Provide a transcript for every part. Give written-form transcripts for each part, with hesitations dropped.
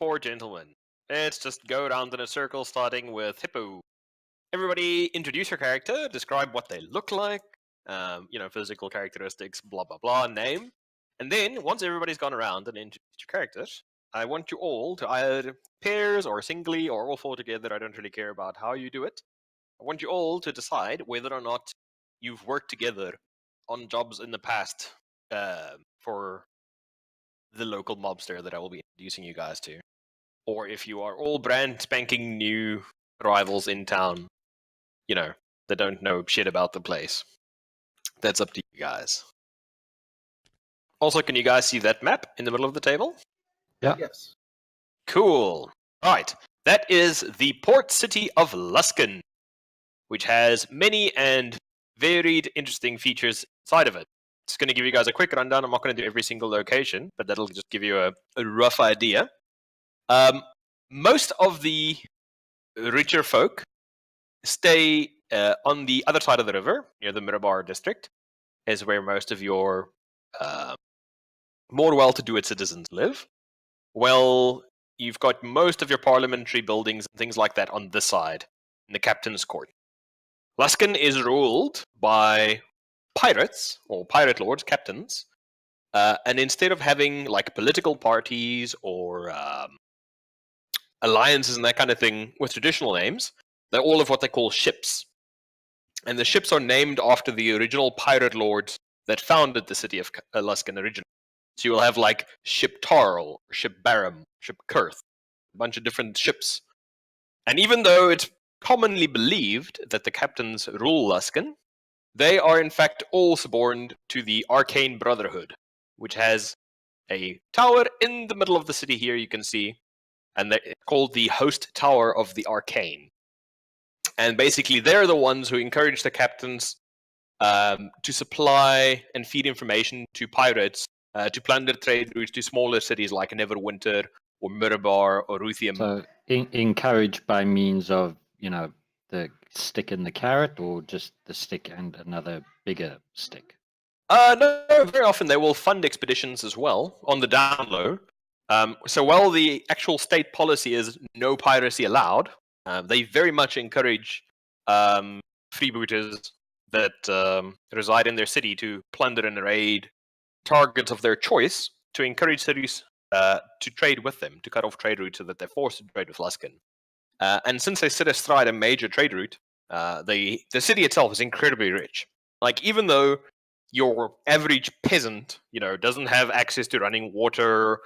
for gentlemen. Let's just go around in a circle, starting with Hippo. Everybody introduce your character, describe what they look like, physical characteristics, blah, blah, blah, name. And then, once everybody's gone around and introduced your characters, I want you all to either pairs or singly or all four together, I don't really care about how you do it. I want you all to decide whether or not you've worked together on jobs in the past for the local mobster that I will be introducing you guys to. Or if you are all brand spanking new rivals in town, that don't know shit about the place. That's up to you guys. Also, can you guys see that map in the middle of the table? Yeah. Yes. Cool. Alright, that is the port city of Luskan, which has many and varied interesting features inside of it. Just going to give you guys a quick rundown. I'm not going to do every single location, but that'll just give you a rough idea. Most of the richer folk stay on the other side of the river, near the Mirabar district, is where most of your more well-to-do citizens live. Well, you've got most of your parliamentary buildings and things like that on this side, in the captain's court. Luskan is ruled by pirates, or pirate lords, captains, and instead of having like political parties or alliances and that kind of thing with traditional names, they're all of what they call ships. And the ships are named after the original pirate lords that founded the city of Luskan originally. So you will have like Ship Tarl, Ship Barum, Ship Kurth, a bunch of different ships. And even though it's commonly believed that the captains rule Luskan, they are in fact all suborned to the Arcane Brotherhood, which has a tower in the middle of the city here, you can see, and they're called the Host Tower of the Arcane. And basically, they're the ones who encourage the captains to supply and feed information to pirates to plunder trade routes to smaller cities like Neverwinter or Mirabar or Ruthium. So encouraged by means of, the stick and the carrot, or just the stick and another bigger stick? No, very often they will fund expeditions as well on the down low. So while the actual state policy is no piracy allowed, they very much encourage freebooters that reside in their city to plunder and raid targets of their choice to encourage cities to trade with them, to cut off trade routes so that they're forced to trade with Luskan. And since they sit astride a major trade route, the city itself is incredibly rich. Like, even though your average peasant, doesn't have access to running water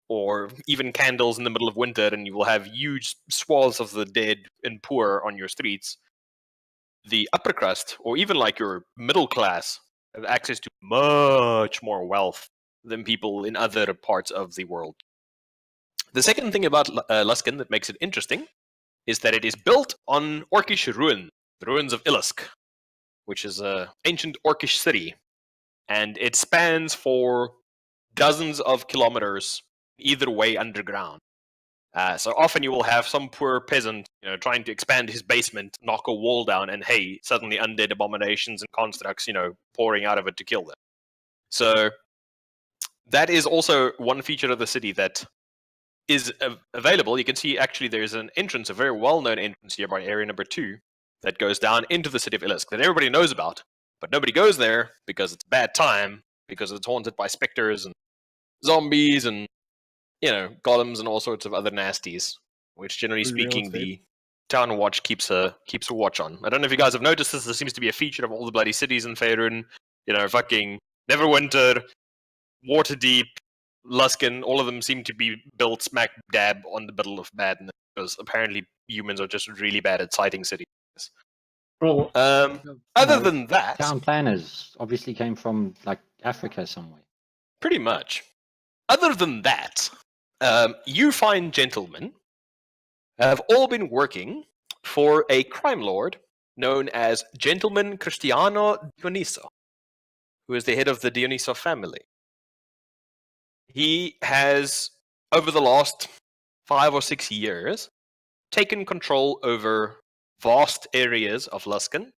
or even candles in the middle of winter, and you will have huge swaths of the dead and poor on your streets, the upper crust, or even like your middle class, have access to much more wealth than people in other parts of the world. The second thing about Luskan that makes it interesting is that it is built on Orcish ruins, the ruins of Ilisk, which is an ancient Orcish city, and it spans for dozens of kilometers either way underground. So often you will have some poor peasant, trying to expand his basement, knock a wall down, and hey, suddenly undead abominations and constructs, pouring out of it to kill them. So that is also one feature of the city that is available. You can see actually there's an entrance, a very well-known entrance here by area number 2, that goes down into the city of Ilisk that everybody knows about, but nobody goes there because it's a bad time, because it's haunted by specters and zombies and golems and all sorts of other nasties, which generally speaking the town watch keeps a watch on. I don't know if you guys have noticed this. There seems to be a feature of all the bloody cities in Faerun. Fucking Neverwinter, Waterdeep, Luskan, all of them seem to be built smack dab on the middle of badness, because apparently humans are just really bad at siting cities. Well, other than that, Town planners obviously came from like Africa somewhere. pretty much. Other than that, you fine gentlemen have all been working for a crime lord known as Gentleman Cristiano Dioniso, who is the head of the Dioniso family. He has, over the last 5 or 6 years, taken control over vast areas of Luskan.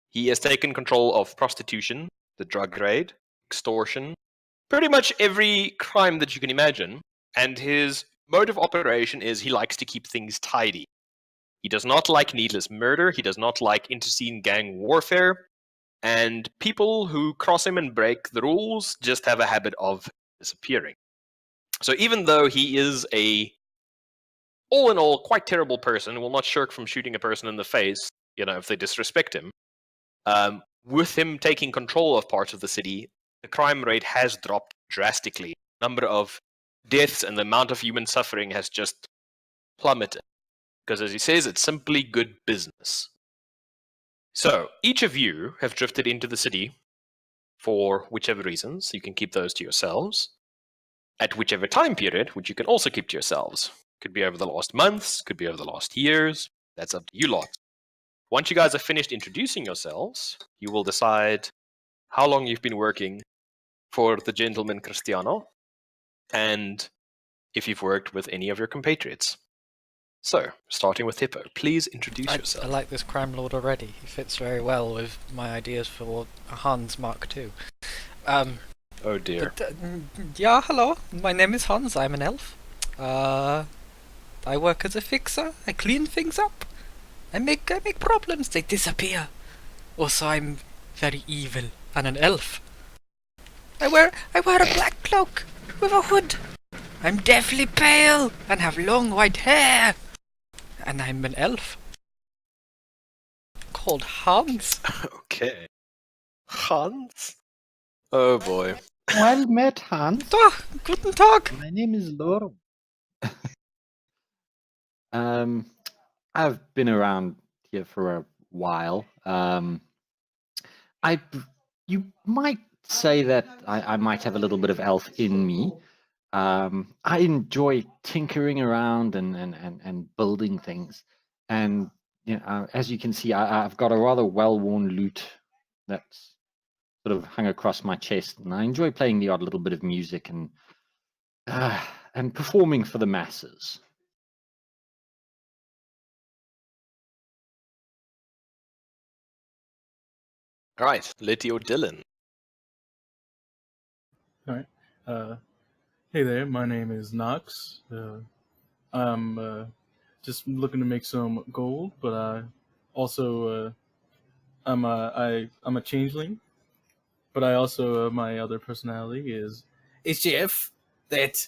He has taken control of prostitution, the drug trade, extortion, pretty much every crime that you can imagine, and his mode of operation is he likes to keep things tidy. He does not like needless murder. He does not like interscene gang warfare. And people who cross him and break the rules just have a habit of disappearing. So even though he is a, all in all, quite terrible person, will not shirk from shooting a person in the face, if they disrespect him, with him taking control of parts of the city, the crime rate has dropped drastically. The number of deaths and the amount of human suffering has just plummeted. Because as he says, it's simply good business. So, each of you have drifted into the city for whichever reasons. You can keep those to yourselves. At whichever time period, which you can also keep to yourselves. Could be over the last months, could be over the last years. That's up to you lot. Once you guys have finished introducing yourselves, you will decide how long you've been working for the gentleman Cristiano, and if you've worked with any of your compatriots. So, starting with Hippo, please introduce yourself. I like this crime lord already. He fits very well with my ideas for Hans Mark II. Oh dear. Yeah, hello. My name is Hans. I'm an elf. I work as a fixer. I clean things up. I make problems. They disappear. Also, I'm very evil and an elf. I wear a black cloak with a hood. I'm deathly pale and have long white hair. And I'm an elf called Hans. Okay. Hans? Oh boy. Well met, Hans. Guten Tag. My name is Lord. I've been around here for a while. You might say that I might have a little bit of elf in me. I enjoy tinkering around and building things. And as you can see, I've got a rather well-worn lute that's sort of hung across my chest, and I enjoy playing the odd little bit of music and performing for the masses. All right, Letty or Dylan. All right. Hey there, my name is Knox. I'm just looking to make some gold, but I also I'm a changeling. But I also my other personality is a chef that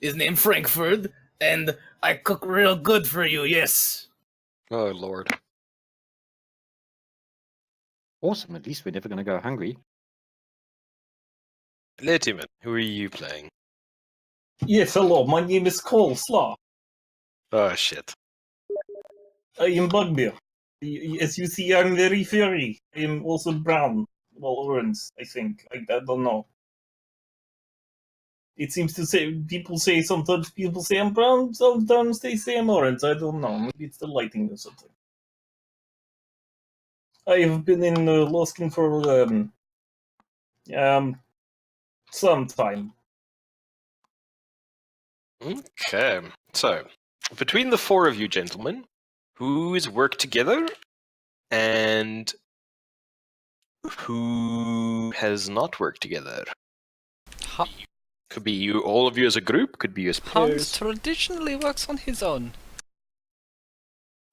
is named Frankfurt, and I cook real good for you. Yes. Oh lord. Awesome. At least we're never going to go hungry. Lettyman, who are you playing? Yes, hello, my name is Coleslaw. Oh shit. I am Bugbear. As you see, I'm very furry. I am also brown. Well, orange, I think. I don't know. It seems to say, sometimes people say I'm brown, sometimes they say I'm orange. I don't know. Maybe it's the lighting or something. I have been in Luskan for some time. Okay. So, between the four of you gentlemen, who's worked together and who has not worked together? Could be you, all of you as a group, could be you as Hans players. traditionally works on his own.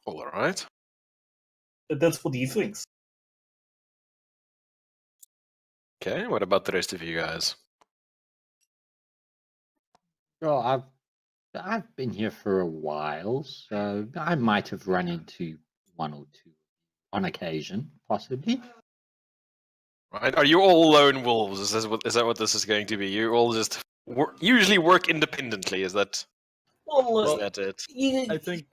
All right. That's what he thinks. Okay, what about the rest of you guys? Well, I've been here for a while, so I might have run into one or two on occasion, possibly. Right? Are you all lone wolves? Is that what this is going to be? You all just usually work independently. Is that it? I think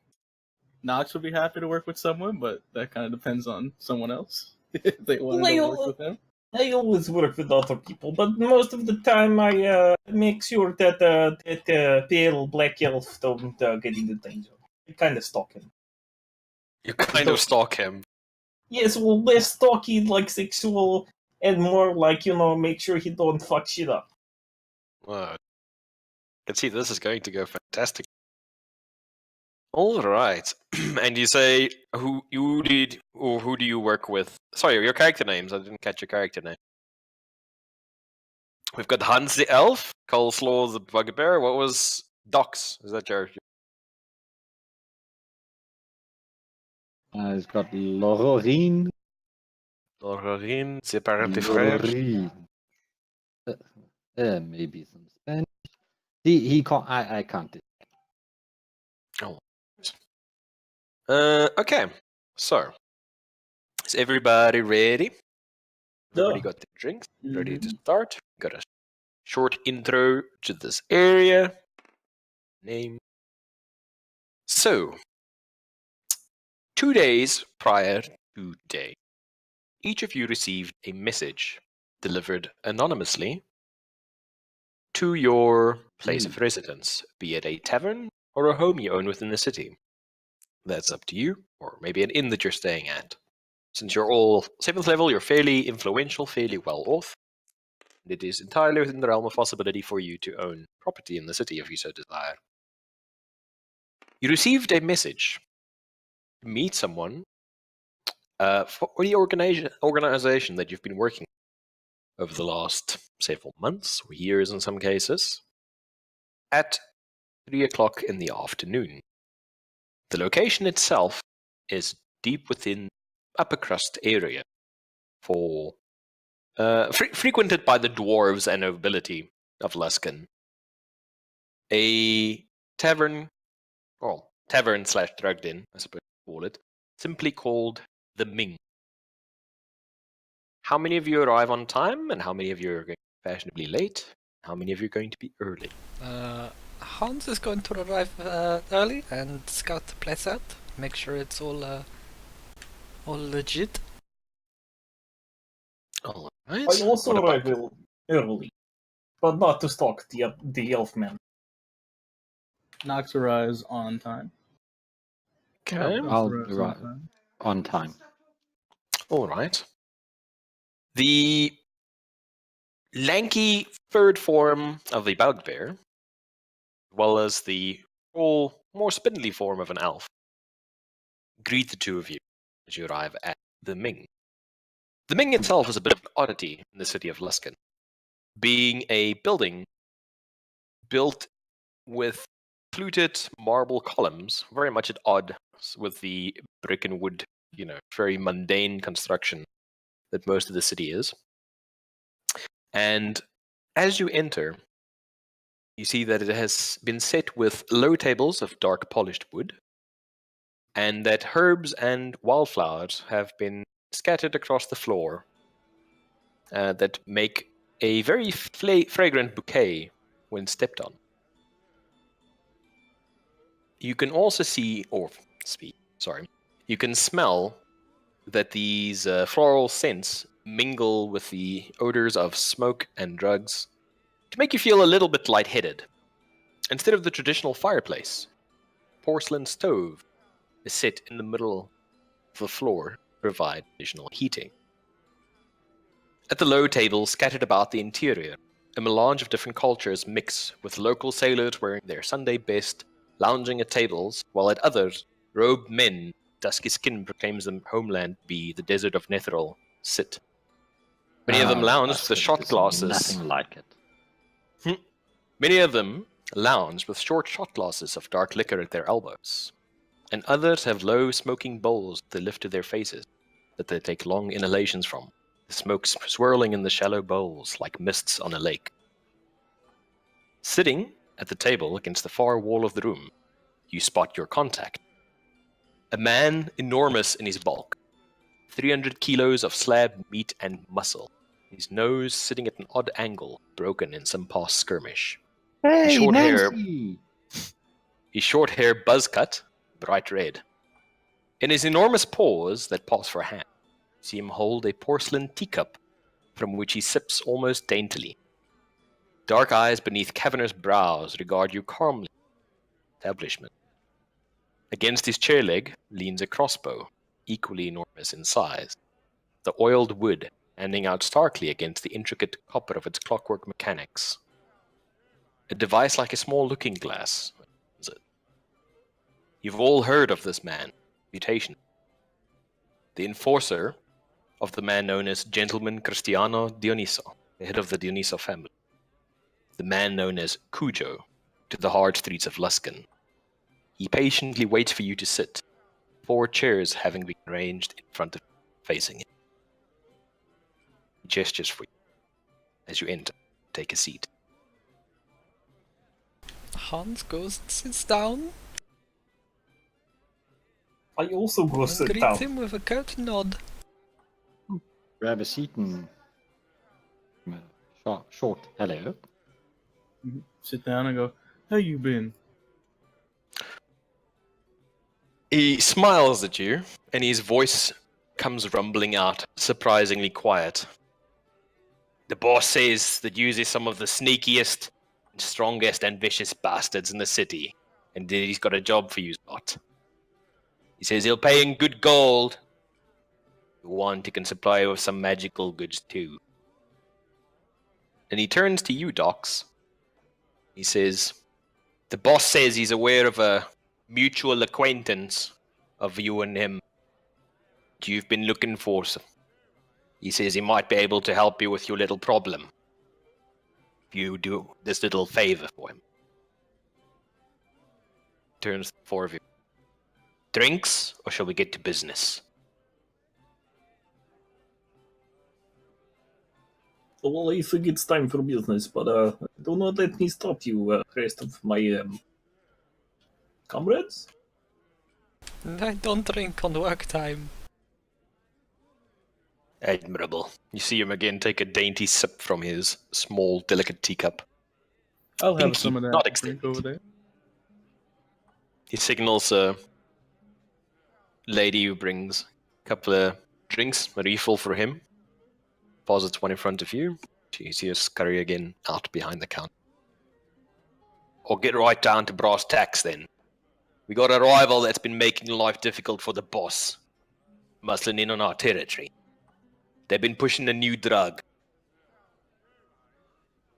Knox would be happy to work with someone, but that kind of depends on someone else. If they wanted to work with him. I always work with other people, but most of the time I make sure that that pale black elf don't get into danger. I kind of stalk him. You kind of stalk him. Yes, well, less stalky, like sexual, and more like, make sure he don't fuck shit up. I can see this is going to go fantastic. All right, and you say who do you work with? Sorry, your character names. I didn't catch your character name. We've got Hans the elf, Coleslaw the bugbear. What was Docs, is that your... It's got Lorraine. Lorraine, c'est pas un petit frère. Lorraine. Maybe some Spanish. He can't. I can't do. Oh. Okay. So, is everybody ready? Everybody Yeah. got their drinks? Mm-hmm. Ready to start? Got a short intro to this area. Name. So, 2 days prior to today, each of you received a message delivered anonymously to your place of residence, be it a tavern or a home you own within the city. That's up to you, or maybe an inn that you're staying at. Since you're all 7th level, you're fairly influential, fairly well off. And it is entirely within the realm of possibility for you to own property in the city if you so desire. You received a message to meet someone for the organization that you've been working over the last several months or years in some cases at 3 o'clock in the afternoon. The location itself is deep within upper crust area for frequented by the dwarves and nobility of Luskan. A tavern, well, tavern/drugged inn, I suppose you call it, simply called the Ming. How many of you arrive on time, and how many of you are going fashionably late? How many of you are going to be early? Hans is going to arrive early and scout the place out. Make sure it's all legit. All right. I also What about- arrive early, but not to stalk the elf man. Nox arrives on time. Okay. Nox I'll arrives on arrive time. on time. All right. The lanky third form of the bugbear, as well as the tall, more spindly form of an elf, greet the two of you as you arrive at the Ming. The Ming itself is a bit of an oddity in the city of Luskan, being a building built with fluted marble columns, very much at odds with the brick and wood, very mundane construction that most of the city is. And as you enter, you see that it has been set with low tables of dark polished wood, and that herbs and wildflowers have been scattered across the floor that make a very fragrant bouquet when stepped on. You can also you can smell that these floral scents mingle with the odors of smoke and drugs to make you feel a little bit lightheaded. Instead of the traditional fireplace, porcelain stove is set in the middle of the floor to provide additional heating. At the low tables scattered about the interior, a melange of different cultures mix, with local sailors wearing their Sunday best, lounging at tables, while at others, robed men, dusky skin proclaims them homeland to be the desert of Netheril, sit. Many of them lounge with the shot glasses. Nothing like it. Many of them lounge with short shot glasses of dark liquor at their elbows, and others have low smoking bowls they lift to their faces that they take long inhalations from, the smoke swirling in the shallow bowls like mists on a lake. Sitting at the table against the far wall of the room, you spot your contact. A man enormous in his bulk, 300 kilos of slab meat and muscle, his nose sitting at an odd angle, broken in some past skirmish. Hey, short hair. Nancy! His short hair buzz cut, bright red. In his enormous paws that pass for a hand, you see him hold a porcelain teacup from which he sips almost daintily. Dark eyes beneath cavernous brows regard you calmly. Establishment. Against his chair leg leans a crossbow, equally enormous in size, the oiled wood standing out starkly against the intricate copper of its clockwork mechanics. A device like a small looking glass. You've all heard of this man, Mutation. The enforcer of the man known as Gentleman Cristiano Dioniso, the head of the Dioniso family. The man known as Cujo, to the hard streets of Luskan. He patiently waits for you to sit, 4 chairs having been arranged in front of him, facing him. He gestures for you as you enter. Take a seat. Hans goes and sits down I also go and sit greets down. him with a curt nod. Grab a seat and short hello. Sit down and go, how you been? He smiles at you, and his voice comes rumbling out, surprisingly quiet. The boss says that you is some of the sneakiest, and strongest, and vicious bastards in the city, and that he's got a job for you lot. He says he'll pay in good gold. If you want, he can supply you with some magical goods too. And he turns to you, Docs. He says, the boss says he's aware of a mutual acquaintance of you and him. You've been looking for. He says he might be able to help you with your little problem. If you do this little favor for him. Turns to the 4 of you. Drinks, or shall we get to business? Well, I think it's time for business, but do not let me stop you, rest of my comrades. I don't drink on work time. Admirable. You see him again take a dainty sip from his small, delicate teacup. I'll have Pinky, some of that not drink extended. over there. He signals a lady who brings a couple of drinks, a refill for him. Posits one in front of you. You see her scurry again out behind the counter. Or get right down to brass tacks then. We got a rival that's been making life difficult for the boss. Muscling in on our territory. They've been pushing a new drug.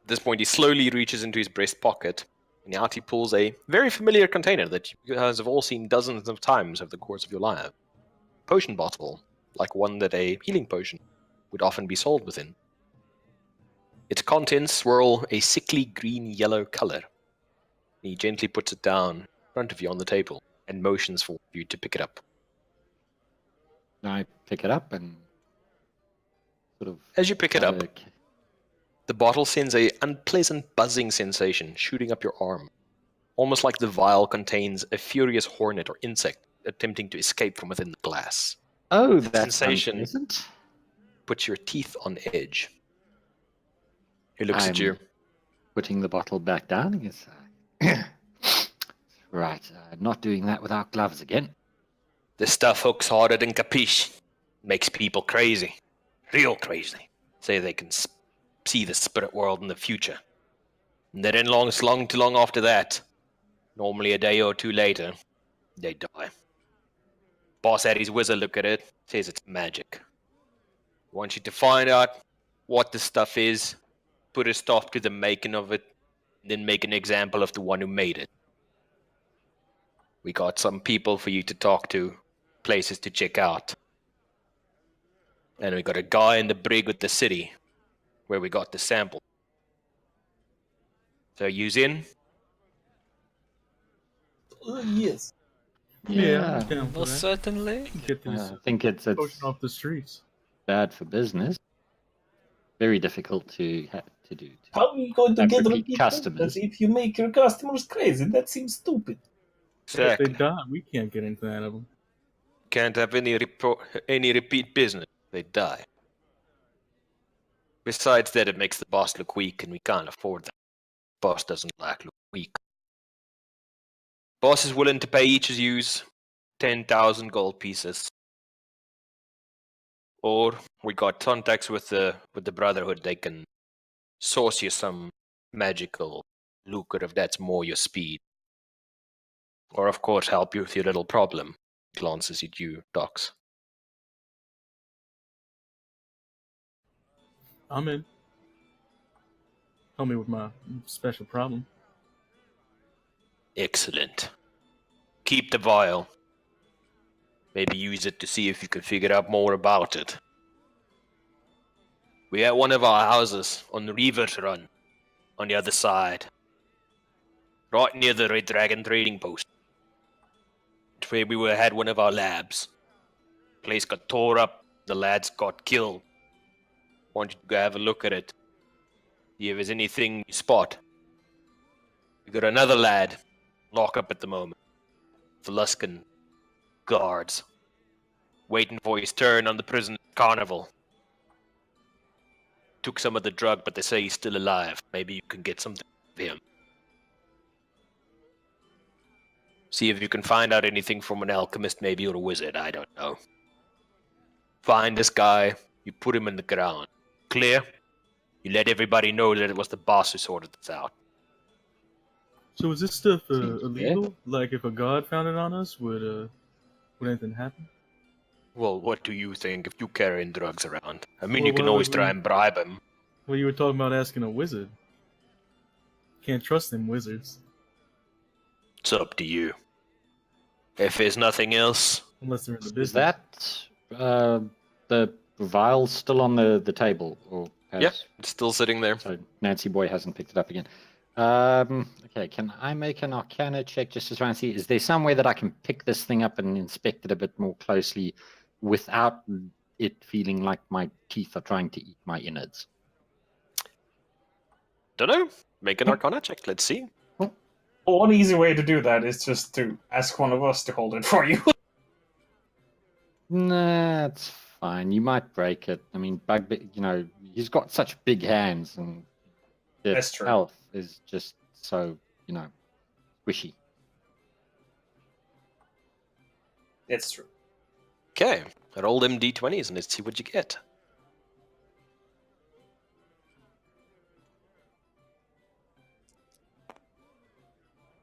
At this point, he slowly reaches into his breast pocket, and out he pulls a very familiar container that you guys have all seen dozens of times over the course of your life. Potion bottle, like one that a healing potion would often be sold within. Its contents swirl a sickly green-yellow color. He gently puts it down in front of you on the table and motions for you to pick it up. I pick it up and sort of... As you pick it up, uh, the bottle sends a unpleasant buzzing sensation shooting up your arm, almost like the vial contains a furious hornet or insect attempting to escape from within the glass. Oh, that's sensation. unpleasant. Puts your teeth on edge. He looks at I'm you. Putting the bottle back down. He goes, right, not doing that without gloves again. This stuff hooks harder than capiche. Makes people crazy. Real crazy. Say they can see the spirit world in the future. And then long after that, normally a day or 2 later, they die. Boss had his wizard look at it, says it's magic. He wants you to find out what the stuff is, put a stop to the making of it, and then make an example of the one who made it. We got some people for you to talk to, places to check out. And we got a guy in the brig with the city, where we got the sample. So you's in? Yes. Yeah, I'm down for Most that. certainly. Get this I think it's potion off the streets. bad for business. Very difficult to do. How are you going to Have get repeat repeat customers. customers if you make your customers crazy? That seems stupid. If they Exactly. die, we can't get anything out of them. Can't have any repeat business. They die. Besides that, it makes the boss look weak, and we can't afford that. Boss doesn't like look weak. Boss is willing to pay each of you's 10,000 gold pieces. Or we got contacts with the Brotherhood. They can source you some magical lucre if that's more your speed. Or of course help you with your little problem. Glances at you, Docs. I'm in. Help me with my special problem. Excellent. Keep the vial. Maybe use it to see if you can figure out more about it. We at one of our houses on the Reverse Run, on the other side. right near the Red Dragon trading post. It's where we had one of our labs. Place got tore up. The lads got killed. Want you to go have a look at it. See if there's anything you spot. We got another lad lock up at the moment. The Luskan guards. Waiting for his turn on the prison carnival. Took some of the drug, but they say he's still alive. Maybe you can get something of him. See if you can find out anything from an alchemist, maybe, or a wizard. I don't know. Find this guy. You put him in the ground. Clear? You let everybody know that it was the boss who sorted this out. So is this stuff Seems illegal? Like if a god found it on us, would anything happen? Well, what do you think if you carrying drugs around? I mean, Well, you can why always would try we- and bribe him. Well, you were talking about asking a wizard. Can't trust them wizards It's up to you. If there's nothing else, unless they're in the Is business. that the vial still on the table? Or has, yep, it's still sitting there. So Nancy Boy hasn't picked it up again. Okay, can I make an Arcana check just to try and see, is there some way that I can pick this thing up and inspect it a bit more closely without it feeling like my teeth are trying to eat my innards? Don't know. Make an Arcana check. Let's see. Well, one easy way to do that is just to ask one of us to hold it for you. Nah, it's fine. You might break it. I mean, he's got such big hands, and the That's true. health is just so, squishy. It's true. Okay, roll them d20s and let's see what you get.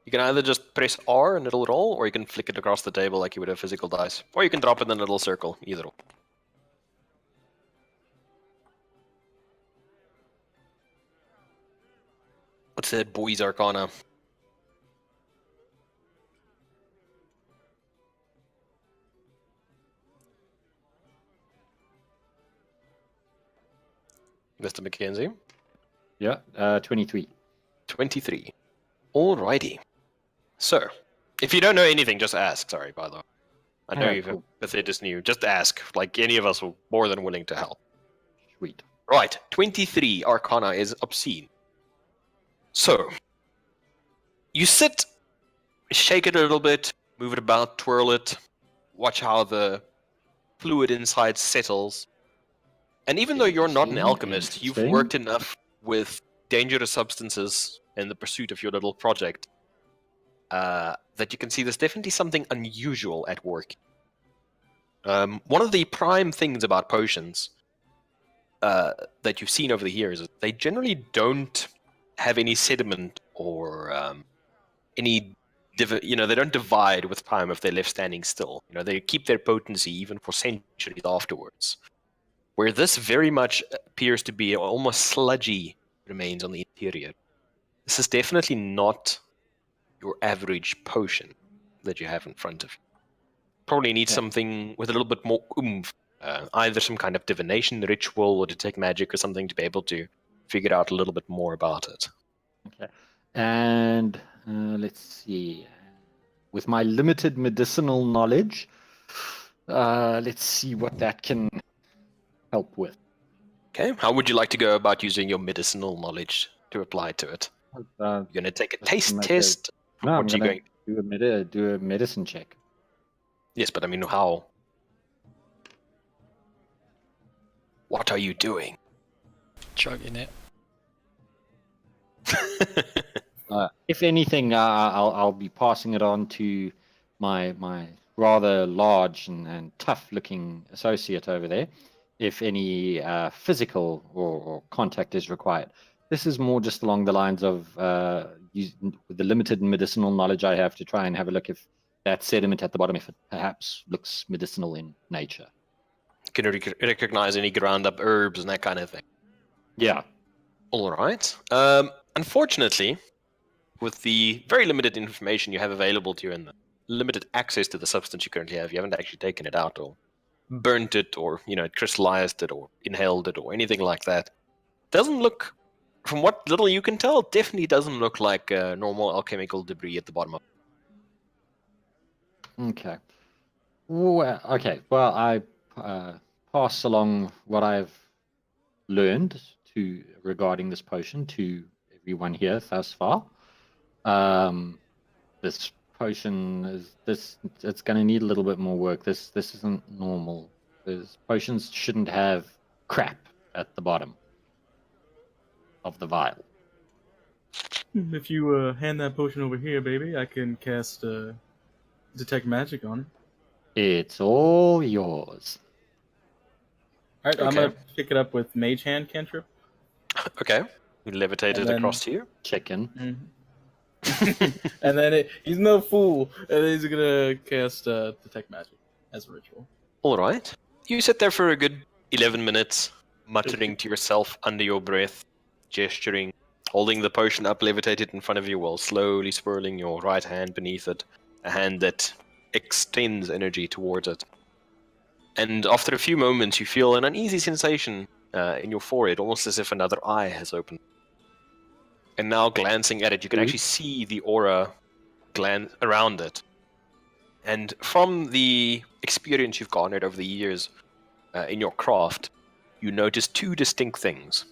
You can either just press R and it'll roll, or you can flick it across the table like you would a physical dice. Or you can drop it in a little circle, either. What's that boy's Arcana? Mr. Mackenzie? Yeah, 23. 23. Alrighty. So, if you don't know anything, just ask. Sorry, by the way. I know Yeah, you've cool. Bethesda is new. Just ask. Like, any of us are more than willing to help. Sweet. Right, 23 Arcana is obscene. So, you sit, shake it a little bit, move it about, twirl it, watch how the fluid inside settles. And even though you're not an Interesting, alchemist, you've interesting. worked enough with dangerous substances in the pursuit of your little project that you can see there's definitely something unusual at work. One of the prime things about potions that you've seen over the years is they generally don't have any sediment or any they don't divide with time if they're left standing still. They keep their potency even for centuries afterwards. Where this very much appears to be almost sludgy remains on the interior. This is definitely not your average potion that you have in front of you. Probably need something with a little bit more oomph. Either some kind of divination ritual or detect magic or something to be able to figure out a little bit more about it. Okay. And let's see. With my limited medicinal knowledge, let's see what that can help with. Okay, how would you like to go about using your medicinal knowledge to apply to it? You're going to take a Just taste make a- test? No, I'm What are you going going? to do a medicine check. Yes, but I mean, how? What are you doing? Chugging it. If anything, I'll be passing it on to my rather large and tough-looking associate over there. If any physical or contact is required, this is more just along the lines of with the limited medicinal knowledge I have to try and have a look if that sediment at the bottom, if it perhaps looks medicinal in nature. Can you recognize any ground-up herbs and that kind of thing? Yeah. All right. Unfortunately, with the very limited information you have available to you and the limited access to the substance you currently have, you haven't actually taken it out or burnt it or crystallized it or inhaled it or anything like that. Doesn't look from what little you can tell, it definitely doesn't look like normal alchemical debris at the bottom of it. Okay. Well, I pass along what I've learned regarding this potion to everyone here thus far. This potion it's going to need a little bit more work. This isn't normal. Potions shouldn't have crap at the bottom of the vial. If you hand that potion over here, baby, I can cast detect magic on it. It's all yours. All right, I'm Okay. gonna pick it up with Mage Hand cantrip. Okay. You levitate And it then- across to you. Chicken. And then he's no fool, and then he's gonna cast detect magic as a ritual. All right. You sit there for a good 11 minutes, muttering to yourself under your breath, gesturing, holding the potion up, levitated in front of you while slowly swirling your right hand beneath it, a hand that extends energy towards it. And after a few moments, you feel an uneasy sensation in your forehead, almost as if another eye has opened. And now, glancing at it, you can actually see the aura around it. And from the experience you've garnered over the years in your craft, you notice two distinct things.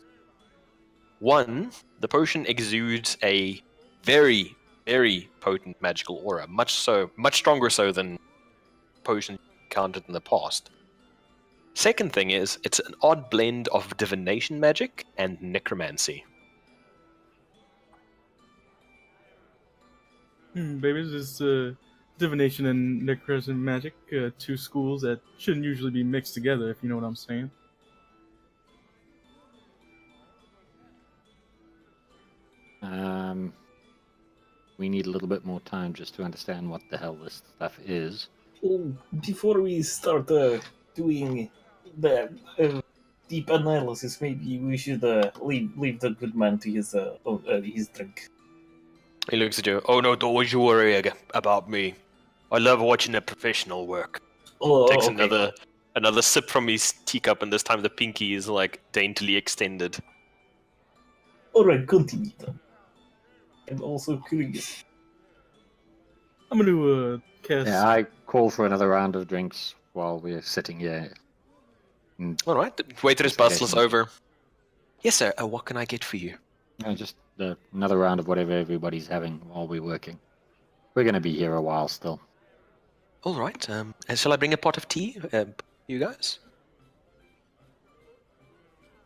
One, the potion exudes a very, very potent magical aura, much stronger so than potions encountered in the past. Second thing is, it's an odd blend of divination magic and necromancy. Baby, this is divination and necromancy magic, two schools that shouldn't usually be mixed together, if you know what I'm saying. We need a little bit more time just to understand what the hell this stuff is. Oh, before we start doing the deep analysis, maybe we should leave the good man to his drink. He looks at you. Oh no, don't you worry about me. I love watching a professional work. Oh, Takes okay. another sip from his teacup, and this time the pinky is like daintily extended. All right, continue then. I'm also curious. I'm gonna cast. Yeah, I call for another round of drinks while we're sitting here. All right, the waitress Investigation. bustles over. Yes, sir. What can I get for you? Just another round of whatever everybody's having while we're working. We're going to be here a while still. All right. Shall I bring a pot of tea, you guys?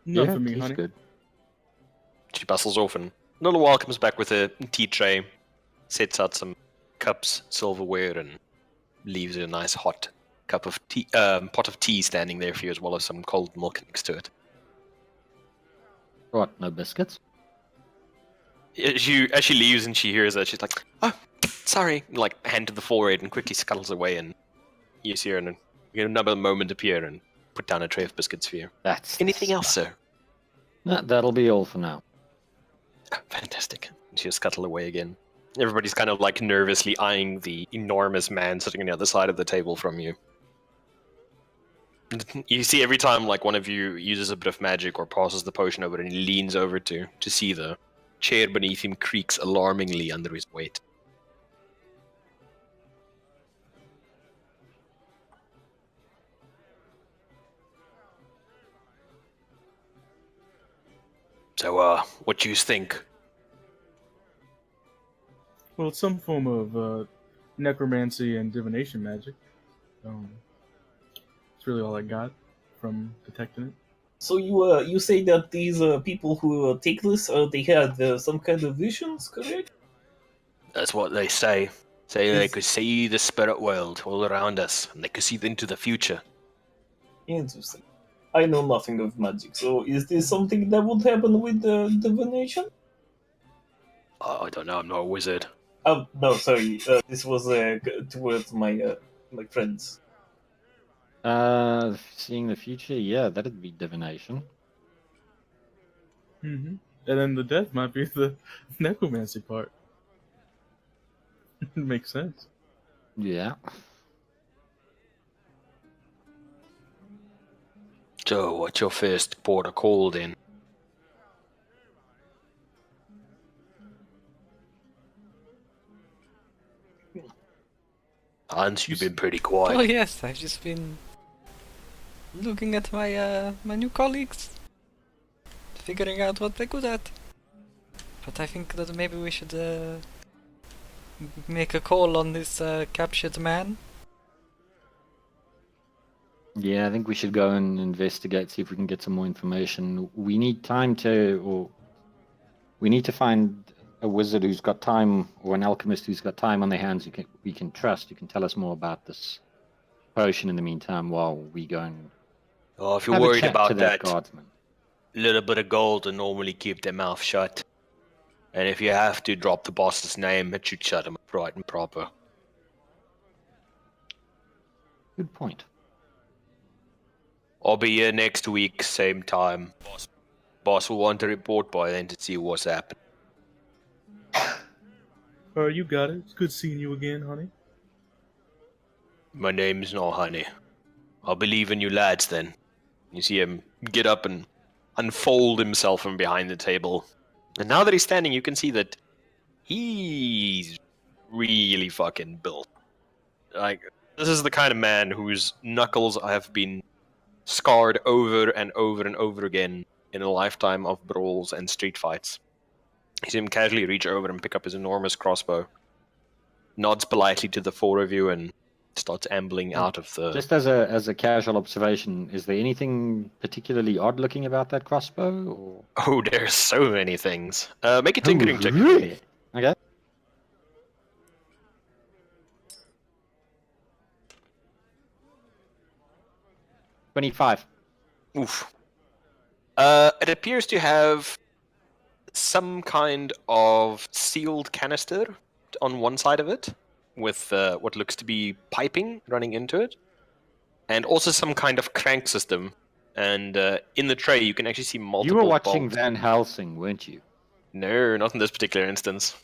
None for me, tea's honey. good. She bustles off, and in a little while comes back with a tea tray, sets out some cups, silverware, and leaves a nice hot cup of tea, pot of tea standing there for you, as well as some cold milk next to it. What, no biscuits? As she leaves and she hears that, she's like, "Oh, sorry," like hand to the forehead and quickly scuttles away. And you see her in another moment appear and put down a tray of biscuits for you. That's Anything else, sir? No, that'll be all for now. Oh, fantastic. And she'll scuttle away again. Everybody's kind of like nervously eyeing the enormous man sitting on the other side of the table from you. You see every time like one of you uses a bit of magic or passes the potion over, and he leans over to see the chair beneath him creaks alarmingly under his weight. So, what do you think? Well, it's some form of necromancy and divination magic. It's really all I got from detecting it. So you say that these people who take this, they had some kind of visions, correct? That's what they say. They could see the spirit world all around us, and they could see into the future. Interesting. I know nothing of magic, so is this something that would happen with divination? Oh, I don't know. I'm not a wizard. Oh no, sorry. This was towards my friends. Seeing the future, yeah, that'd be divination. Mm-hmm. And then the death might be the necromancy part. Makes sense. Yeah. So, what's your first port of call then? Hans, you've been pretty Oh quiet. yes, I've just been looking at my my new colleagues, figuring out what they're good at. But I think that maybe we should make a call on this captured man. Yeah, I think we should go and investigate, see if we can get some more information. We need time to find a wizard who's got time, or an alchemist who's got time on their hands we can trust, who can tell us more about this potion in the meantime while we go and Oh, if you're have a worried chat to about that, guardsman. little bit of gold will normally keep their mouth shut. And if you have to drop the boss's name, it should shut them up right and proper. Good point. I'll be here next week, same time. Boss will want a report by then to see what's happened. You got it. It's good seeing you again, honey. My name's not Honey. I'll believe in you lads then. You see him get up and unfold himself from behind the table. And now that he's standing, you can see that he's really fucking built. Like, this is the kind of man whose knuckles have been scarred over and over and over again in a lifetime of brawls and street fights. You see him casually reach over and pick up his enormous crossbow, nods politely to the four of you, and starts ambling out of the... Just as a casual observation, is there anything particularly odd looking about that crossbow? Or... Oh, there's so many things. Make a Oh, tinkering check. really? Okay. $25. Oof. It appears to have some kind of sealed canister on one side of it, with what looks to be piping running into it, and also some kind of crank system. And in the tray, you can actually see multiple. You were watching bolts. Van Helsing, weren't you? No, not in this particular instance.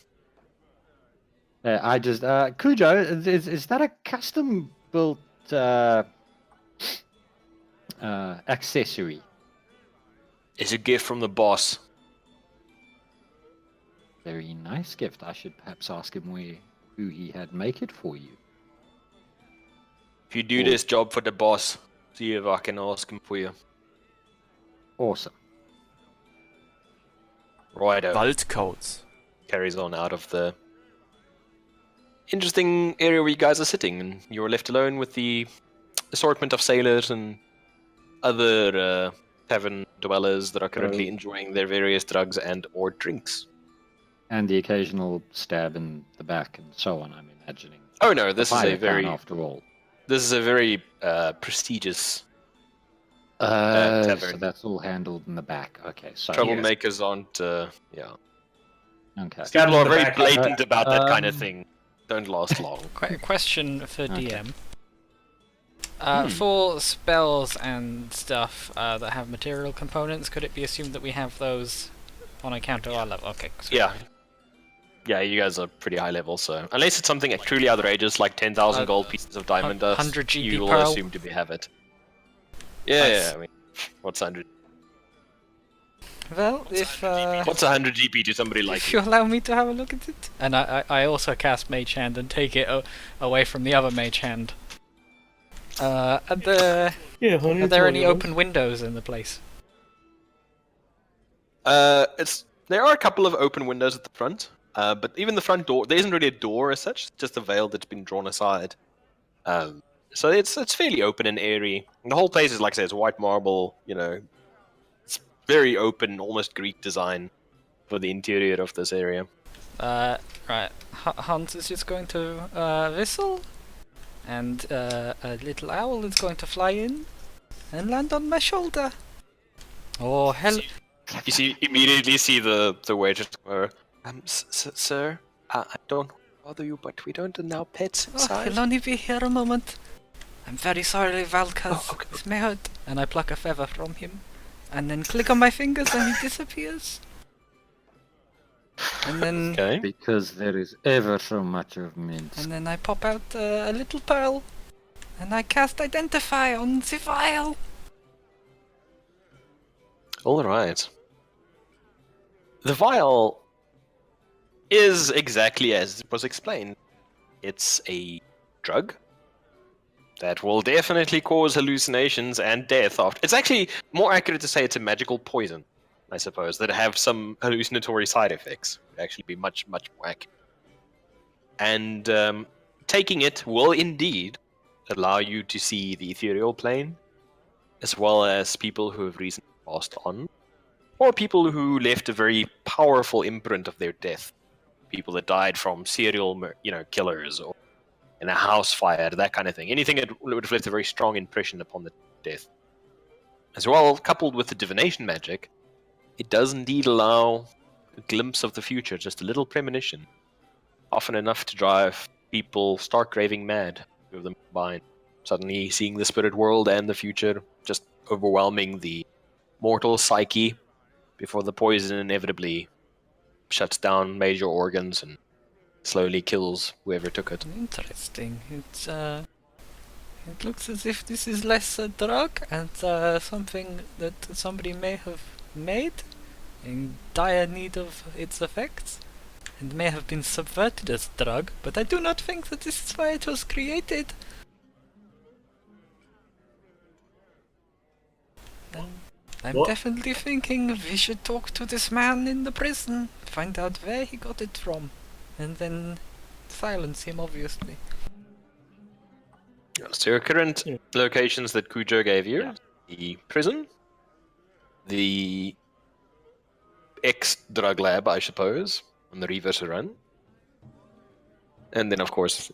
I just Cujo, is that a custom built accessory? It's a gift from the boss. Very nice gift. I should perhaps ask him who he had make it for you. If you do this job for the boss, see if I can ask him for you. Awesome. Righto. Waldcoats. Carries on out of the interesting area where you guys are sitting, and you're left alone with the assortment of sailors and other tavern dwellers that are currently enjoying their various drugs and or drinks. And the occasional stab in the back and so on, I'm imagining. Oh no, this is a Pirate very town, after all. this is a very prestigious So tavern. that's all handled in the back. Okay, so Troublemakers aren't yeah. okay. Stab People are in the very back. blatant about that kind of thing. Don't last long. Question for Okay. DM. For spells and stuff that have material components, could it be assumed that we have those on account of our level? Okay. So Yeah. Yeah, you guys are pretty high level, so unless it's something truly outrageous like 10,000 gold pieces of diamond dust, 100 GP you will pearl. assume to have it. Yeah, Nice. yeah, I mean, what's 100? Well, if What's 100 GP to somebody like if you? you allow me to have a look at it, and I also cast Mage Hand and take it away from the other Mage Hand. Are there Yeah, honey. are it's there all any yours. open windows in the place? There are a couple of open windows at the front, but even the front door, there isn't really a door as such, it's just a veil that's been drawn aside. So it's fairly open and airy. And the whole place is, like I say, it's white marble, you know, it's very open, almost Greek design for the interior of this area. Right. Hans is just going to whistle, and a little owl is going to fly in and land on my shoulder. Oh, hell. You immediately see the waiter. Sir, I don't bother you, but we don't allow pets Oh, inside. he'll only be here a moment. I'm very sorry, Valkas. Oh, okay. This may hurt. And I pluck a feather from him, and then click on my fingers, and he disappears. And then, Okay. Because there is ever so much of mint. and then I pop out a little pearl, and I cast Identify on the vial. All right. The vial is exactly as it was explained. It's a drug that will definitely cause hallucinations and death. After it's actually more accurate to say it's a magical poison, I suppose, that have some hallucinatory side effects. It'd actually be much more accurate. And taking it will indeed allow you to see the ethereal plane, as well as people who have recently passed on, or people who left a very powerful imprint of their death. People that died from serial, killers, or in a house fire, that kind of thing. Anything that would have left a very strong impression upon the death. As well, coupled with the divination magic, it does indeed allow a glimpse of the future, just a little premonition, often enough to drive people stark raving mad, two of them combined. Suddenly seeing the spirit world and the future, just overwhelming the mortal psyche before the poison inevitably shuts down major organs and slowly kills whoever took it. Interesting. It looks as if this is less a drug and something that somebody may have made in dire need of its effects, and may have been subverted as a drug, but I do not think that this is why it was created. Then I'm What? definitely thinking we should talk to this man in the prison, find out where he got it from, and then silence him, obviously. So your current Yeah. locations that Cujo gave you, the prison, the ex-drug lab, I suppose, on the reverse run, and then of course,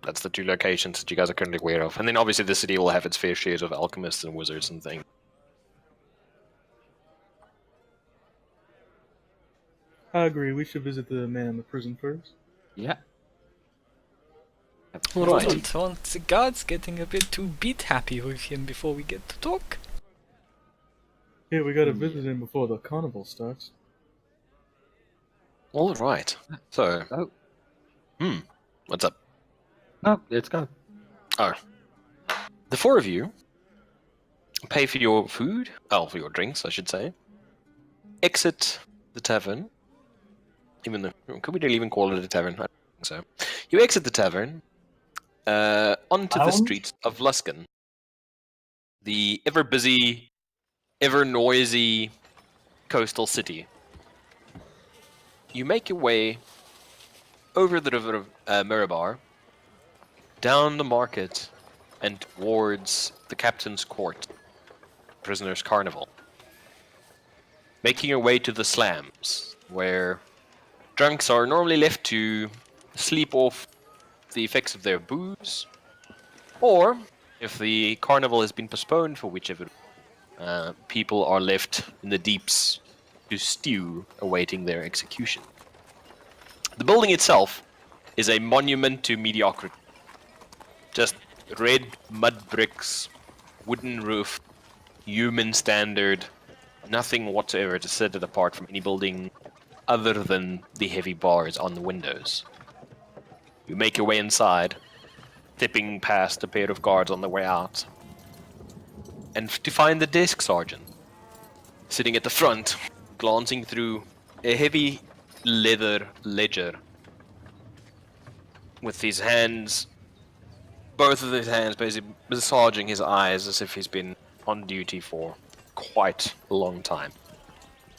that's the two locations that you guys are currently aware of. And then obviously the city will have its fair shares of alchemists and wizards and things. I agree. We should visit the man in the prison first. Yeah. I Right. don't want the guards getting a bit too beat happy with him before we get to talk. Yeah, we gotta visit him before the carnival starts. All right. So, Oh, what's up? no, let's go. The four of you pay for your food, for your drinks, I should say. Exit the tavern. Even though, could we really even call it a tavern? I don't think so. You exit the tavern onto the Lounge? streets of Luskan. The ever busy, ever noisy coastal city. You make your way over the river of Mirabar, down the market, and towards the captain's court, prisoner's carnival. Making your way to the slams, where drunks are normally left to sleep off the effects of their booze, or if the carnival has been postponed for whichever, people are left in the deeps to stew, awaiting their execution. The building itself is a monument to mediocrity. Just red mud bricks, wooden roof, human standard, nothing whatsoever to set it apart from any building other than the heavy bars on the windows. You make your way inside, tipping past a pair of guards on the way out, and to find the desk sergeant sitting at the front, glancing through a heavy leather ledger with his hands, both of his hands basically massaging his eyes as if he's been on duty for quite a long time.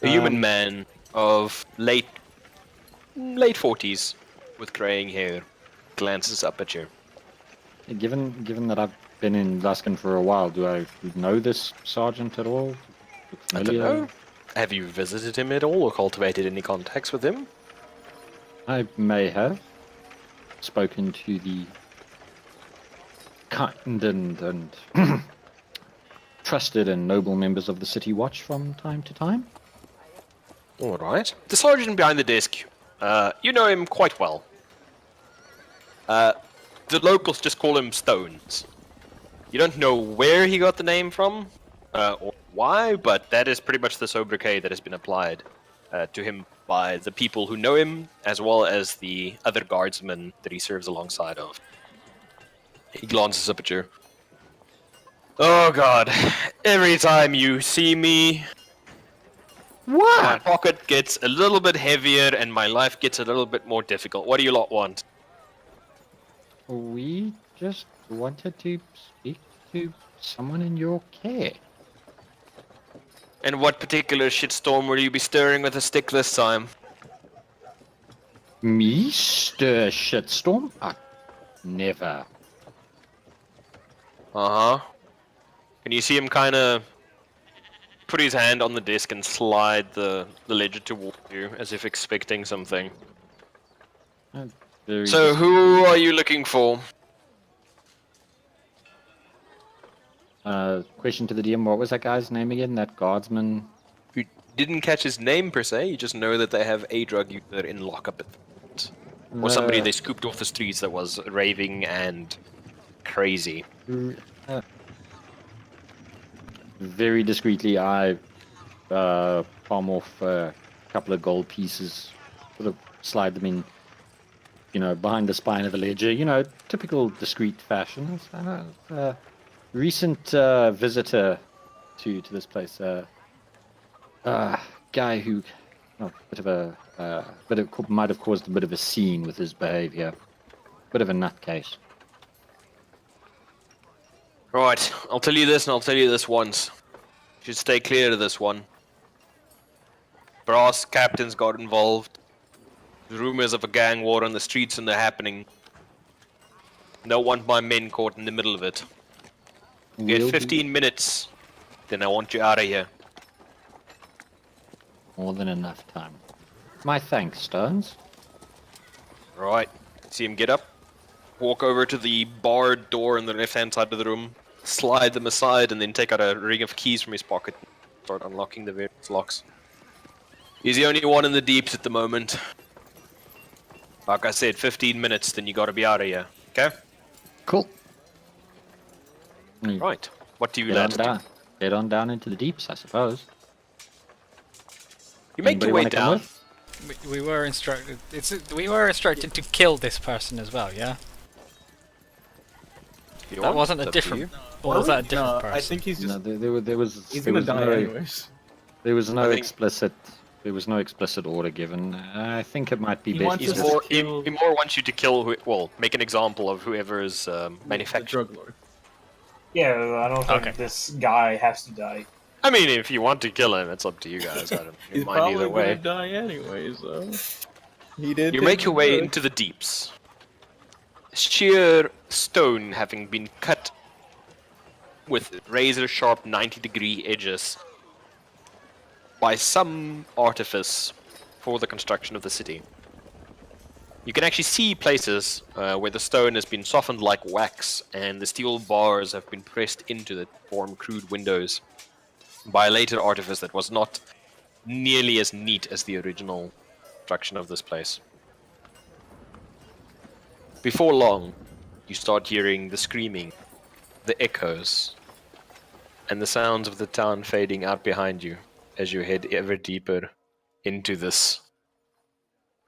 A human man of late 40s with graying hair glances up at you. Given that I've been in Luskan for a while, do I know this sergeant at all? I don't know. Have you visited him at all or cultivated any contacts with him? I may have spoken to the kind and trusted and noble members of the City Watch from time to time. All right. The sergeant behind the desk, you know him quite well. The locals just call him Stones. You don't know where he got the name from, or why, but that is pretty much the sobriquet that has been applied to him by the people who know him, as well as the other guardsmen that he serves alongside of. He glances up at you. Oh god, every time you see me, my pocket gets a little bit heavier and my life gets a little bit more difficult. What do you lot want? We just wanted to speak to someone in your care. And what particular shitstorm will you be stirring with a stick this time? Me stir shitstorm? Never. Uh-huh. And you see him kind of put his hand on the desk and slide the ledger towards you, as if expecting something. Very So who are you looking for? Question to the DM, what was that guy's name again? That guardsman? You didn't catch his name per se, you just know that they have a drug user in lockup at the moment. Or somebody they scooped off the streets that was raving and crazy. Very discreetly, I palm off a couple of gold pieces, sort of slide them in, behind the spine of the ledger, typical discreet fashion. Recent visitor to this place, guy who, might have caused a bit of a scene with his behavior, bit of a nutcase. Right, I'll tell you this and I'll tell you this once. You should stay clear of this one. Brass captains got involved. There's rumors of a gang war on the streets and they're happening. Don't want my men caught in the middle of it. You get 15 minutes, then I want you out of here. More than enough time. My thanks, Stones. Right, see him get up, walk over to the barred door on the left-hand side of the room, slide them aside, and then take out a ring of keys from his pocket and start unlocking the various locks. He's the only one in the deeps at the moment. Like I said, 15 minutes, then you gotta be out of here, okay? Cool. Right, what do you Get on lads do? down. Get on down into the deeps, I suppose. You make Anybody your way wanna come down. with? We were instructed. We were instructed to kill this person as well. Yeah. If you That want, wasn't it's a up to different. you. Or was that a different No, person? I think he's just. No, there was. He's there gonna was die no, anyways. There was no I think- explicit. There was no explicit order given. I think it might be He best. wants to He's us just- more, to he, kill- he more wants you to kill, make an example of whoever is The manufacturing. drug lord. Yeah, I don't think Okay. this guy has to die. I mean, if you want to kill him, it's up to you guys. I don't He's mind probably either way. gonna die anyways, though. He did. You take make the your way drug. into the deeps. Sheer stone having been cut with razor-sharp 90-degree edges by some artifice for the construction of the city. You can actually see places where the stone has been softened like wax and the steel bars have been pressed into it to form crude windows by a later artifice that was not nearly as neat as the original construction of this place. Before long, you start hearing the screaming, the echoes, and the sounds of the town fading out behind you as you head ever deeper into this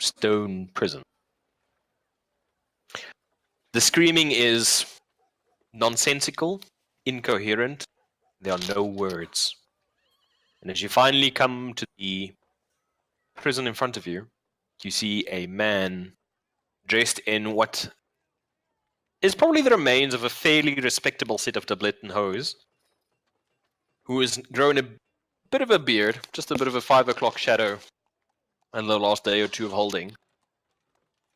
stone prison. The screaming is nonsensical, incoherent, there are no words. And as you finally come to the prison in front of you, you see a man dressed in what is probably the remains of a fairly respectable set of doublet and hose, who has grown a bit of a beard, just a bit of a 5 o'clock shadow in the last day or two of holding.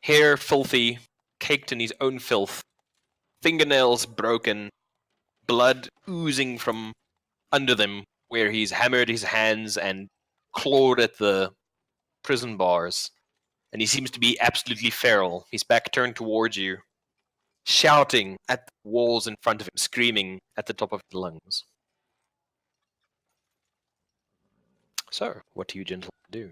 Hair filthy, caked in his own filth, fingernails broken, blood oozing from under them where he's hammered his hands and clawed at the prison bars. And he seems to be absolutely feral, his back turned towards you, shouting at the walls in front of him, screaming at the top of his lungs. So, what do you gentlemen do?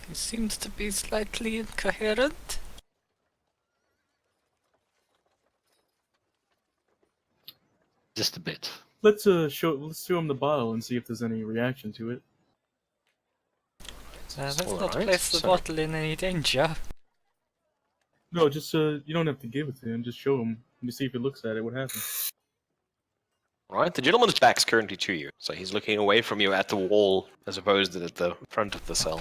He seems to be slightly incoherent. Just a bit. Let's show him the bottle and see if there's any reaction to it. Let's not Alright, place the so- bottle in any danger. No, just you don't have to give it to him. Just show him and see if he looks at it. What happens? Right, the gentleman's back's currently to you, so he's looking away from you at the wall as opposed to at the front of the cell.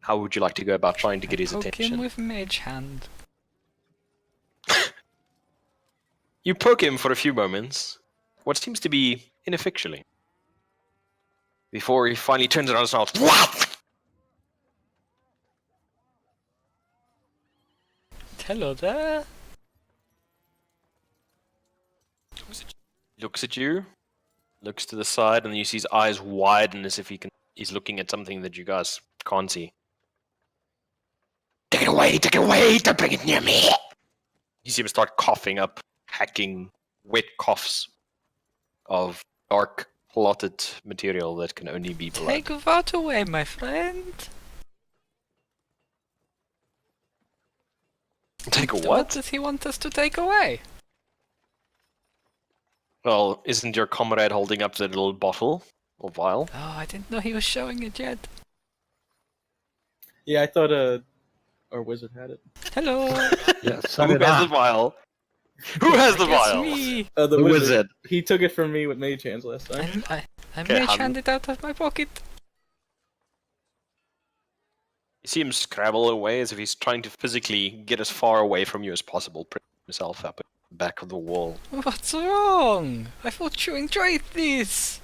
How would you like to go about trying to get his Poke attention? him with Mage Hand. You poke him for a few moments, what seems to be ineffectually, before he finally turns around and starts. Hello there. Looks at you, looks to the side, and you see his eyes widen as if he's looking at something that you guys can't see. Take it away, don't bring it near me! You see him start coughing up, hacking wet coughs of dark, clotted material that can only be blood. Take that away, my friend. Take a What what? does he want us to take away? Well, isn't your comrade holding up the little bottle or vial? Oh, I didn't know he was showing it yet. Yeah, I thought our wizard had it. Hello. Yeah, so Who did has I. the vial? Who has the It's vial? me. The wizard. He took it from me with mage hands last time. I Okay, Mage Han. Hand it out of my pocket. You see him scrabble away as if he's trying to physically get as far away from you as possible, putting himself up at the back of the wall. What's wrong? I thought you enjoyed this.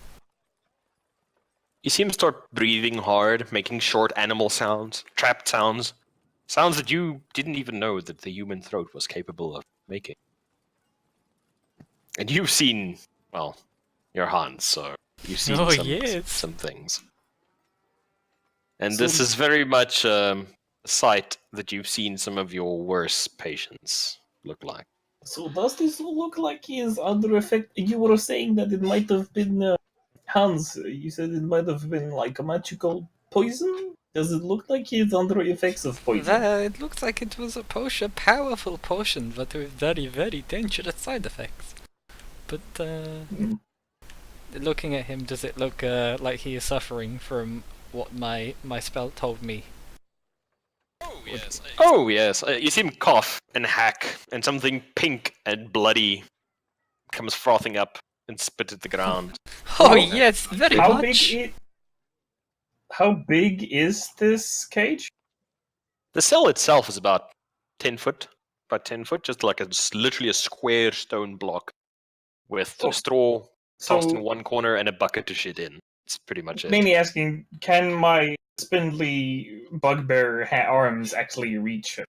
You see him start breathing hard, making short animal sounds, trapped sounds. Sounds that you didn't even know that the human throat was capable of making. And you've seen, well, your Hans, so you've seen Oh, some, yes. some things. And So- this is very much a sight that you've seen some of your worst patients look like. So does this look like he is under effect? You were saying that it might have been Hans. You said it might have been like a magical poison. Does it look like he is under effects of poison? It looks like it was a potion, powerful potion, but with very, very dangerous side effects. But looking at him, does it look like he is suffering from what my spell told me? Oh, yes. You see him cough and hack, and something pink and bloody comes frothing up and spit at the ground. Oh, Oh, yes, very How much. how big is this cage? The cell itself is about 10 foot. About 10 foot, just like literally a square stone block with Oh. a straw tossed in So, one corner and a bucket to shit in. That's pretty much it. mainly asking, can my spindly bugbear arms actually reach it?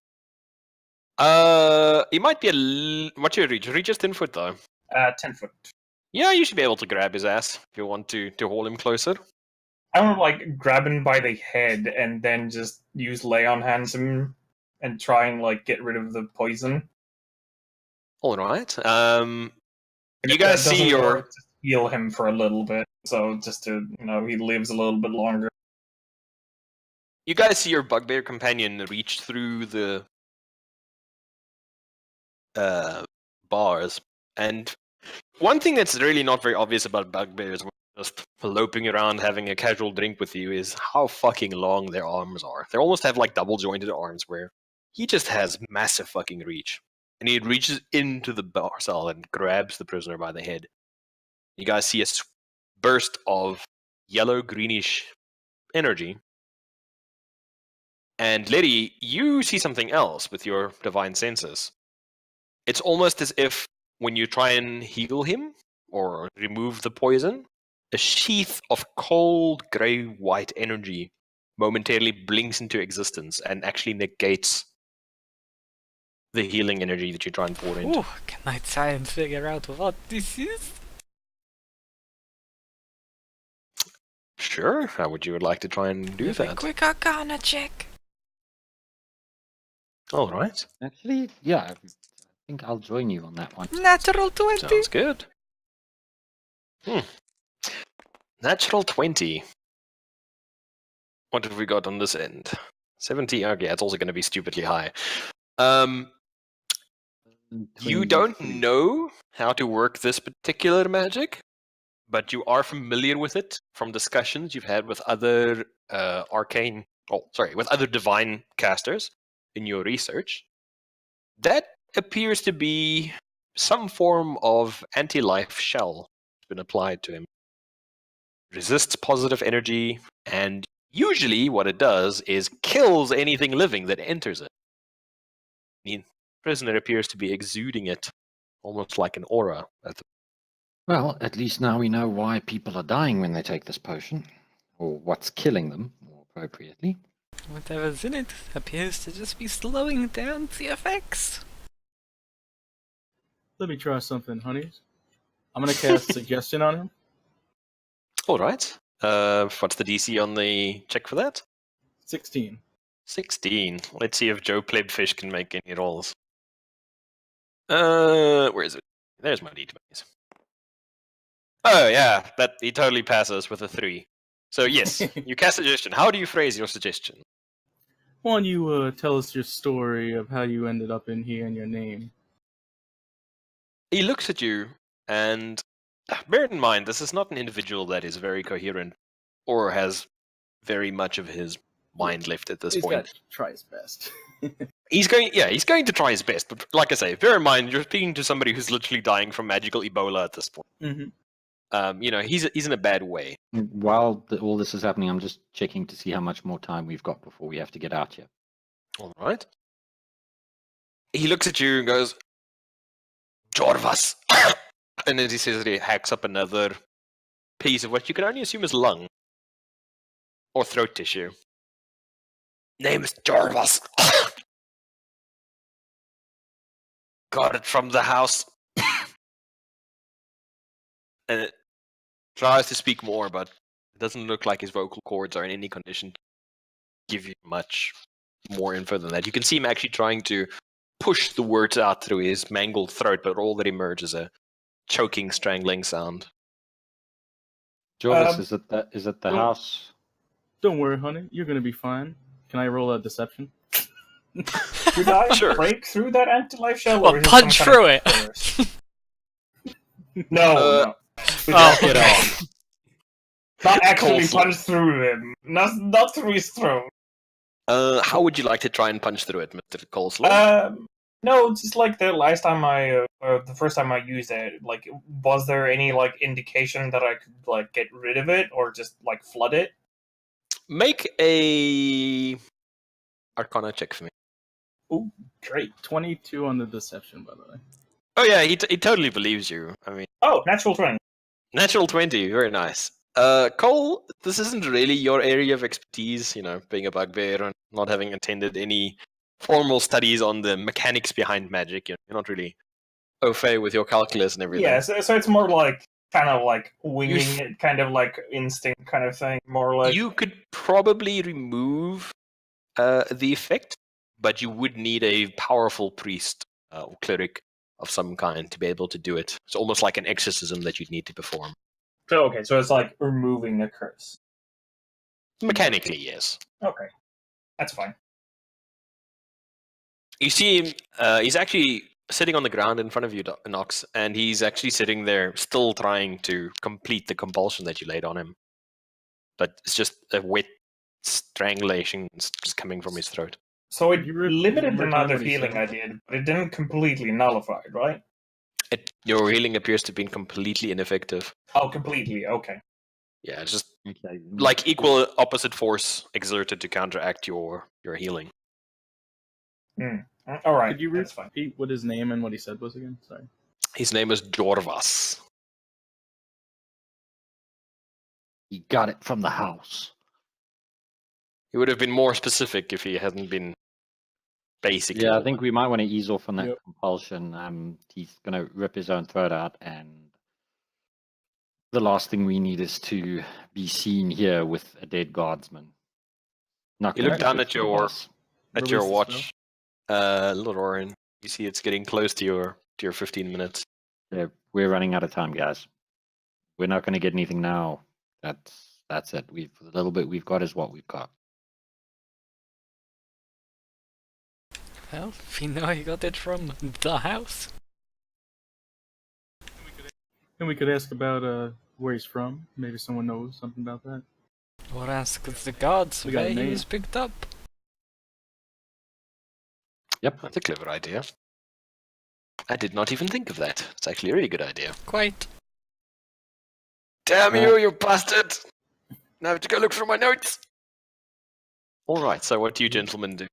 He might be what's your reach? Reach is 10 foot though. 10 foot. Yeah, you should be able to grab his ass if you want to haul him closer. I don't like grab him by the head and then just use lay on hands him and try and like get rid of the poison. All right. And You if guys that see doesn't your- work, just heal him for a little bit, so just to he lives a little bit longer. You guys see your bugbear companion reach through the bars, and one thing that's really not very obvious about bugbears when just loping around having a casual drink with you is how fucking long their arms are. They almost have like double jointed arms where he just has massive fucking reach. And he reaches into the bar cell and grabs the prisoner by the head. You guys see a burst of yellow greenish energy. And Letty, you see something else with your divine senses. It's almost as if when you try and heal him or remove the poison, a sheath of cold grey-white energy momentarily blinks into existence and actually negates the healing energy that you try and pour into. Ooh, can I try and figure out what this is? Sure, how would you like to try and do With a that? quick Arcana check. All right, Actually, yeah, I think I'll join you on that one. Natural 20. sounds good. Natural 20. What have we got on this end? 70. Okay, it's also going to be stupidly high. You don't 23. know how to work this particular magic, but you are familiar with it from discussions you've had with other with other divine casters in your research. That appears to be some form of anti-life shell that's been applied to him. Resists positive energy, and Usually, what it does is kills anything living that enters it. The prisoner appears to be exuding it, almost like an aura. Well, at least now we know why people are dying when they take this potion, or what's killing them, more appropriately. Whatever's in it appears to just be slowing down the effects. Let me try something, honeys. I'm gonna cast Suggestion on him. All right. What's the DC on the check for that? 16. 16. Let's see if Joe Plebfish can make any rolls. Where is it? There's my d20s. Oh yeah, that he totally passes with a 3. So yes, you cast suggestion. How do you phrase your suggestion? Why don't you tell us your story of how you ended up in here and your name? He looks at you, and bear in mind, this is not an individual that is very coherent or has very much of his mind left at this He's point. got to try his best. He's going to try his best, but like I say, bear in mind, you're speaking to somebody who's literally dying from magical Ebola at this point. Mm-hmm. He's in a bad way. While all this is happening, I'm just checking to see how much more time we've got before we have to get out here. All right. He looks at you and goes, Jorvas! And then he says that he hacks up another piece of what you can only assume is lung or throat tissue. Name is Jorvas. Got it from the house. And it tries to speak more, but it doesn't look like his vocal cords are in any condition to give you much more info than that. You can see him actually trying to push the words out through his mangled throat, but all that emerges is a choking, strangling sound. Jorvis, is it the well- house? Don't worry, honey. You're gonna be fine. Can I roll a deception? Should I Sure. break through that anti-life shell? Well, or is it punch some kind through of it. force? No, no. Oh. Get off. Not actually Coleslaw. punch through him. Not through his throat. How would you like to try and punch through it, Mr. Coleslaw? No, just like the last time the first time I used it, like, was there any, like, indication that I could, like, get rid of it, or just, like, flood it? Make a Arcana check for me. Ooh, great. 22 on the deception, by the way. Oh yeah, he totally believes you. I mean, Oh, natural 20. natural 20, very nice. Cole, this isn't really your area of expertise, being a bugbear and not having attended any formal studies on the mechanics behind magic. You're not really au fait with your calculus and everything. Yeah, so it's more like, kind of like winging it, kind of like instinct kind of thing, more like... You could probably remove the effect, but you would need a powerful priest or cleric of some kind to be able to do it. It's almost like an exorcism that you'd need to perform. So, okay, so it's like removing a curse. Mechanically, yes. Okay, that's fine. You see him, he's actually sitting on the ground in front of you, Nox, and he's actually sitting there still trying to complete the compulsion that you laid on him. But it's just a wet strangulation just coming from his throat. So it limited the remember amount of what he healing said. I did, but it didn't completely nullify it, right? Your healing appears to have been completely ineffective. Oh, completely, okay. Yeah, it's just Okay. like equal opposite force exerted to counteract your healing. Alright, Could you that's fine. repeat what his name and what he said was again? Sorry. His name is Jorvas. He got it from the house. He would have been more specific if he hadn't been basic. Yeah, I think we might want to ease off on that Yep. compulsion. He's going to rip his own throat out, and the last thing we need is to be seen here with a dead guardsman. Not You gonna look be down good at for the your- boss. At your Release the watch, little Orin, you see it's getting close to your 15 minutes. Yeah, we're running out of time, guys. We're not going to get anything now. That's it. The little bit we've got is what we've got. Well, we know you got it from the house. And we could ask about where he's from. Maybe someone knows something about that. Or ask the gods We got a where he name. was picked up. Yep. That's a clever idea. I did not even think of that. It's actually a really good idea. Quite. Damn you, you bastard! Now I have to go look for my notes. All right. So what do you gentlemen do?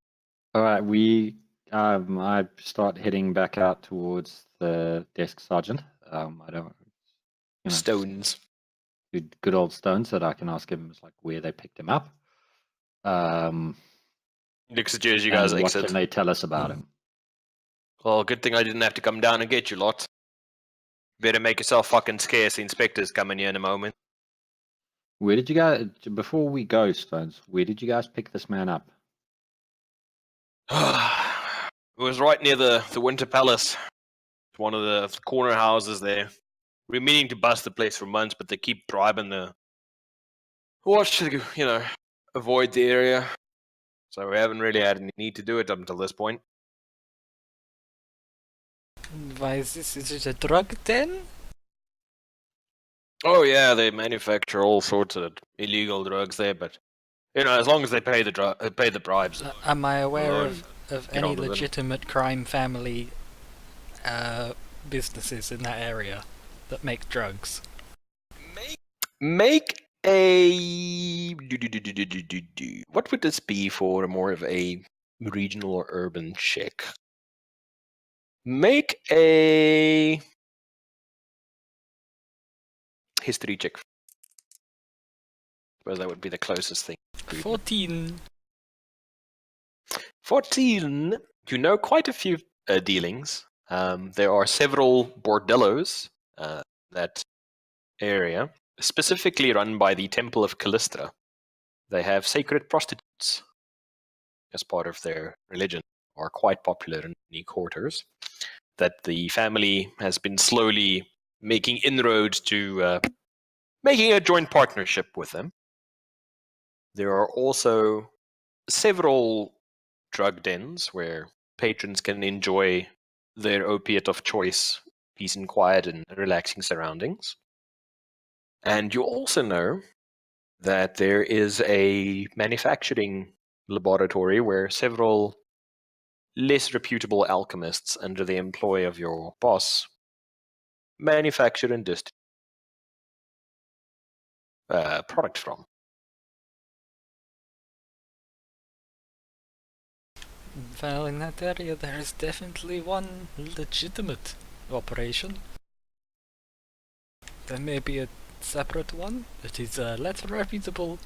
All right, I start heading back out towards the desk sergeant. I don't, Stones. good old Stones that I can ask him like where they picked him up. Looks at you as you And guys what exit. can they tell us about him? Well, good thing I didn't have to come down and get you lot. Better make yourself fucking scarce. The inspector's coming here in a moment. Where did you guys, before we go, Stones, where did you guys pick this man up? It was right near the Winter Palace. It's one of the corner houses there. We're meaning to bust the place for months, but they keep bribing the watch to, avoid the area. So we haven't really had any need to do it up until this point. Why is this? Is it a drug den? Oh yeah, they manufacture all sorts of illegal drugs there, but as long as they pay the bribes. Am I aware Lord, of get any on with it. legitimate crime family businesses in that area that make drugs? Make a what would this be for more of a regional or urban check? Make a history check. Well, that would be the closest thing. 14. 14. You know quite a few dealings. There are several bordellos that area, specifically run by the Temple of Callistra. They have sacred prostitutes as part of their religion, are quite popular in many quarters. That the family has been slowly making inroads to making a joint partnership with them. There are also several drug dens where patrons can enjoy their opiate of choice, peace and quiet and relaxing surroundings. And you also know that there is a manufacturing laboratory where several less reputable alchemists under the employ of your boss manufacture and distribute product from. Well, in that area there is definitely one legitimate operation. There may be a separate one that is less reputable.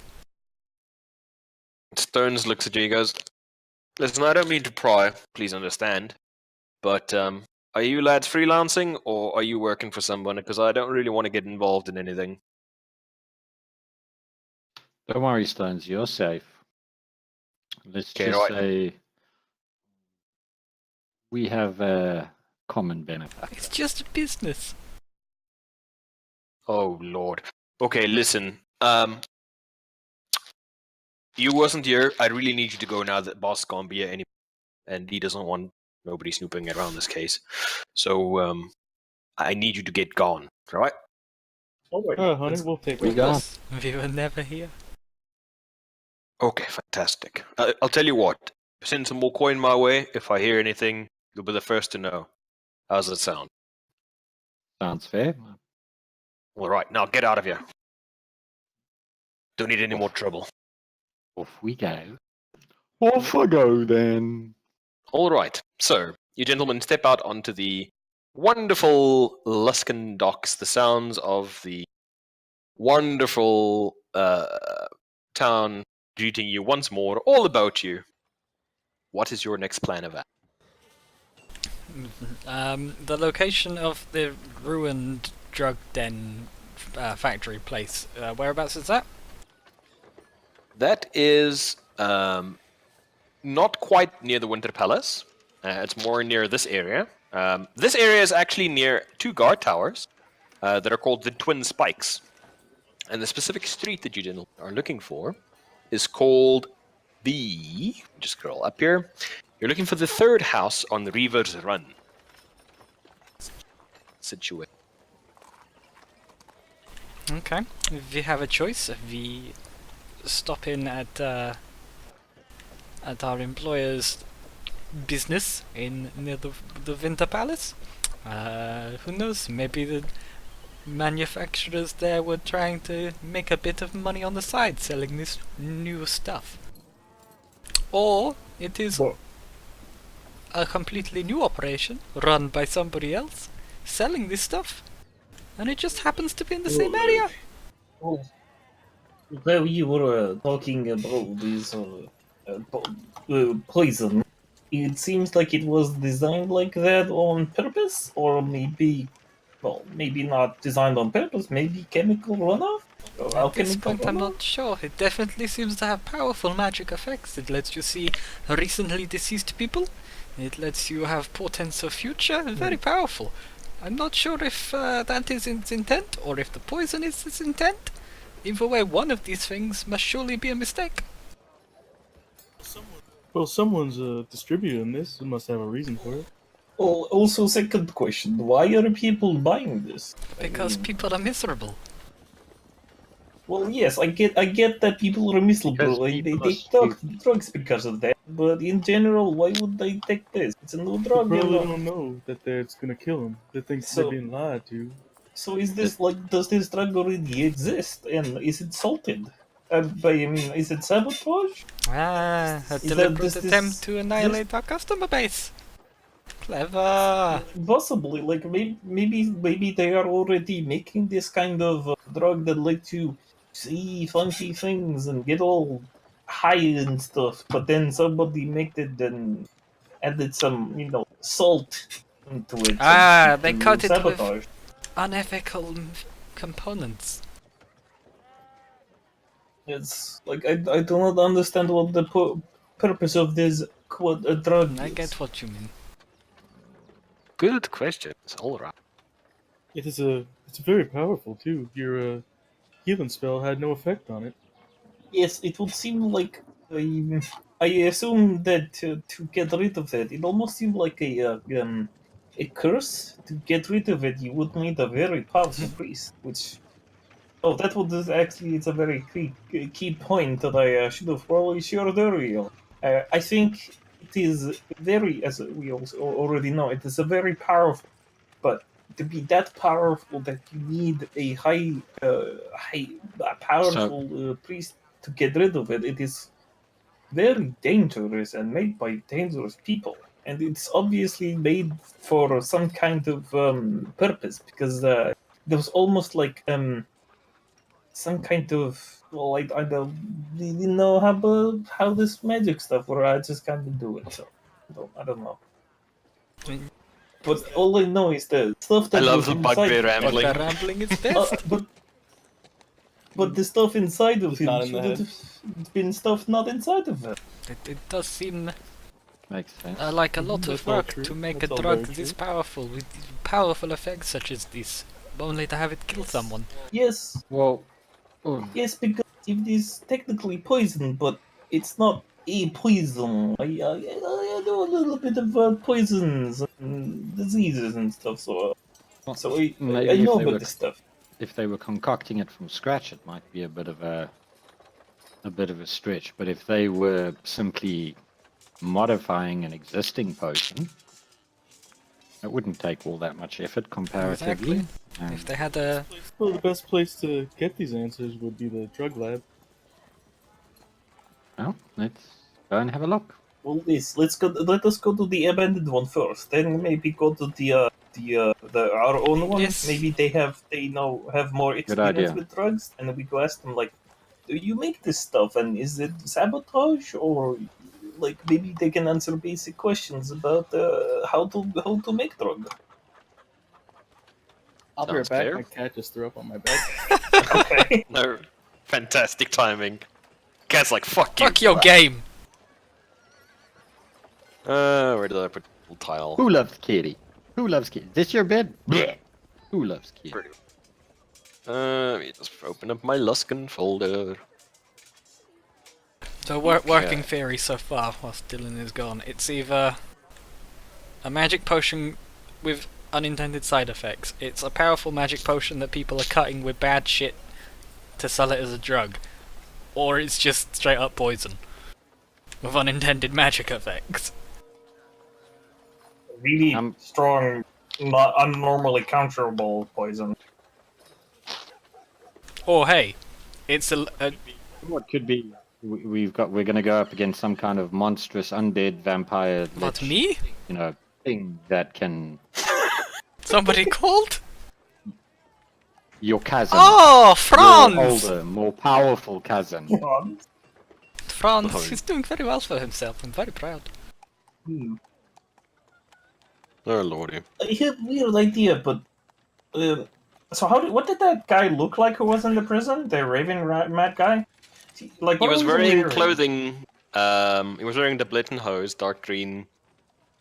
Stones looks at you and goes, "Listen, I don't mean to pry, please understand, but are you lads freelancing or are you working for someone? Because I don't really want to get involved in anything." Don't worry, Stones, you're safe. Let's Okay, just right. say we have a common benefit. It's just a business. Oh lord. Okay, listen. You wasn't here. I really need you to go now that boss can't be here anymore, and he doesn't want nobody snooping around this case. So I need you to get gone. All right? All right. Honey, we'll take We it. go. We were never here. Okay, fantastic. I'll tell you what. Send some more coin my way. If I hear anything, you'll be the first to know. How's that sound? Sounds fair. All right, now get out of here. Don't need any more trouble. Off we go. Off I go then. All right, so you gentlemen step out onto the wonderful Luskan docks. The sounds of the wonderful town greeting you once more, all about you. What is your next plan of action? The location of the ruined drug den factory place. Whereabouts is that? That is not quite near the Winter Palace. It's more near this area. This area is actually near two guard towers that are called the Twin Spikes. And the specific street that you gentlemen are looking for is called the... Just scroll up here. You're looking for the third house on the Reaver's Run. Situated. Okay. If we have a choice, if we stop in at our employer's business in near the Winter Palace, who knows? Maybe the manufacturers there were trying to make a bit of money on the side selling this new stuff. Or it is Well- a completely new operation run by somebody else selling this stuff, and it just happens to be in the same area. Well, well, you were talking about this poison. It seems like it was designed like that on purpose, or maybe, well, maybe not designed on purpose. Maybe chemical runoff or At this alchemical point, I'm runoff. not sure. It definitely seems to have powerful magic effects. It lets you see recently deceased people. It lets you have portents of future. Very powerful. I'm not sure if that is its intent, or if the poison is its intent. Either way, one of these things must surely be a mistake. Well, someone's distributing this. It must have a reason for it. Oh, also, second question: why are people buying this? Because people are miserable. Well, yes, I get that people are miserable. Because They people are take drugs because of that. But in general, why would they take this? It's a new They drug, you probably know. don't know that it's gonna kill them. They think So- they're being lied to. So is this like, does this drug already exist, and is it salted? I mean, is it sabotage? Ah, a Is that deliberate this- attempt to annihilate our customer base. Clever. Possibly, like maybe they are already making this kind of drug that lets you see funky things and get all high and stuff. But then somebody made it and added some, salt into it. Ah, they to cut it with sabotage. unethical components. It's like I do not understand what the purpose of this drug I is. get what you mean. Good questions, all right. It's very powerful too. Your healing spell had no effect on it. Yes, it would seem like I assume that to get rid of it almost seemed like a curse. To get rid of it, you would need a very powerful priest. Which, that would actually, it's a very key point that I should have probably shared earlier. I think it is very, as we also already know, it is a very powerful, but to be that powerful that you need a powerful priest to get rid of it. It is very dangerous and made by dangerous people, and it's obviously made for some kind of purpose, because there was almost like some kind of, well, I don't really know how this magic stuff, or I just kind of do it. So I don't know. Mm. But all I know is the stuff I that love was the inside. bugbear But rambling. the rambling is best. But the stuff inside of Just him not in should the have been stuff not inside of it. It does seem Makes sense. like a lot That's of all work true. to make That's a all drug very this true. powerful, with powerful effects such as this, only to have it kill someone. Yes, Well, oh, yes, because it is technically poison, but it's not a poison. I know a little bit of poisons and diseases and stuff, so well, I maybe know about this stuff. if they were concocting it from scratch, it might be a bit of a stretch. But if they were simply modifying an existing potion, it wouldn't take all that much effort comparatively. Exactly. If they had a Well, the best place to get these answers would be the drug lab. Well, let's go and have a look. Well, let's go. Let us go to the abandoned one first. Then maybe go to our own one. Yes. Maybe they have more experience idea. with drugs, and we go ask them like, "Do you make this stuff? And is it sabotage, or like maybe they can answer basic questions about how to make drug?" I'll be right Sounds back. fair. My cat just threw up on my bed. Okay. No, fantastic timing. Cat's like, fuck you. fuck your game. Where did I put the tile? Who loves kitty? Who loves kitty? This your bed? Blech. Who loves kitty? Pretty. Let me just open up my Luskan folder. So working theory so far, whilst Dylan is gone, it's either a magic potion with unintended side effects. It's a powerful magic potion that people are cutting with bad shit to sell it as a drug. Or it's just straight up poison with unintended magic effects. Really strong, not unnormally counterable poison. Or hey, it's What could be we're going to go up against some kind of monstrous undead vampire. What, lich, me? Thing that can. Somebody called? Your cousin. Oh, Your Franz! older, more powerful cousin. Franz, Oh. he's doing very well for himself. I'm very proud. Oh lordy. I have a weird idea, but so what did that guy look like who was in the prison? The mad guy? Like He what was he wearing clothing. He was wearing the Blitten hose, dark green,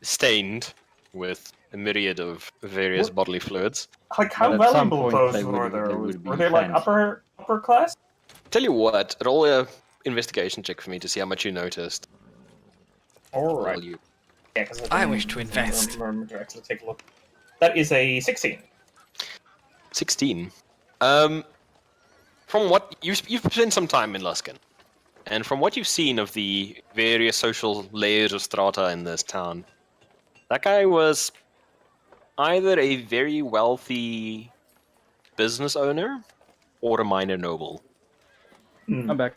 stained with a myriad of various What? bodily fluids. Like how But at some valuable point clothes they were would- there? they would Were be they like fancy. upper class? Tell you what, roll a investigation check for me to see how much you noticed. All While right. you- Yeah, 'cause I didn't wish to invest. remember to actually take a look. That is a 16. 16. From what you've spent some time in Luskan, and from what you've seen of the various social layers of strata in this town, that guy was either a very wealthy business owner or a minor noble. I'm back.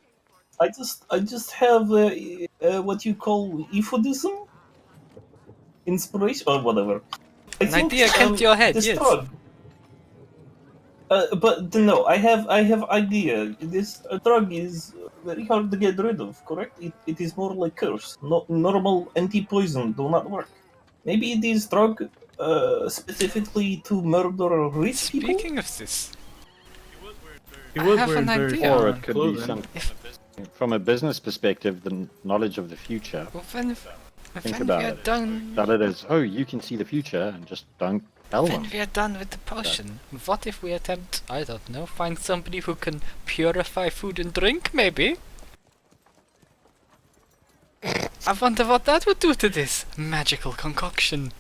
I just have what you call euphodism, inspiration, or whatever. I An idea came to your head, this yes. drug. But no, I have idea. This drug is very hard to get rid of. Correct? It is more like curse. No, normal anti-poison do not work. Maybe it is drug specifically to murder rich people. Speaking of this, He I was have wearing an very idea. Or fine it could clothing. be some. if From a business perspective, the knowledge of the future. when Think we about are it. done, Tell it as, oh, you can see the future, and just don't tell when them. we are done with the potion, what if we attempt, I don't know, find somebody who can purify food and drink, maybe? I wonder what that would do to this magical concoction.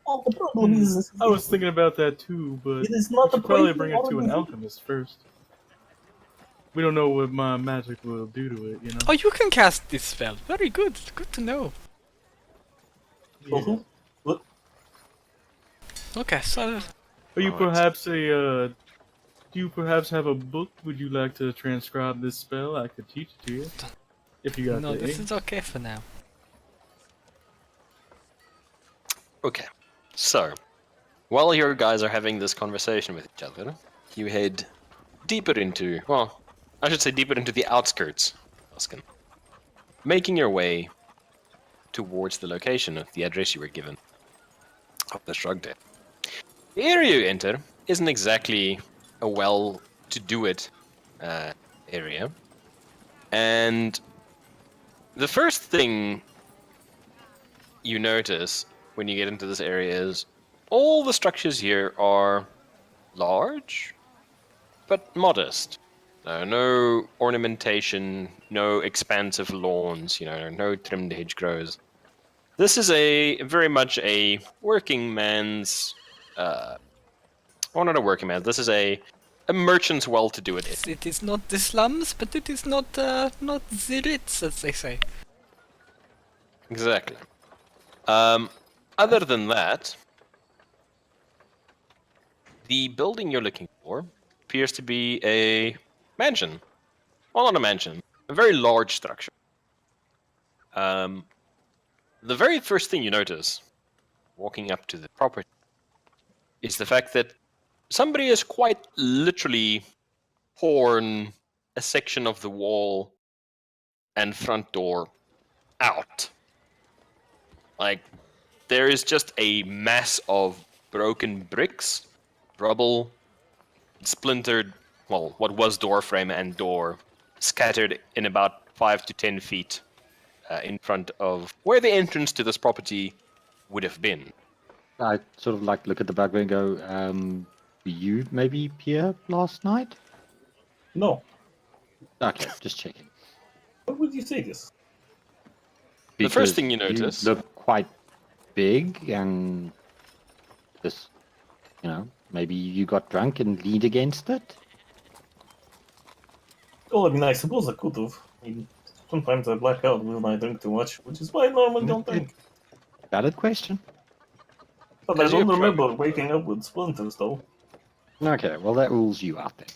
Well, the problem is, I was thinking about that too, but it is we not the should probably poison bring it or to an the- alchemist first. We don't know what my magic will do to it, you know? Oh, you can cast this spell. Very good. Good to know. Well, who? What? Okay, so Are you Oh, perhaps do you perhaps have a book? Would you like to transcribe this spell? I could teach it to you. If you got no, the this ink. is okay for now. Okay, so while your guys are having this conversation with each other, you head deeper into, well, I should say deeper into the outskirts of Luskan, making your way towards the location of the address you were given of the shrug den. The area you enter isn't exactly a well-to-do-it area, and the first thing you notice when you get into this area is all the structures here are large, but modest. No ornamentation, no expansive lawns, no trimmed hedgerows. This is a very much a working man's, well, not a working man. This is a merchant's well-to-do-it. It is not the slums, but it is not not the Ritz, as they say. Exactly. Other than that, the building you're looking for appears to be a mansion. Well, not a mansion, a very large structure. The very first thing you notice, walking up to the property, is the fact that somebody has quite literally torn a section of the wall and front door out. Like, there is just a mass of broken bricks, rubble, splintered, well, what was door frame and door, scattered in about 5 to 10 feet in front of where the entrance to this property would have been. I sort of like look at the back and go, were you maybe here last night? No. Okay, just checking. Why would you say this? The first thing you notice- look quite big, and this, maybe you got drunk and leaned against it. Well, I mean, I suppose I could have. I mean, sometimes I black out when I drink too much, which is why I normally don't drink. Valid question. But I As you don't approach- remember waking up with splinters, though. Okay, well that rules you out then.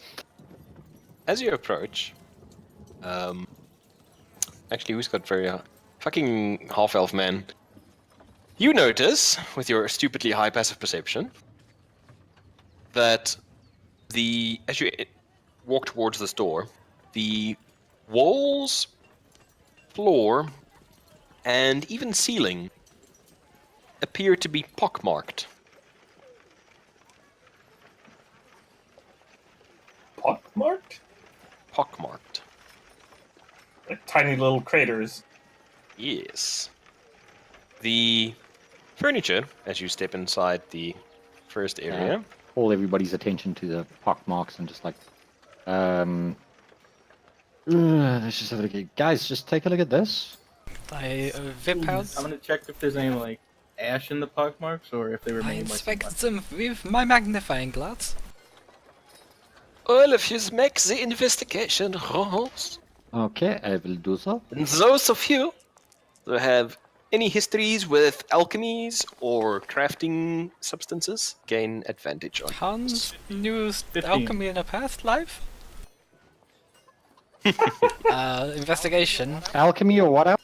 As you approach, Actually, who's got very fucking half-elf man? You notice, with your stupidly high passive perception, that as you walk towards this door, the walls, floor, and even ceiling appear to be pockmarked. Pockmarked? Pockmarked. Like tiny little craters. Yes. The furniture, as you step inside the first area, Call everybody's attention to the pock marks and just like, let's just have a look at, guys, just take a look at this. I whip out. I'm gonna check if there's any like ash in the pockmarks or if they I remain like. inspect them with my magnifying glass. all of you make the investigation rolls. Okay, I will do so. And those of you who have any histories with alchemies or crafting substances gain advantage on. Hans used 15. alchemy in a past life. Investigation. Alchemy or what else?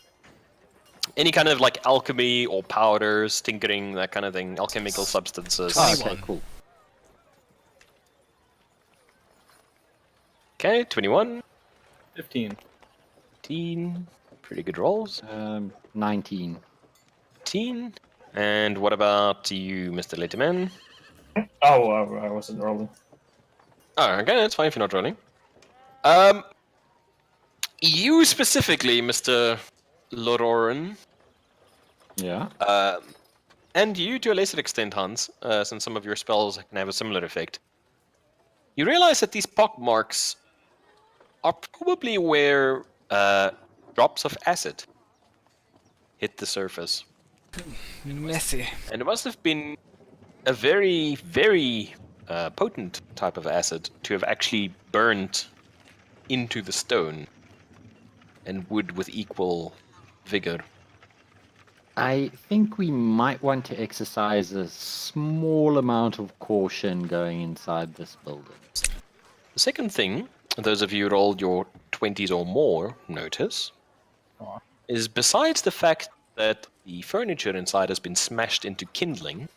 Any kind of like alchemy or powders, tinkering, that kind of thing, alchemical substances. Oh, 21. okay, cool. Okay, 21, 15. 15, pretty good rolls. 19. 15. And what about you, Mr. Letterman? Oh, I wasn't rolling. Oh, okay, that's fine if you're not rolling. You specifically, Mr. Lororan, Yeah. and you to a lesser extent, Hans, since some of your spells can have a similar effect. You realize that these pockmarks are probably where drops of acid hit the surface. Messy. And it must have been a very, very potent type of acid to have actually burned into the stone and wood with equal vigor. I think we might want to exercise a small amount of caution going inside this building. The second thing, those of you who rolled your 20s or more notice, Aw. is besides the fact that the furniture inside has been smashed into kindling,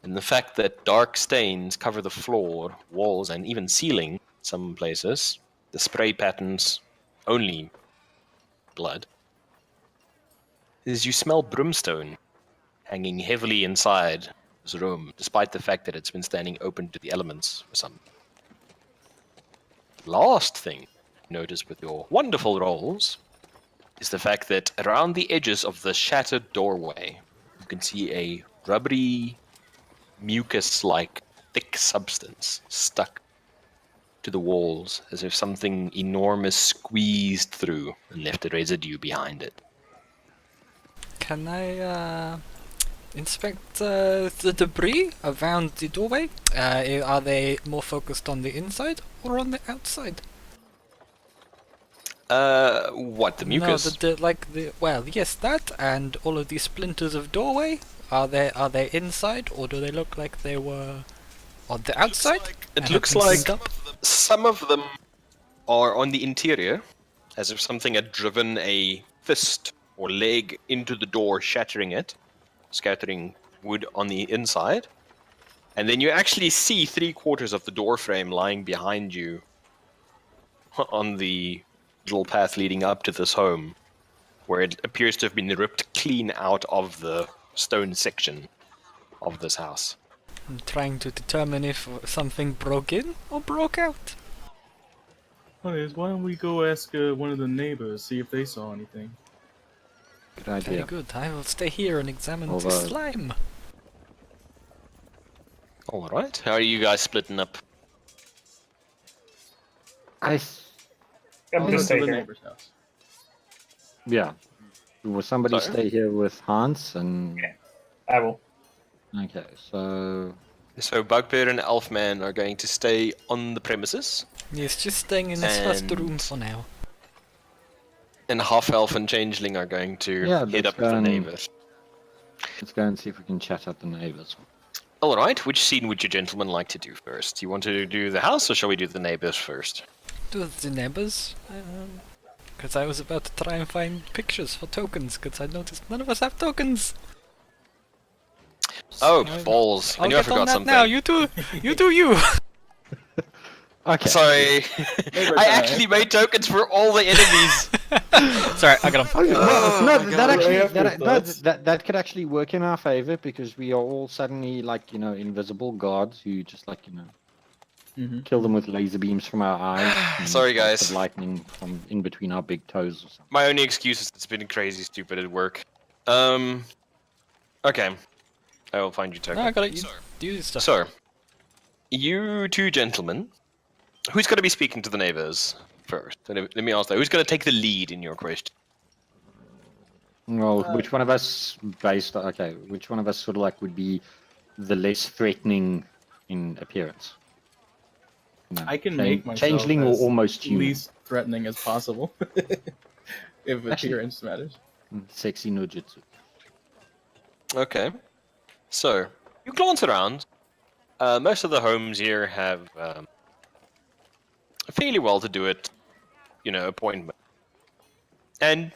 and the fact that dark stains cover the floor, walls, and even ceiling in some places, the spray patterns only blood, is you smell brimstone hanging heavily inside this room, despite the fact that it's been standing open to the elements for some. Last thing you notice with your wonderful rolls is the fact that around the edges of the shattered doorway, you can see a rubbery, mucus-like, thick substance stuck to the walls, as if something enormous squeezed through and left a residue behind it. Can I inspect the debris around the doorway? Are they more focused on the inside or on the outside? What, the mucus? No, well, yes, that and all of these splinters of doorway. Are they inside or do they look like they were on the outside? It looks like some of them are on the interior, as if something had driven a fist or leg into the door, shattering it, scattering wood on the inside. And then you actually see 3/4 of the door frame lying behind you on the little path leading up to this home, where it appears to have been ripped clean out of the stone section of this house. I'm trying to determine if something broke in or broke out. Anyways, why don't we go ask one of the neighbors, see if they saw anything? Good Very idea. good. I will stay here and examine the Although- slime. All right. How are you guys splitting up? I'm I'll gonna go stay to the here. neighbor's house. Yeah. Will somebody Sorry? stay here with Hans and... Yeah. I will. Okay, so... So Bugbear and Elfman are going to stay on the premises, He's just staying in his first And- room for now. and Half Elf and Changeling are going to Yeah, head let's up with go the and- neighbors. Let's go and see if we can chat up the neighbors. All right. Which scene would you gentlemen like to do first? You want to do the house, or shall we do the neighbors first? to the neighbors. Because I was about to try and find pictures for tokens, because I noticed none of us have tokens. Oh, I'll- balls. I I'll knew I get on forgot that something. now. You do you. Okay. Sorry. I actually made tokens for all the enemies. Sorry, I got Oh, him. well, my no, God. that actually After that, no, thoughts. that could actually work in our favor because we are all suddenly like invisible gods who just like kill them with laser beams from our eyes. and Sorry, bolts guys. Of lightning from in between our big toes or something. My only excuse is it's been crazy stupid at work. Okay. I will find you token. No, I got it. You do your stuff. So, you two gentlemen, who's going to be speaking to the neighbors first? Let me ask that. Who's going to take the lead in your question? Well, which one of us which one of us sort of like would be the less threatening in appearance? No, I can make myself changeling or as almost human. least threatening as possible. If appearance matters. Sexy no jutsu. Okay. So, you glance around. Most of the homes here have a fairly well-to-do-it, appointment. And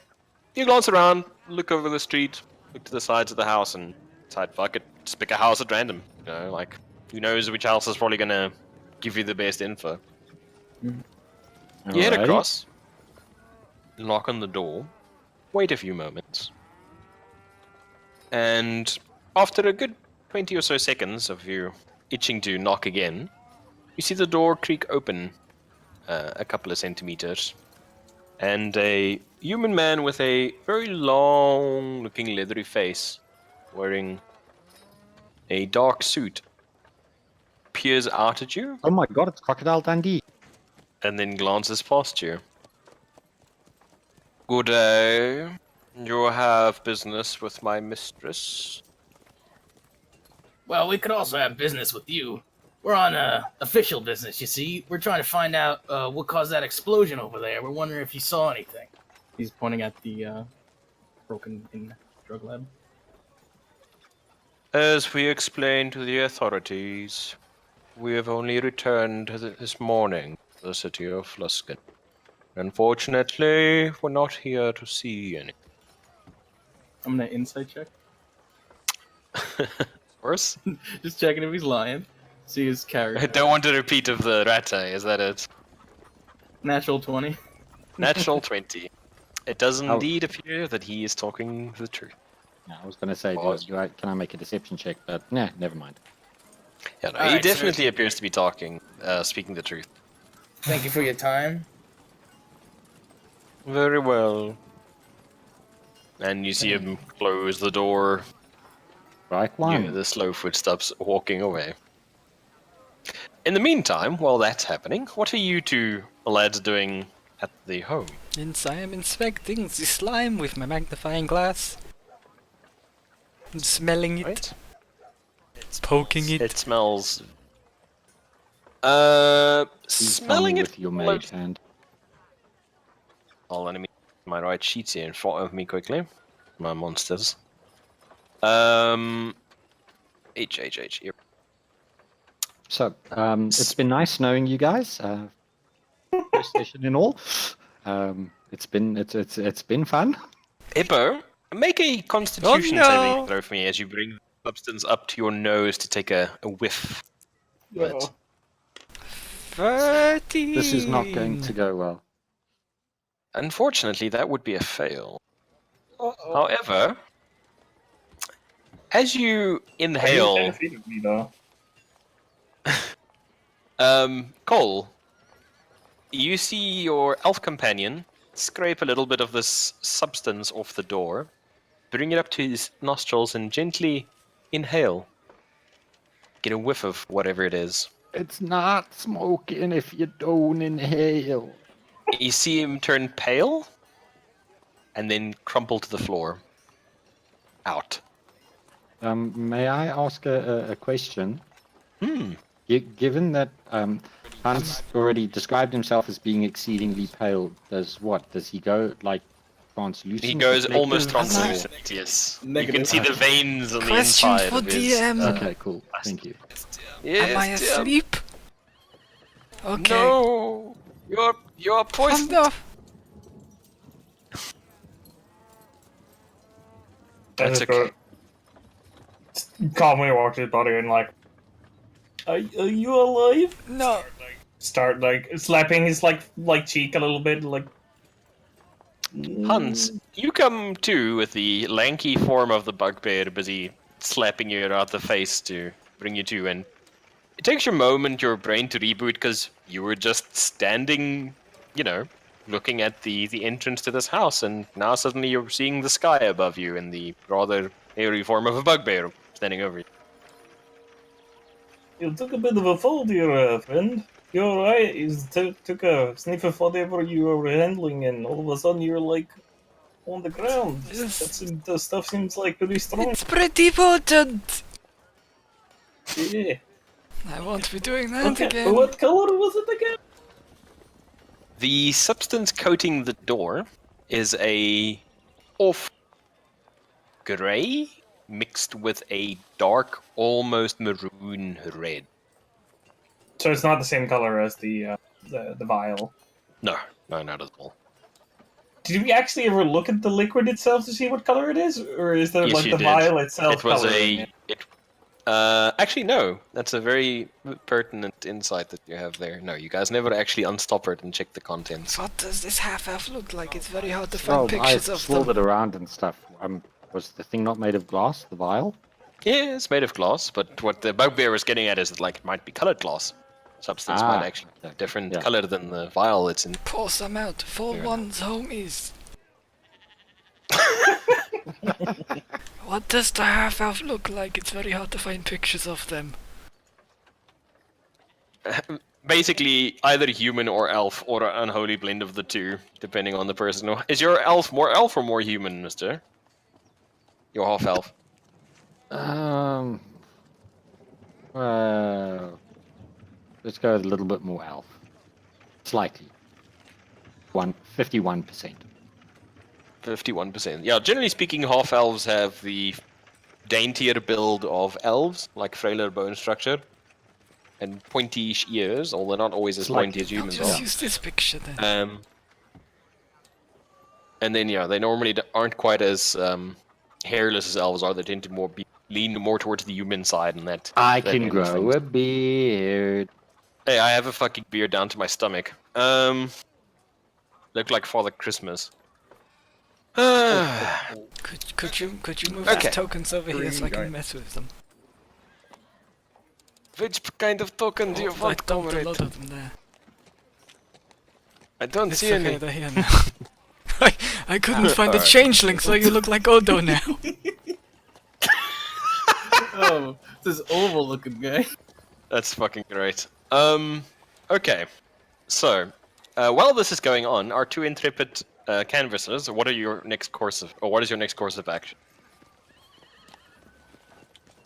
you glance around, look over the street, look to the sides of the house, and decide, fuck it, just pick a house at random. Who knows which house is probably gonna give you the best info. You head Alrighty. across, knock on the door, wait a few moments, and after a good 20 or so seconds of you itching to knock again, you see the door creak open a couple of centimeters, and a human man with a very long-looking leathery face, wearing a dark suit, peers out at you, Oh my god, it's Crocodile Dundee. and then glances past you. Good day. You have business with my mistress? Well, we could also have business with you. We're on official business, you see. We're trying to find out what caused that explosion over there. We're wondering if you saw anything. He's pointing at the broken-in drug lab. As we explained to the authorities, we have only returned this morning to the city of Luskan. Unfortunately, we're not here to see any. I'm gonna insight check. Of course. Just checking if he's lying. See his I character. don't want a repeat of the rata, is that it? Natural 20. Natural 20. It does Oh. indeed appear that he is talking the truth. Yeah, I was going to say, Pause. can I make a deception check? But nah, never mind. Yeah, no, All he right, so definitely appears to be speaking the truth. Thank you for your time. Very well. And you see him close the door. Strike You one. hear the slow footsteps walking away. In the meantime, while that's happening, what are you two lads doing at the home? Since I am inspecting the slime with my magnifying glass. And smelling it. Right? Poking it. It smells. Please tell Smelling me it with your mage hand. Hold on, let me get my right sheets here in front of me quickly. My monsters. Here. So, it's been nice knowing you guys. First session and all. It's been fun. Ippo, make a constitution Oh, no. saving throw for me as you bring the substance up to your nose to take a whiff. of it. 13. This is not going to go well. Unfortunately, that would be a fail. However, as you inhale, Me, though. Cole, you see your elf companion scrape a little bit of this substance off the door, bring it up to his nostrils, and gently inhale. Get a whiff of whatever it is. It's not smoking if you don't inhale. You see him turn pale, and then crumple to the floor. Out. May I ask a question? Hmm. Given that Hans already described himself as being exceedingly pale, does he go like translucent? He goes almost reflective? translucent, yes. You can Negative. see the veins on the Question inside for of his... DM. Okay, cool. Thank you. Yes, Am I dear. asleep? Okay. No! You're poisoned. No. That's okay. Calmly walks his body and like, are you alive? No. Start like slapping his like cheek a little bit, like. Hans, you come to with the lanky form of the bugbear busy slapping you around the face to bring you to, and it takes your moment, your brain to reboot because you were just standing, looking at the entrance to this house, and now suddenly you're seeing the sky above you in the rather airy form of a bugbear standing over you. You took a bit of a fall, dear friend. Your eyes took a sniff of whatever you were handling, and all of a sudden you're like on the ground. Yes. The stuff seems like pretty strong. It's pretty potent. Yeah. I won't be doing that Okay, again. what color was it again? The substance coating the door is a off gray mixed with a dark, almost maroon red. So it's not the same color as the vial. No, not at all. Did we actually ever look at the liquid itself to see what color it is, or is there Yes, like you the did. vial itself? It was coloring it? actually no. That's a very pertinent insight that you have there. No, you guys never actually unstop it and check the contents. What does this half-elf look like? It's very hard to Well, find I pictures of swirled them. it around and stuff. Was the thing not made of glass, the vial? Yeah, it's made of glass, but what the bugbear was getting at is that it might be colored glass. Substance might actually be a different Yeah. color than the vial it's in. Pour some out for Fair one's homies. What does the half-elf look like? It's very hard to find pictures of them. Basically, either human or elf, or an unholy blend of the two, depending on the person. Is your elf or more human, mister? Your half-elf. Let's go with a little bit more elf. Slightly. 51%. 51%. Yeah, generally speaking, half-elves have the daintier build of elves, like frailer bone structure, and pointy-ish ears, although not always as Slightly. pointy as I'll humans just are. use this picture then. And then, they normally aren't quite as hairless as elves are. They tend to lean more towards the human side, and that. I that can end of grow things. a beard. Hey, I have a fucking beard down to my stomach. Look like Father Christmas. Could you move Okay. these tokens over here so I can mess with them? Which kind of token do you I want, dumped a comrade? lot of them there. I don't It's see okay, any. they're here now. I couldn't find the changeling, so you look like Odo now. Oh, this oval looking guy. That's fucking great. Okay. So, while this is going on, our two intrepid canvassers, what is your next course of action?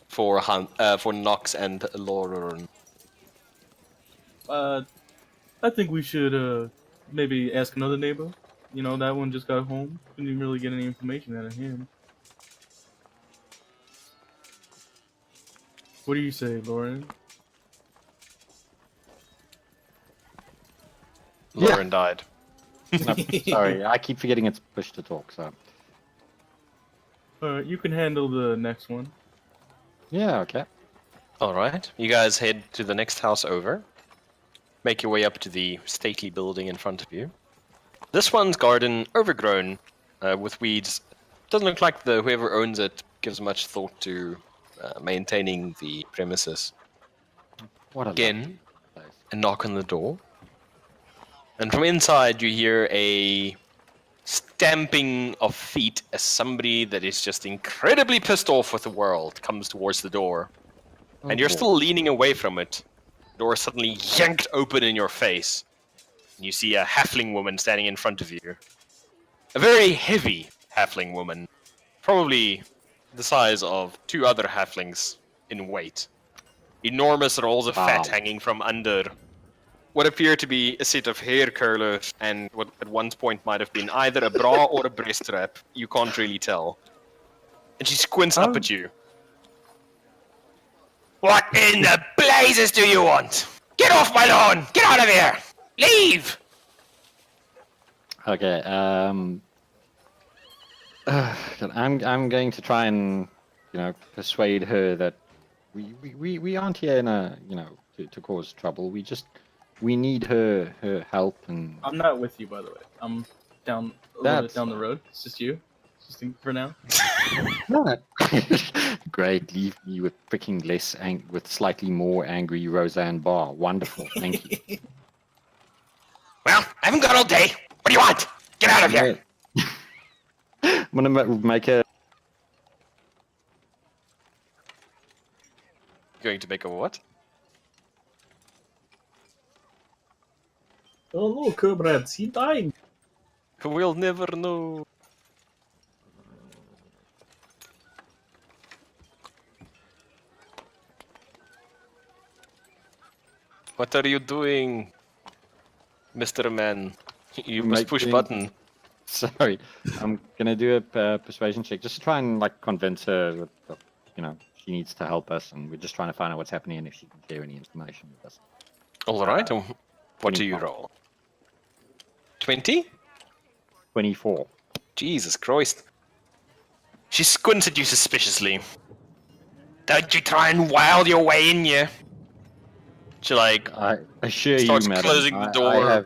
For Nox and Lauren. I think we should maybe ask another neighbor. You know, that one just got home. Didn't even really get any information out of him. What do you say, Lauren? Lauren died. No, sorry, I keep forgetting it's push to talk, so. Alright, you can handle the next one. Yeah, okay. Alright, you guys head to the next house over. Make your way up to the stately building in front of you. This one's garden overgrown with weeds. Doesn't look like whoever owns it gives much thought to maintaining the premises. What a Again, lovely place. a knock on the door. And from inside you hear a stamping of feet as somebody that is just incredibly pissed off with the world comes towards the door. And you're Oh, still leaning away from it. The door is suddenly yanked open in your face. And you see a halfling woman standing in front of you. A very heavy halfling woman. Probably the size of two other halflings in weight. Enormous rolls of fat Wow. hanging from under what appear to be a set of hair curlers and what at one point might have been either a bra or a breast strap. You can't really tell. And she squints up at you. What in the blazes do you want? Get off my lawn! Get out of here! Leave! Okay. I'm going to try and persuade her that we aren't here in a to cause trouble. We need her help, and I'm not with you, by the way. I'm down a little bit That's down the road. It's just you. Just for now. great. Leave me with freaking less with slightly more angry Roseanne Barr. Wonderful. Thank you. Well, I haven't got all day. What do you want? Get out of here. I'm gonna make a. Going to make a what? Oh no, comrades, he died. We'll never know. What are you doing, Mr. Man? You must push button. Sorry, I'm gonna do a persuasion check just to try and convince her that she needs to help us, and we're just trying to find out what's happening and if she can share any information with us. All right. What do you roll? 20? 24. Jesus Christ. She squints at you suspiciously. Don't you try and wile your way in here. She I assure you, starts madam, closing the door.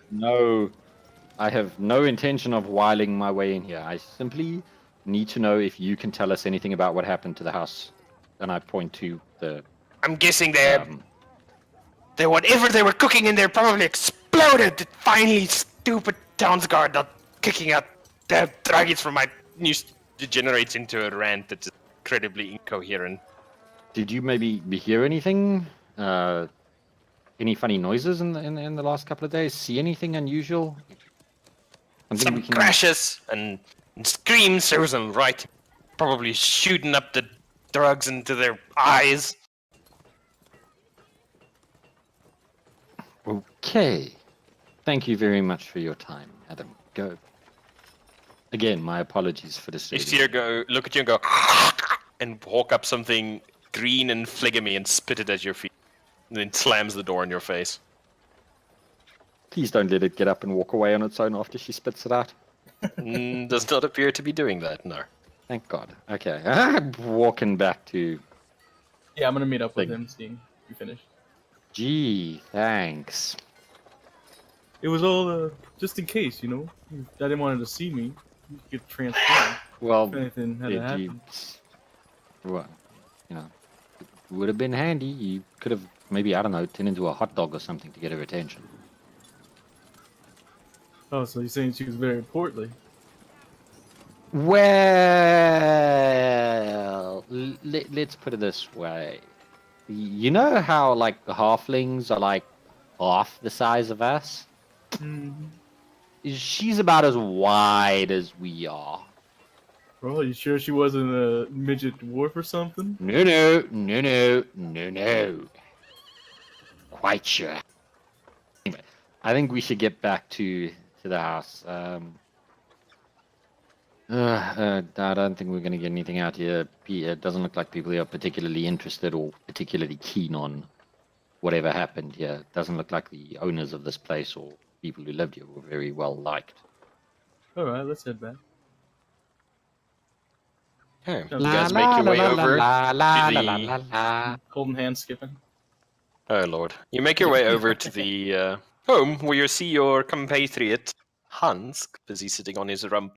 I have no intention of wiling my way in here. I simply need to know if you can tell us anything about what happened to the house. And I point to the. I'm guessing whatever they were cooking in there probably exploded. Finally, stupid townsguard not kicking out the dragons from my news degenerates into a rant that's incredibly incoherent. Did you maybe hear anything? Any funny noises in the last couple of days? See anything unusual? Some crashes and screams serves them right. Probably shooting up the drugs into their eyes. Okay. Thank you very much for your time, Adam. Go. Again, my apologies for You disturbing. see her go, look at you and go, and walk up something green and phlegmy and spit it at your feet. And then slams the door in your face. Please don't let it get up and walk away on its own after she spits it out. Does not appear to be doing that, no. Thank God. Okay. I'm walking back to. Yeah, I'm gonna meet up with him, seeing you finish. Gee, thanks. It was all just in case, If I didn't want him to see me. You could get transformed. Well, If anything had to happen. Well, it would have been handy. You could have maybe, I don't know, turned into a hot dog or something to get her attention. Oh, so you're saying she was very portly? Well, let's put it this way. You know how the halflings are half the size of us? Mm-hmm. She's about as wide as we are. Bro, you sure she wasn't a midget dwarf or something? No. Quite sure. Anyway, I think we should get back to the house. I don't think we're going to get anything out here. It doesn't look like people here are particularly interested or particularly keen on whatever happened here. It doesn't look like the owners of this place or people who lived here were very well liked. Alright, let's head back. Okay. You guys make your way over to the... Holding hands, skipping. Oh, Lord. You make your way over to the home where you see your compatriot, Hans, busy sitting on his rump,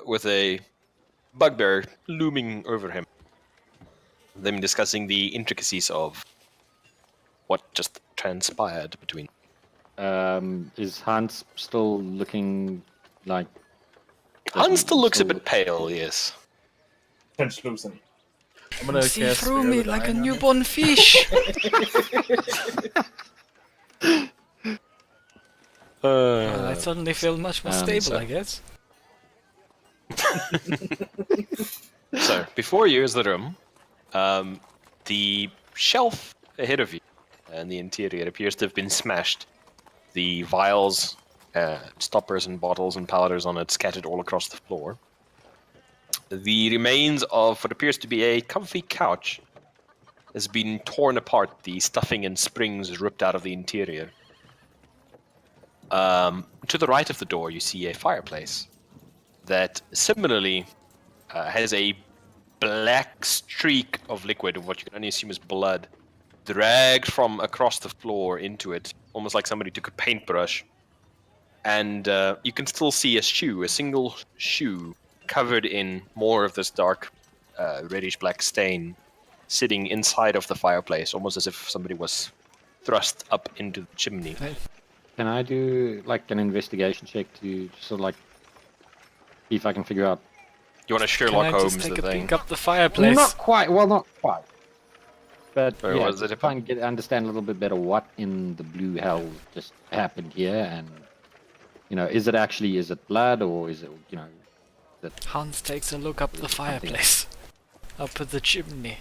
with a bugbear looming over him. Them discussing the intricacies of what just transpired between. Is Hans still looking like... Hans still looks a bit pale, yes. Translucent. I'm gonna See cast through Spare me the like a Dying on him. newborn fish. I suddenly feel much more stable, so- I guess. So, before you is the room. The shelf ahead of you and the interior appears to have been smashed. The vials, stoppers and bottles and powders on it scattered all across the floor. The remains of what appears to be a comfy couch has been torn apart, the stuffing and springs ripped out of the interior. To the right of the door, you see a fireplace that similarly has a black streak of liquid, of what you can only assume is blood, dragged from across the floor into it, almost like somebody took a paintbrush. And you can still see a single shoe, covered in more of this dark reddish-black stain, sitting inside of the fireplace, almost as if somebody was thrust up into the chimney. Can I do like an investigation check to sort of like see if I can figure out? You want to Can Sherlock I Holmes just take the a thing? peek up the fireplace? Not quite. Well, not quite. But Sorry, yeah, what was it to try and understand a little bit better what in the blue hell just happened here, and is it blood or is it Hans takes a look up the fireplace. Up at the chimney.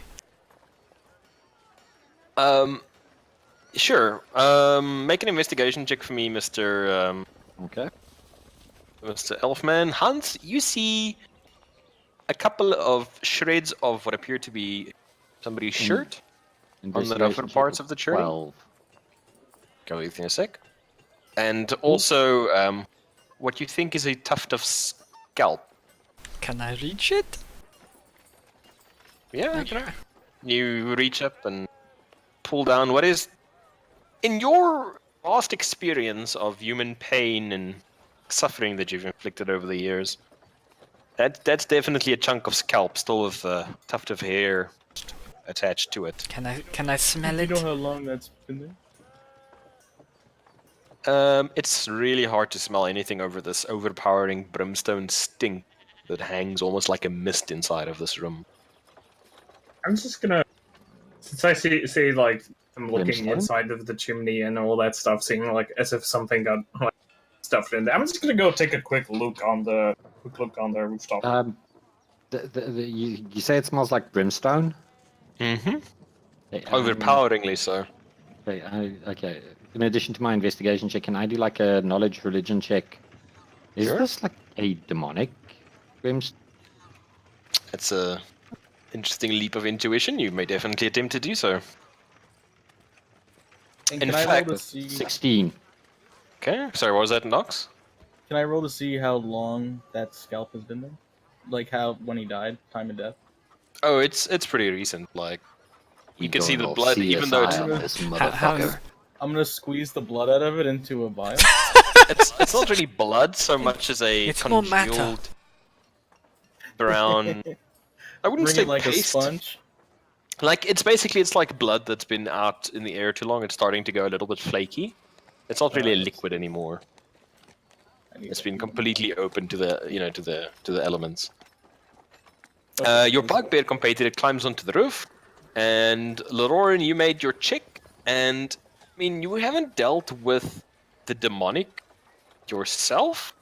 Sure. Make an investigation check for me, Mr. Okay. Mr. Elfman. Hans, you see a couple of shreds of what appear to be somebody's shirt on the upper parts of the chimney. 12. Go with you in a sec. And also, what you think is a tuft of scalp. Can I reach it? Yeah, you reach up and pull down what is, in your vast experience of human pain and suffering that you've inflicted over the years, that's definitely a chunk of scalp, still with a tuft of hair attached to it. Can I smell Do you it? know how long that's been there? It's really hard to smell anything over this overpowering brimstone stink that hangs almost like a mist inside of this room. I'm just gonna, since I see like I'm looking Brimstone? inside of the chimney and all that stuff, seeing like as if something got like stuffed in there. I'm just gonna go take a quick look on the rooftop. You say it smells like brimstone? Mm-hmm. Okay, Overpoweringly so. Okay. In addition to my investigation check, can I do like a knowledge religion check? Is Sure. this like a demonic brimstone? It's a interesting leap of intuition. You may definitely attempt to do so. And In can I fact, roll to see? 16. Okay. Sorry, what was that, Nox? Can I roll to see how long that scalp has been there? Like when he died, time of death. Oh, it's pretty recent. Like you can see the Going blood, all even though CSI on it's this How is- motherfucker. I'm gonna squeeze the blood out of it into a vial. it's not really blood so much as a It's more matter. congealed brown. I wouldn't Bring say it like paste. a sponge. Like it's like blood that's been out in the air too long. It's starting to go a little bit flaky. It's not really a liquid anymore. It's been completely open to the to the elements. Your bugbear compatriot climbs onto the roof, and Lauren, you made your check, and I mean you haven't dealt with the demonic yourself,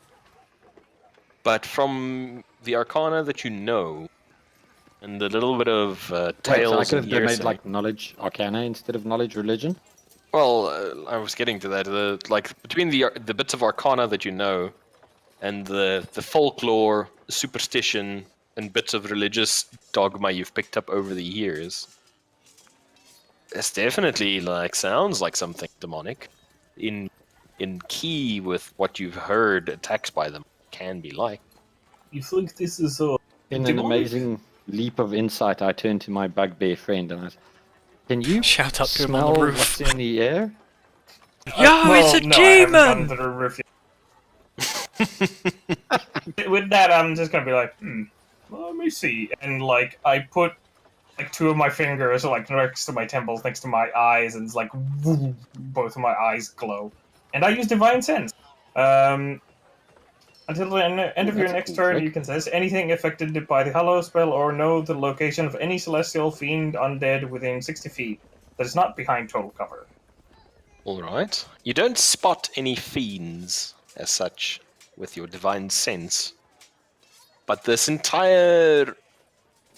but from the arcana that you know, and the little bit of Wait, tales so I could and have made hearsay. like knowledge arcana instead of knowledge religion? Well, I was getting to that. Like between the bits of arcana that you know, and the folklore, superstition, and bits of religious dogma you've picked up over the years, it's definitely like sounds like something demonic. In key with what you've heard attacks by them can be like. You think this is In an demonic? amazing leap of insight, I turned to my bugbear friend and I said, "Can you Shout out to him on smell the roof. what's in the air?" Yo, it's a no, I haven't gone demon! to the roof yet. With that, I'm just gonna be like, let me see. And like, I put like two of my fingers like next to my temples, next to my eyes, and it's like both of my eyes glow. And I use Divine Sense. Until the end of your That's a next cool turn, trick. you can sense anything affected by the Hallow spell or know the location of any celestial fiend undead within 60 feet that is not behind total cover. All right. You don't spot any fiends as such with your divine sense, but this entire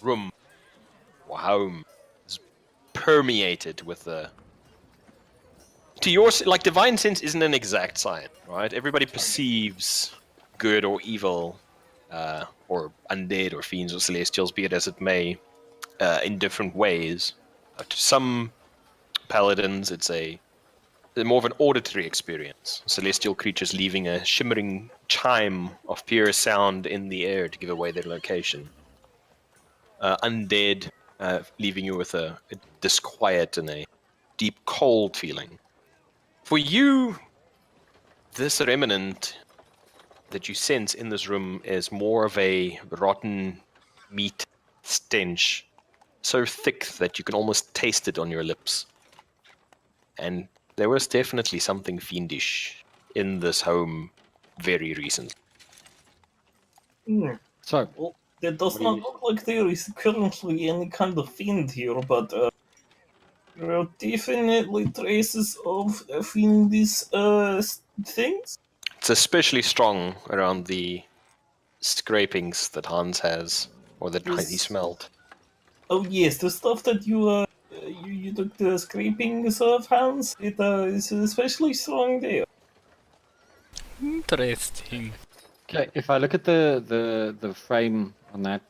room or home is permeated with the. To your like divine sense isn't an exact science, right? Everybody perceives good or evil, or undead or fiends or celestials, be it as it may, in different ways. To some paladins, it's a more of an auditory experience. Celestial creatures leaving a shimmering chime of pure sound in the air to give away their location. Undead, leaving you with a disquiet and a deep cold feeling. For you, this remnant that you sense in this room is more of a rotten meat stench, so thick that you can almost taste it on your lips. And there was definitely something fiendish in this home very recently. So, Well, it does What do not you- look like there is currently any kind of fiend here, but there are definitely traces of fiendish things. It's especially strong around the scrapings that Hans has, or that he Yes. smelled. Oh yes, the stuff that you took the scrapings of, Hans. It is especially strong there. Interesting. okay, if I look at the frame on that,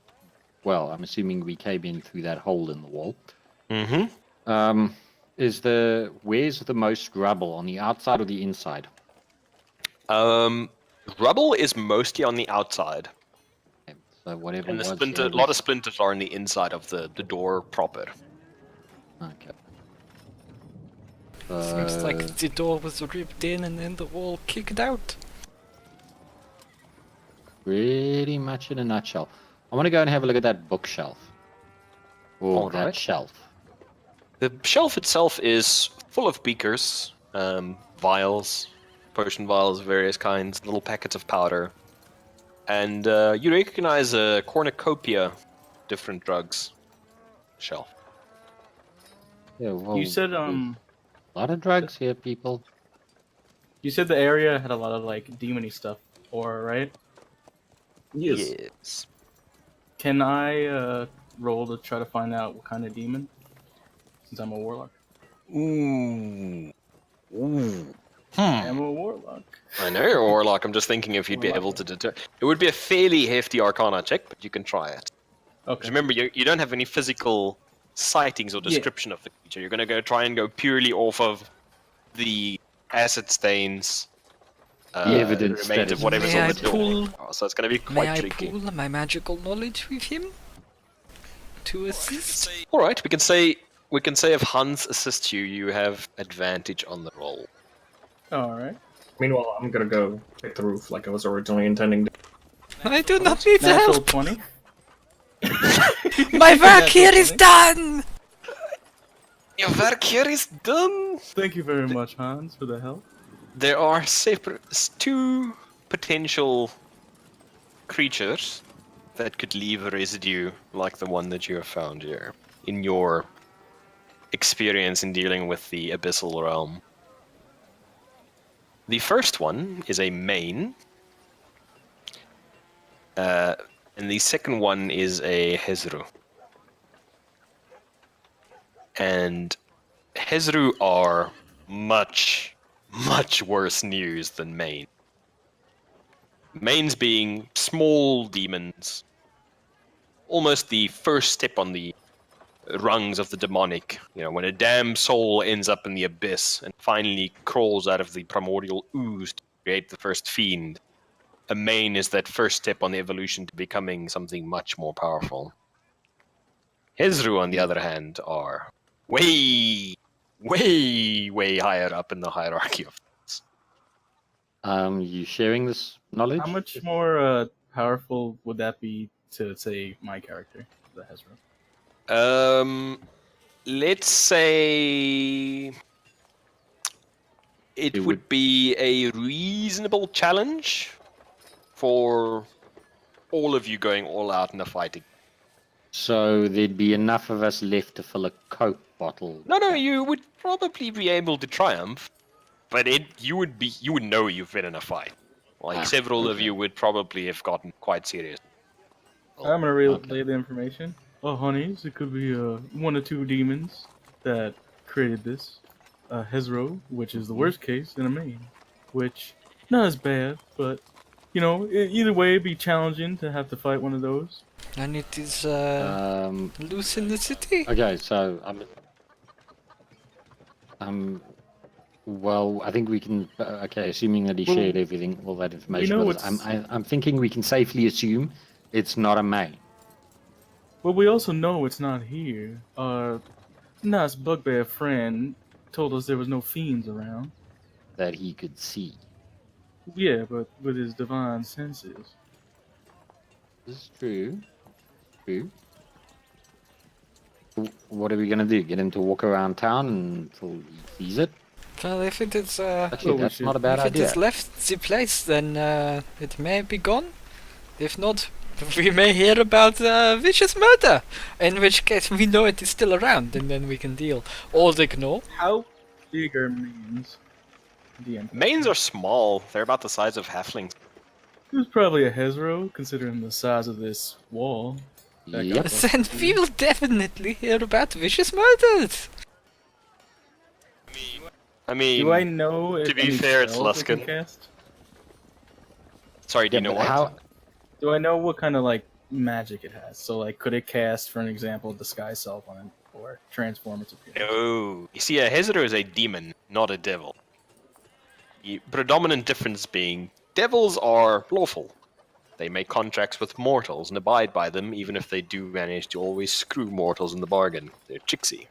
well, I'm assuming we came in through that hole in the wall. Mm-hmm. Where's the most rubble, on the outside or the inside? Rubble is mostly on the outside, Okay, so whatever and was a here lot of splinters are on the inside of the door proper. Okay. Seems like the door was ripped in and then the wall kicked out. Pretty much in a nutshell. I want to go and have a look at that bookshelf. Or All that right. shelf. The shelf itself is full of beakers, vials, potion vials of various kinds, little packets of powder, and you recognize a cornucopia of different drugs shelf. Yeah, well, You said a lot of drugs here, people. you said the area had a lot of like demony stuff, or right? Yes. Can I roll to try to find out what kind of demon? Since I'm a warlock. Ooh. Ooh. I am a warlock. I know you're a warlock. I'm just thinking if you'd be able to deter. It would be a fairly hefty Arcana check, but you can try it. Okay. Remember, you don't have any physical sightings or Yeah. description of the creature. You're going to try and go purely off of the acid stains, The evidence remains that of is- whatever's May on I the door. pull- So it's going to be May quite I tricky. pool my magical knowledge with him? To assist? All right, we can say if Hans assists you, you have advantage on the roll. All right. Meanwhile, I'm gonna go hit the roof like I was originally intending to. I do not need Natural help! 20. My work here is done! Your work here is done. Thank you very much, Hans, for the help. There are two potential creatures that could leave a residue like the one that you have found here in your experience in dealing with the abyssal realm. The first one is a main, and the second one is a Hezru. And Hezru are much, much worse news than main. Mains being small demons, almost the first step on the rungs of the demonic. You know, when a damned soul ends up in the abyss and finally crawls out of the primordial ooze to create the first fiend, a main is that first step on the evolution to becoming something much more powerful. Hezru, on the other hand, are way, way, way higher up in the hierarchy of things. You sharing this knowledge? How much more powerful would that be to, say, my character, the Hezro? Let's say it would be a reasonable challenge for all of you going all out in a fighting. So there'd be enough of us left to fill a Coke bottle. No, you would probably be able to triumph, but you would know you've been in a fight. Like several of you would probably have gotten quite serious. I'm gonna relay the information. Oh, honeys, it could be one or two demons that created this. Hezro, which is the worst case, and a main, which not as bad, but you know, either way, it'd be challenging to have to fight one of those. And it is Um, loose in the city. okay, so I'm Well, I think we can. Okay, assuming that he Well, shared everything, all that information know with us, it's- I'm thinking we can safely assume it's not a main. Well, we also know it's not here. Our nice bugbear friend told us there was no fiends around. That he could see. Yeah, but with his divine senses. This is true. True. What are we gonna do? Get him to walk around town until he sees it? Well, if it is Actually, Well, we that's should- not a bad if it idea. has left the place, then it may be gone. If not, we may hear about vicious murder. In which case, we know it is still around, and then we can deal. Or ignore. How big are mains? Mains are small. They're about the size of halflings. It was probably a Hezro, considering the size of this wall. Back Yep. up. Then we will definitely hear about vicious murders. I mean, Do I know if to be any fair, it's spells it can Luskan. cast? sorry, do Yeah, you know but what? how? Do I know what kind of like magic it has? So like, could it cast, for an example, disguise self on it or transform its appearance? No. You see, a Hezro is a demon, not a devil. The predominant difference being devils are lawful. They make contracts with mortals and abide by them, even if they do manage to always screw mortals in the bargain. They're tricksy.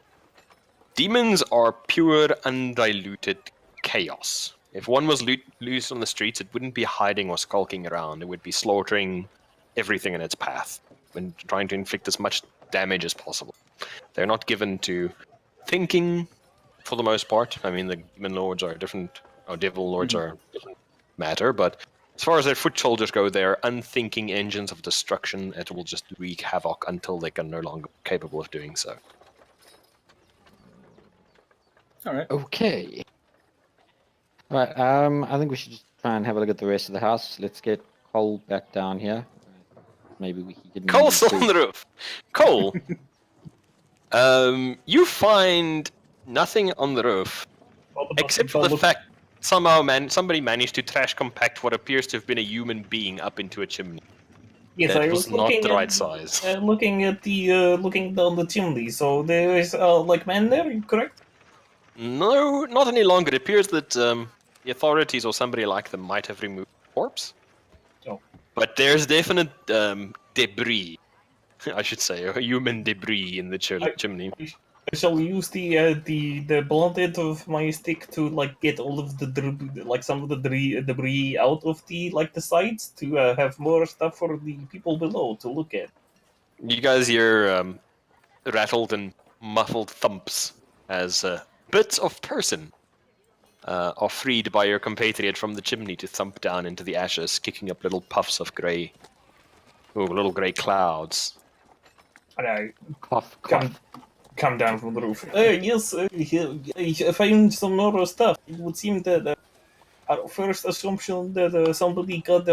Demons are pure, undiluted chaos. If one was loose on the streets, it wouldn't be hiding or skulking around. It would be slaughtering everything in its path and trying to inflict as much damage as possible. They're not given to thinking, for the most part. I mean, the demon lords are different, or devil lords are a different matter, but as far as their foot soldiers go, they're unthinking engines of destruction. It will just wreak havoc until they can no longer be capable of doing so. All right. Okay. Right. I think we should just try and have a look at the rest of the house. Let's get Cole back down here. Maybe we can get. Cole's still on the roof. Cole, you find nothing on the roof except for the fact somehow somebody managed to trash compact what appears to have been a human being up into a chimney. Yes, That I was was not looking the at, right size. looking at the looking down the chimney. So there is like man there, correct? No, not any longer. It appears that the authorities or somebody like them might have removed the corpse. Oh. But there's definite debris, I should say, or human debris in the chimney. I shall use the blunt end of my stick to like get all of the like some of the debris out of the like the sides to have more stuff for the people below to look at. You guys hear rattled and muffled thumps as bits of person are freed by your compatriot from the chimney to thump down into the ashes, kicking up little puffs of grey, little grey clouds. And I Cough, cough. come down from the roof. Yes, I found some more stuff. It would seem that our first assumption that somebody got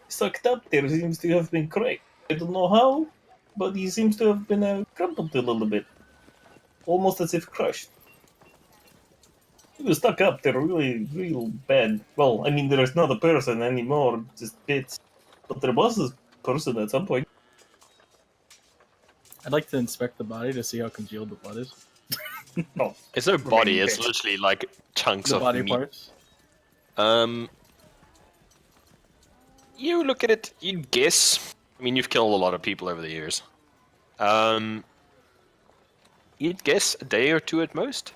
sucked up there seems to have been correct. I don't know how, but he seems to have been crumpled a little bit. Almost as if crushed. He was stuck up there really, real bad. Well, I mean, there's not a person anymore, just bits. But there was a person at some point. I'd like to inspect the body to see how congealed the blood is. Oh, It's no body, Remaining it's bits. literally like chunks The of body meat. parts. You look at it, you'd guess. I mean, you've killed a lot of people over the years. You'd guess a day or two at most.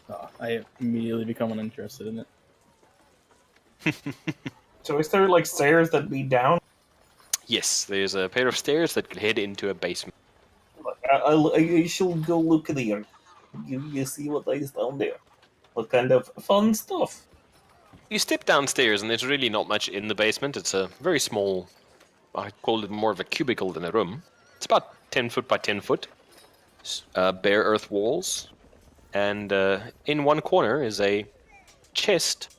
Oh, I immediately become uninterested in it. so is there like stairs that lead down? Yes, there's a pair of stairs that could head into a basement. I shall go look there. You see what is down there. What kind of fun stuff. You step downstairs, and there's really not much in the basement. It's a very small, I call it more of a cubicle than a room. It's about 10 foot by 10 foot. Bare earth walls. And in one corner is a chest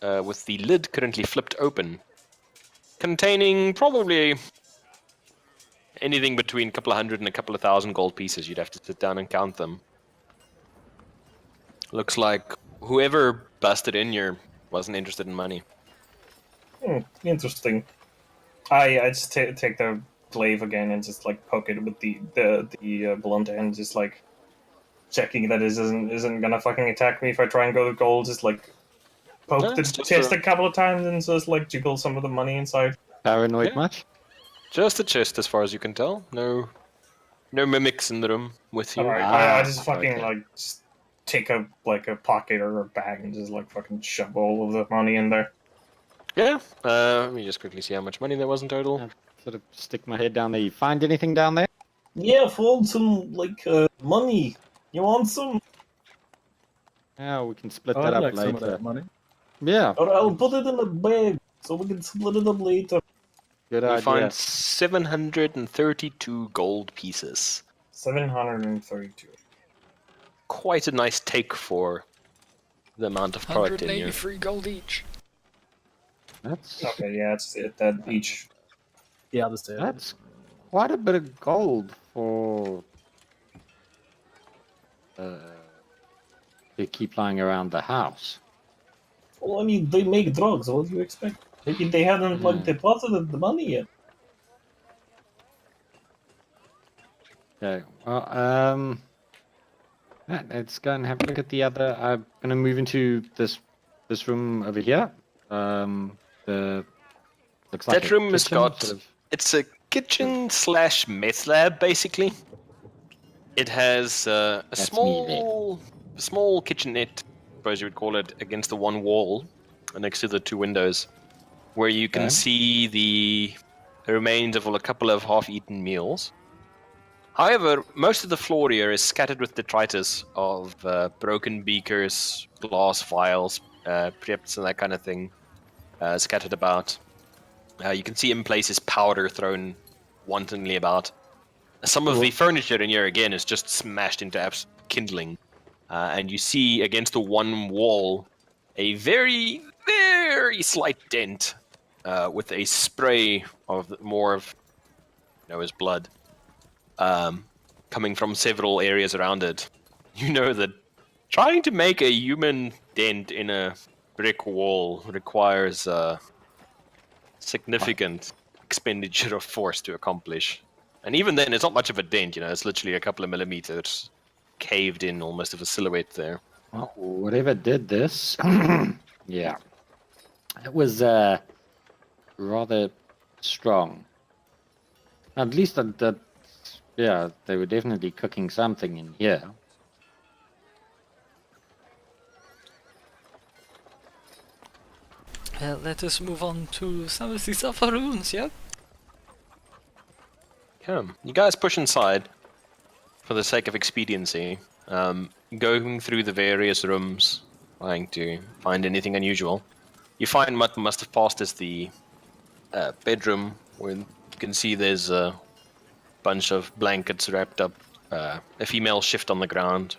with the lid currently flipped open, containing probably anything between a couple of hundred and a couple of thousand gold pieces. You'd have to sit down and count them. Looks like whoever busted in here wasn't interested in money. Interesting. I just take the glaive again and just like poke it with the blunt end, just like checking that it isn't gonna fucking attack me if I try and go to gold. Just like poke No, the it's just chest a- a couple of times and just like jiggle some of the money inside. Paranoid Yeah. much? Just a chest, as far as you can tell. No mimics in the room with you. Alright, I just Ah, fucking okay. like just take a pocket or a bag and just like fucking shove all of the money in there. Yeah. Let me just quickly see how much money there was in total. Yeah. Sort of stick my head down there. You find anything down there? Yeah, fold some like money. You want some? Yeah, we can split Oh, that I'd up like some of later. that money. Yeah, Or I'll put it in a bag so we can split it up later. good You idea. find 732 gold pieces. 732. Quite a nice take for the amount of product in here. 183 gold each. That's Okay, yeah, it's it. That each. Yeah, I'll just say it. that's quite a bit of gold for to keep lying around the house. Well, I mean, they make drugs. What do you expect? Maybe they haven't like Hmm. deposited the money yet. Okay. Well, let's go and have a look at the other. I'm gonna move into this room over here. The looks like That a room has kitchen, got- sort of- It's a kitchen slash meth lab, basically. It has a That's me then. small kitchenette, I suppose you would call it, against the one wall next to the two windows, where you can Okay. see the remains of a couple of half-eaten meals. However, most of the floor here is scattered with detritus of broken beakers, glass vials, preps, and that kind of thing scattered about. You can see in places powder thrown wantonly about. Some of the furniture in here, again, is just smashed into kindling. And you see against the one wall a very, very slight dent with a spray of more of Noah's blood coming from several areas around it. You know that trying to make a human dent in a brick wall requires significant expenditure of force to accomplish. And even then, it's not much of a dent, it's literally a couple of millimeters caved in almost of a silhouette there. Well, whatever did this, yeah, it was rather strong. At least yeah, they were definitely cooking something in here. Let us move on to some of these other rooms, yeah? Yeah, you guys push inside for the sake of expediency, going through the various rooms, trying to find anything unusual. You find what must have passed as the bedroom, where you can see there's a bunch of blankets wrapped up, a female shift on the ground,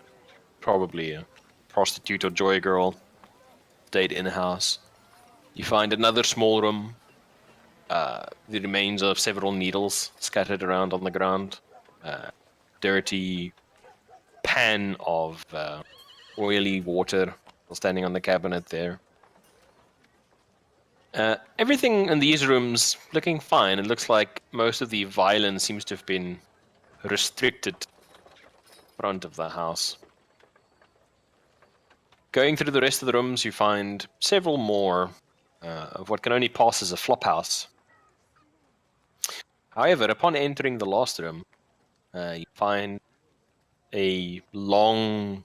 probably a prostitute or joy girl, stayed in the house. You find another small room, the remains of several needles scattered around on the ground, dirty pan of oily water standing on the cabinet there. Everything in these rooms looking fine. It looks like most of the violence seems to have been restricted front of the house. Going through the rest of the rooms, you find several more of what can only pass as a flop house. However, upon entering the last room, you find a long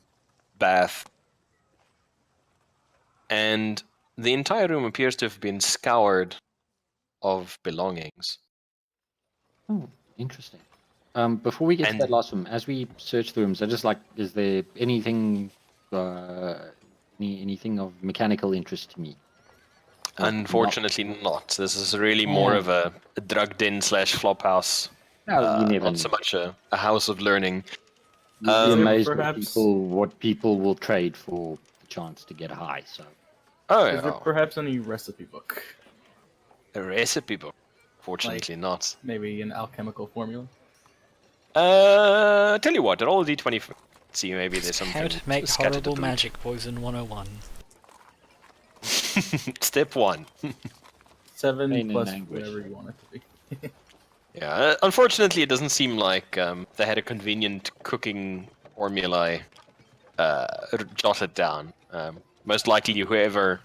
bath, and the entire room appears to have been scoured of belongings. Oh, interesting. Before we get to And- that last room, as we search the rooms, I just like, is there anything, anything of mechanical interest to me? Unfortunately not. This is really more of a drug den slash flop house. No, you never Not so know. much a house of learning. You'd be Um, amazed perhaps- what people will trade for the chance to get high. So Oh, Is there yeah. perhaps any recipe book? A recipe book. Fortunately not. Maybe an alchemical formula? Tell you what, roll a d20. See, maybe there's something. How to make scattered horrible about. magic poison 101. Step 1. 7 Plain and plus language. whatever you want it to be. Yeah, unfortunately, it doesn't seem like they had a convenient cooking formulae jot it down. Most likely, whoever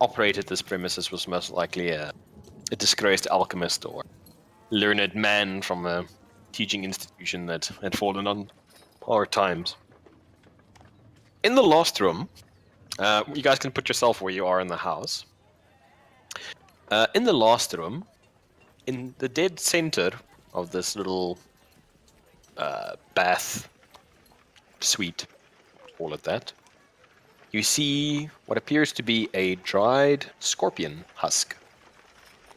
operated this premises was most likely a disgraced alchemist or learned man from a teaching institution that had fallen on hard times. In the last room, you guys can put yourself where you are in the house. In the last room, in the dead center of this little bath suite, call it that, you see what appears to be a dried scorpion husk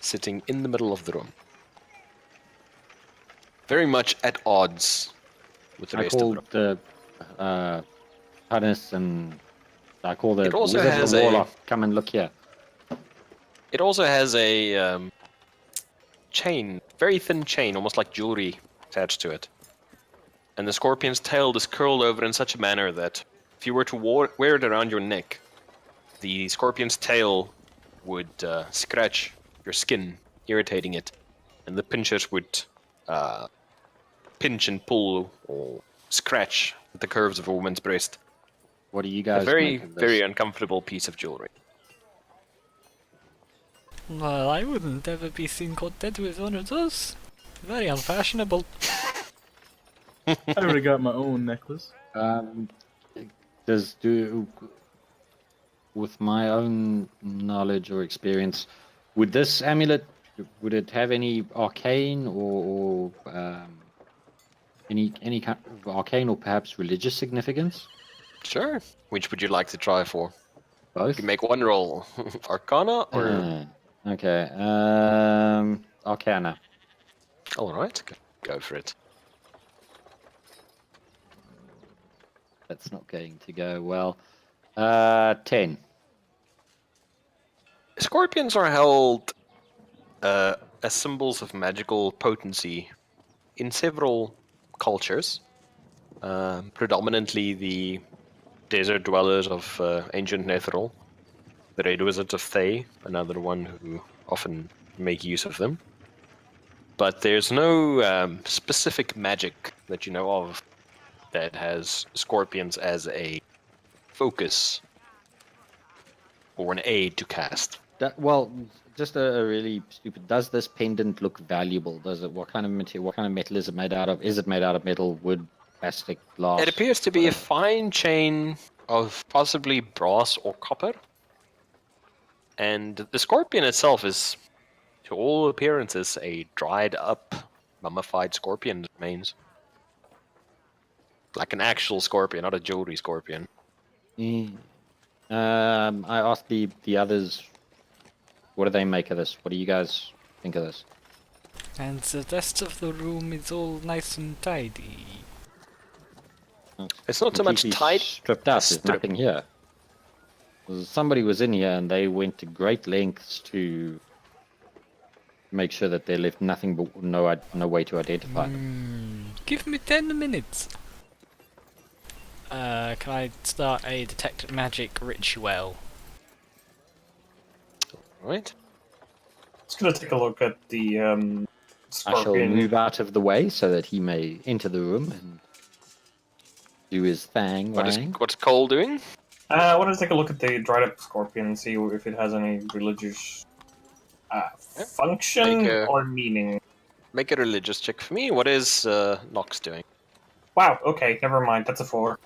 sitting in the middle of the room. Very much at odds with the I rest of the call room. the harness and I call the It also wizard, has the a- warlock. Come and look here. It also has a chain, very thin chain, almost like jewelry attached to it. And the scorpion's tail is curled over in such a manner that if you were to wear it around your neck, the scorpion's tail would scratch your skin, irritating it, and the pinchers would pinch and pull or scratch at the curves of a woman's breast. What do you A guys very, make of this? very uncomfortable piece of jewelry. Well, I wouldn't ever be seen caught dead with one of those. Very unfashionable. I already got my own necklace. With my own knowledge or experience, would this amulet, would it have any arcane or any kind of arcane or perhaps religious significance? Sure. Which would you like to try for? You Both. can make one roll. Arcana or... Okay. Arcana. Alright, go for it. That's not going to go well. 10. Scorpions are held as symbols of magical potency in several cultures. Predominantly the desert dwellers of ancient Netheril, the Red Wizards of Thay, another one who often make use of them. But there's no specific magic that you know of that has scorpions as a focus or an aid to cast. Well, just a really stupid. Does this pendant look valuable? Does it? What kind of material? What kind of metal is it made out of? Is it made out of metal, wood, plastic, glass? It appears to be a whatever? fine chain of possibly brass or copper. And the scorpion itself is, to all appearances, a dried up, mummified scorpion remains. Like an actual scorpion, not a jewelry scorpion. I asked the others, what do they make of this? What do you guys think of this? And the rest of the room is all nice and tidy. It's not so much Completely tight. stripped out. There's stripped. nothing here. Somebody was in here and they went to great lengths to make sure that they left nothing but no way to identify them. Give me 10 minutes. Can I start a detect magic ritual? Right? Just gonna take a look at the I shall scorpion. move out of the way so that he may enter the room and do his thing. What's Cole doing? I want to take a look at the dried up scorpion and see if it has any religious function Make a- or meaning. Make a religious check for me. What is Nox doing? Wow, okay, never mind, that's a 4.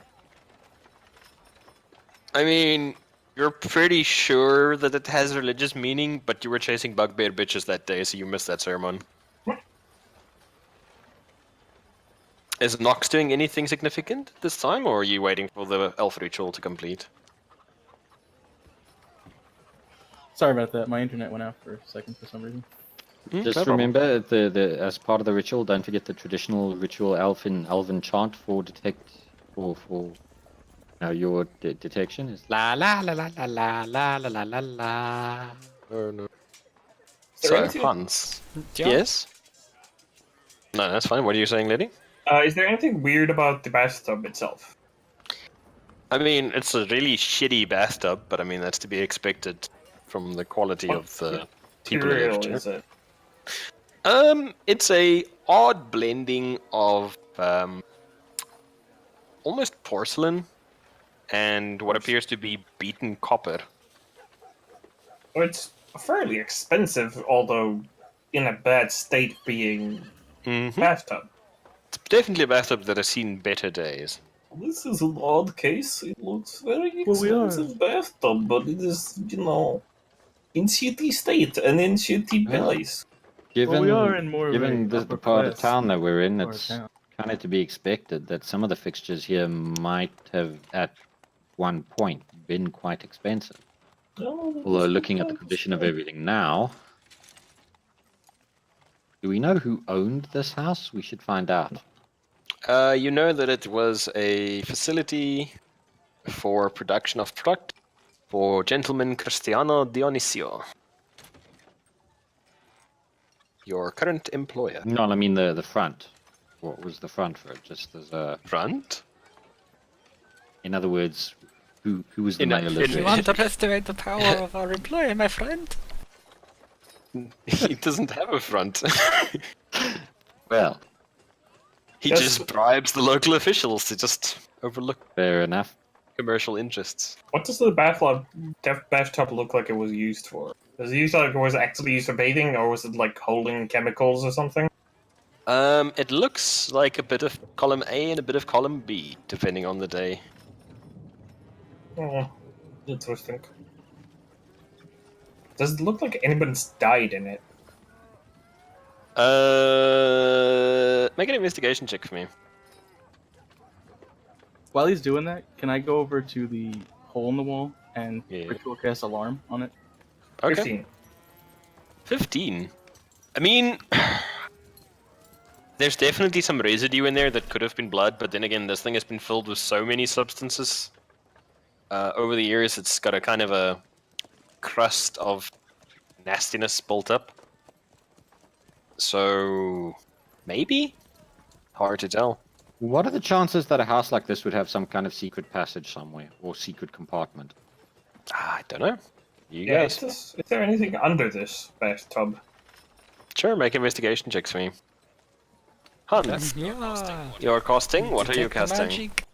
I mean, you're pretty sure that it has religious meaning, but you were chasing bugbear bitches that day, so you missed that sermon. Is Nox doing anything significant this time, or are you waiting for the elf ritual to complete? Sorry about that. My internet went out for a second for some reason. Just No problem. remember, as part of the ritual, don't forget the traditional ritual elven chant for detect for your detection is la la la la la la la la la la la. Oh no. Is there So, anything- Hans. Yeah. Yes? No, that's fine. What are you saying, lady? Is there anything weird about the bathtub itself? I mean, it's a really shitty bathtub, but I mean, that's to be expected from the quality of the people who Material lived here. is it? It's a odd blending of almost porcelain and what appears to be beaten copper. It's fairly expensive, although in a bad state being Mm-hmm. bathtub. It's definitely a bathtub that has seen better days. This is an odd case. It looks very Well, we are- expensive bathtub, but it is, in shitty state and in shitty Yeah. place. Given, we are in more of given a the upper part of class town that we're in, part of it's town. kind of to be expected that some of the fixtures here might have, at one point, been quite expensive. Although looking at the condition of everything now, do we know who owned this house? We should find out. You know that it was a facility for production of product for gentleman Cristiano Dionisio, your current employer. No, I mean the front. What was the front for it? Just as a, Front? in other words, who was the In a- male in- You address? underestimate the power of our employer, my friend. He doesn't have a front. Well, He Yes. just bribes the local officials to just overlook fair enough. commercial interests. What does the bathtub look like it was used for? Was it used like it was actually used for bathing, or was it like holding chemicals or something? It looks like a bit of column A and a bit of column B, depending on the day. Oh, interesting. Does it look like anybody's died in it? Make an investigation check for me. While he's doing that, can I go over to the hole in the wall and Yeah. ritual cast alarm on it? Okay. 15. 15. I mean, there's definitely some residue in there that could have been blood, but then again, this thing has been filled with so many substances. Over the years, it's got a kind of a crust of nastiness built up. So, maybe? Hard to tell. What are the chances that a house like this would have some kind of secret passage somewhere or secret compartment? I don't know. You Yeah, guys. is there anything under this bathtub? Sure, make investigation checks for me. Hans, Yeah. you're casting? What are you Detect casting? magic.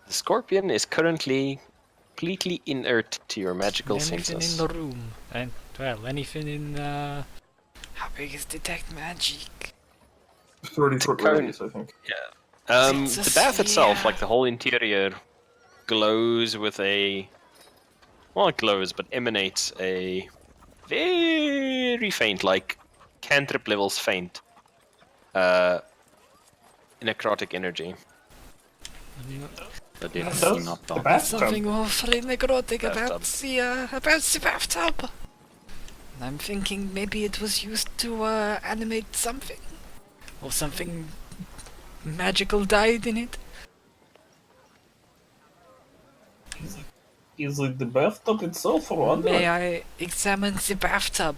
The scorpion is currently completely inert to your magical Anything senses. in the room. And, well, anything in, how big is detect magic? 30 foot current- radius, I think. It's a The bath itself, sphere. like the whole interior, glows with a... Well, not glows, but emanates a very faint, like cantrip levels faint, necrotic energy. But Yes. definitely Does not the dark. bathtub? Something awfully necrotic Bathtub. about the bathtub. I'm thinking maybe it was used to animate something, or something magical died in it. Is it the bathtub itself or under May it? I examine the bathtub?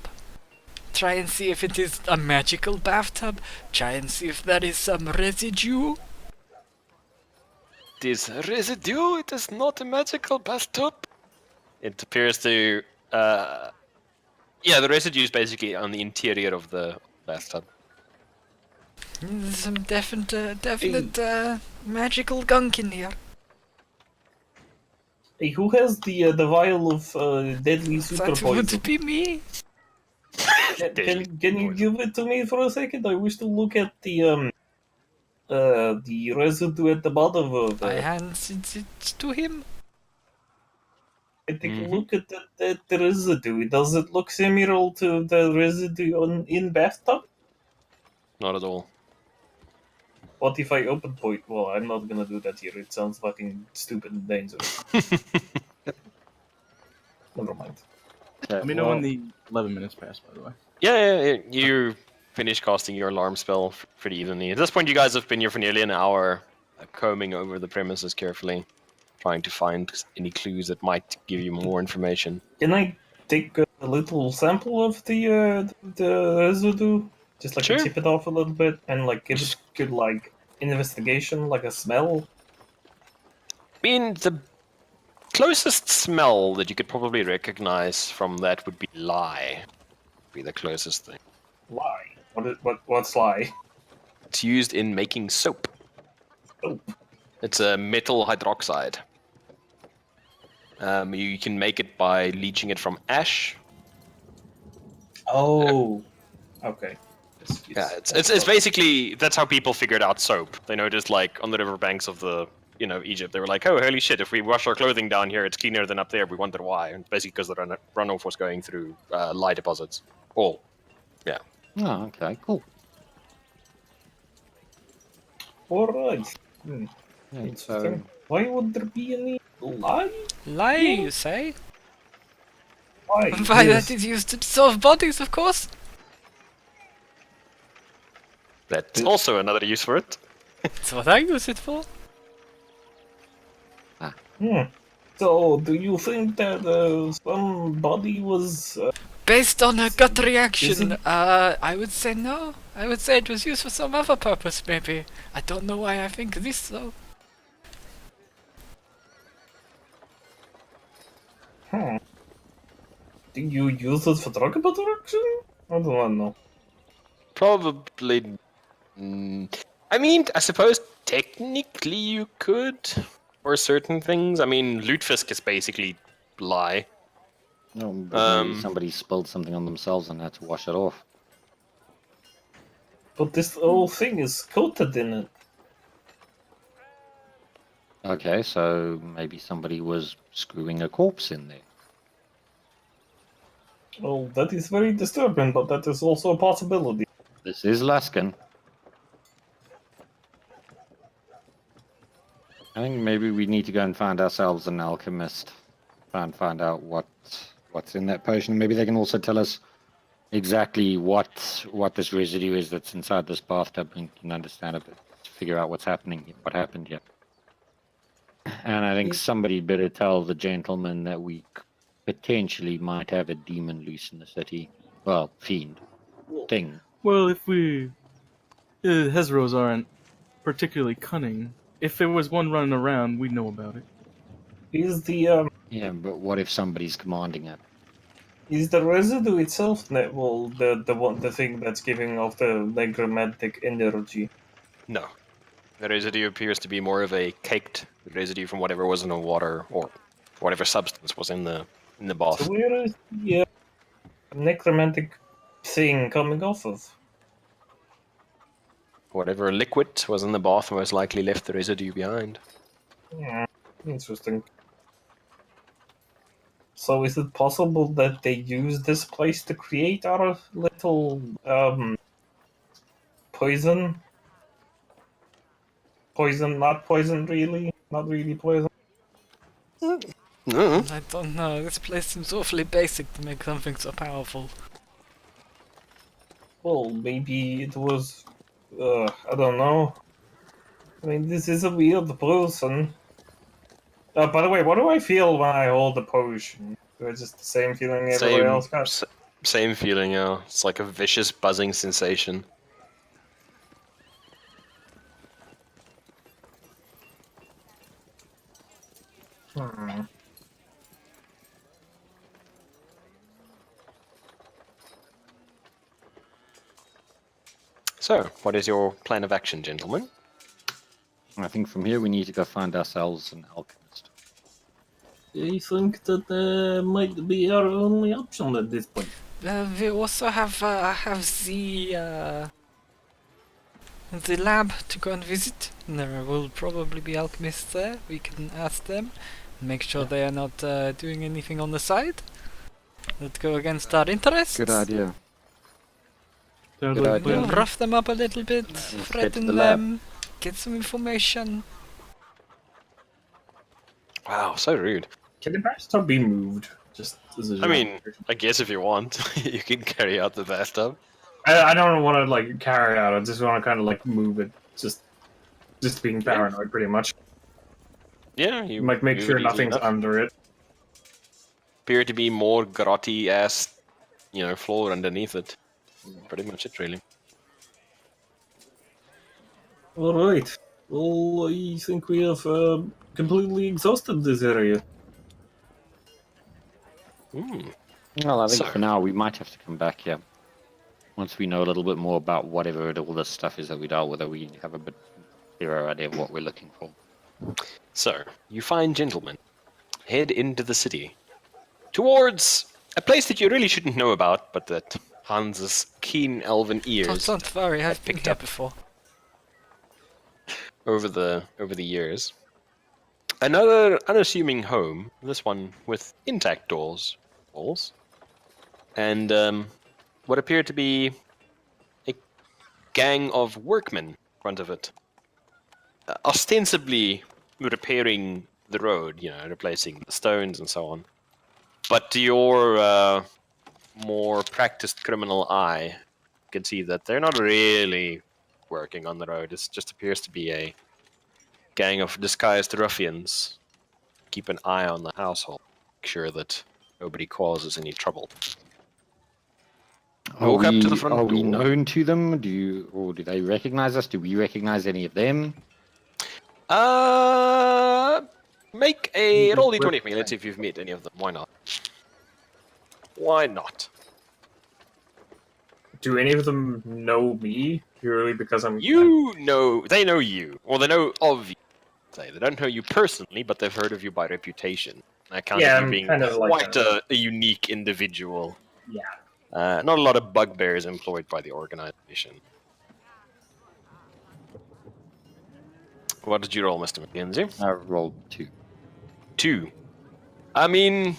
Try and see if it is a magical bathtub. Try and see if there is some residue. It is residue, it is not a magical bathtub. It appears to... yeah, the residue is basically on the interior of the bathtub. There's some definite magical gunk in here. Hey, who has the vial of deadly super That poison? would be me. Can you give it to me for a second? I wish to look at the residue at the bottom of I it. hands it to him. I take Mhm. a look at that residue. Does it look similar to the residue in bathtub? Not at all. What if I open point? Well, I'm not gonna do that here. It sounds fucking stupid and dangerous. Never mind. Let me know when the 11 minutes pass, by the way. Yeah, you finish casting your alarm spell pretty evenly. At this point, you guys have been here for nearly an hour, combing over the premises carefully, trying to find any clues that might give you more information. Can I take a little sample of the residue? Just like Sure. chip it off a little bit and like give it good like investigation, like a smell. I mean, the closest smell that you could probably recognize from that would be lye. Be the closest thing. What's lye? It's used in making soap. It's a metal hydroxide. You can make it by leaching it from ash. Oh, okay. Yeah, it's basically that's how people figured out soap. They noticed like on the riverbanks of the Egypt, they were like, oh holy shit, if we wash our clothing down here, it's cleaner than up there. We wondered why, and basically because the runoff was going through lye deposits. Yeah. Oh, okay, cool. All right. Yeah, Interesting. so Why would there be any lie? Lie, Yeah. you say? Why? Why, Yes. that is used to dissolve bodies, of course. That's also another use for it. That's what I use it for. So, do you think that somebody was? Based on a gut reaction, Isn't- I would say no. I would say it was used for some other purpose, maybe. I don't know why I think this, though. Do you use it for drug production? I don't know. Probably. I mean, I suppose technically you could for certain things. I mean, lutefisk is basically lye. no, but maybe somebody spilled something on themselves and had to wash it off. But this whole thing is coated in it. Okay, so maybe somebody was screwing a corpse in there. Well, that is very disturbing, but that is also a possibility. This is Luskan. I think maybe we need to go and find ourselves an alchemist. Try and find out what's in that potion. Maybe they can also tell us exactly what this residue is that's inside this bathtub and can understand a bit, figure out what happened here. And I think somebody better tell the gentleman that we potentially might have a demon loose in the city. Well, fiend. Thing. Well, if we... Hezros aren't particularly cunning. If there was one running around, we'd know about it. Is the Yeah, but what if somebody's commanding it? is the residue itself the thing that's giving off the necromantic energy? No. The residue appears to be more of a caked residue from whatever was in the water or whatever substance was in the bath. So where is the necromantic thing coming off of? Whatever liquid was in the bath most likely left the residue behind. Interesting. So is it possible that they use this place to create our little poison? Poison, not poison really? Not really poison? No. I don't know. This place seems awfully basic to make something so powerful. Well, maybe it was... I don't know. I mean, this is a weird person. By the way, what do I feel when I hold the potion? Do I just the same feeling everybody else got? Same feeling, yeah. It's like a vicious buzzing sensation. So, what is your plan of action, gentlemen? I think from here we need to go find ourselves an alchemist. I think that might be our only option at this point. We also have the lab to go and visit. There will probably be alchemists there. We can ask them, make sure they are not doing anything on the side that go against our interests. Good idea. Sounds Good like a idea. We'll plan. rough them up a little bit, get to threaten the lab. them, get some information. Wow, so rude. Can the bathtub be moved? Just as a I mean, I guess if you want, you can carry out the bathtub. I don't want to like carry out. I just want to kind of like move it. Just being paranoid, pretty much. Yeah, you Like make move sure it easily nothing's enough. under it. Appear to be more grotty ass, floor underneath it. Pretty much it, really. All right. Well, I think we have completely exhausted this area. Well, I think So- for now we might have to come back here. Once we know a little bit more about whatever all this stuff is that we dealt with, that we have a bit clearer idea of what we're looking for. So, you fine gentlemen head into the city towards a place that you really shouldn't know about, but that Hans's keen elven ears Don't worry, I've been picked here up before. over the years. Another unassuming home, this one with intact walls, and what appear to be a gang of workmen in front of it, ostensibly repairing the road, replacing the stones and so on. But to your more practiced criminal eye, you can see that they're not really working on the road. It just appears to be a gang of disguised ruffians. Keep an eye on the household, make sure that nobody causes any trouble. Walk up to the front Are we door. known to them? Or do they recognize us? Do we recognize any of them? Make a roll d20 for me. Let's see if you've met any of them. Why not? Why not? Do any of them know me purely because I'm? They know you, or they know of you. They don't know you personally, but they've heard of you by reputation. I count you I'm being kind of like quite a unique individual. Yeah. Not a lot of bugbears employed by the organization. What did you roll, Mr. McKenzie? I rolled 2. 2. I mean,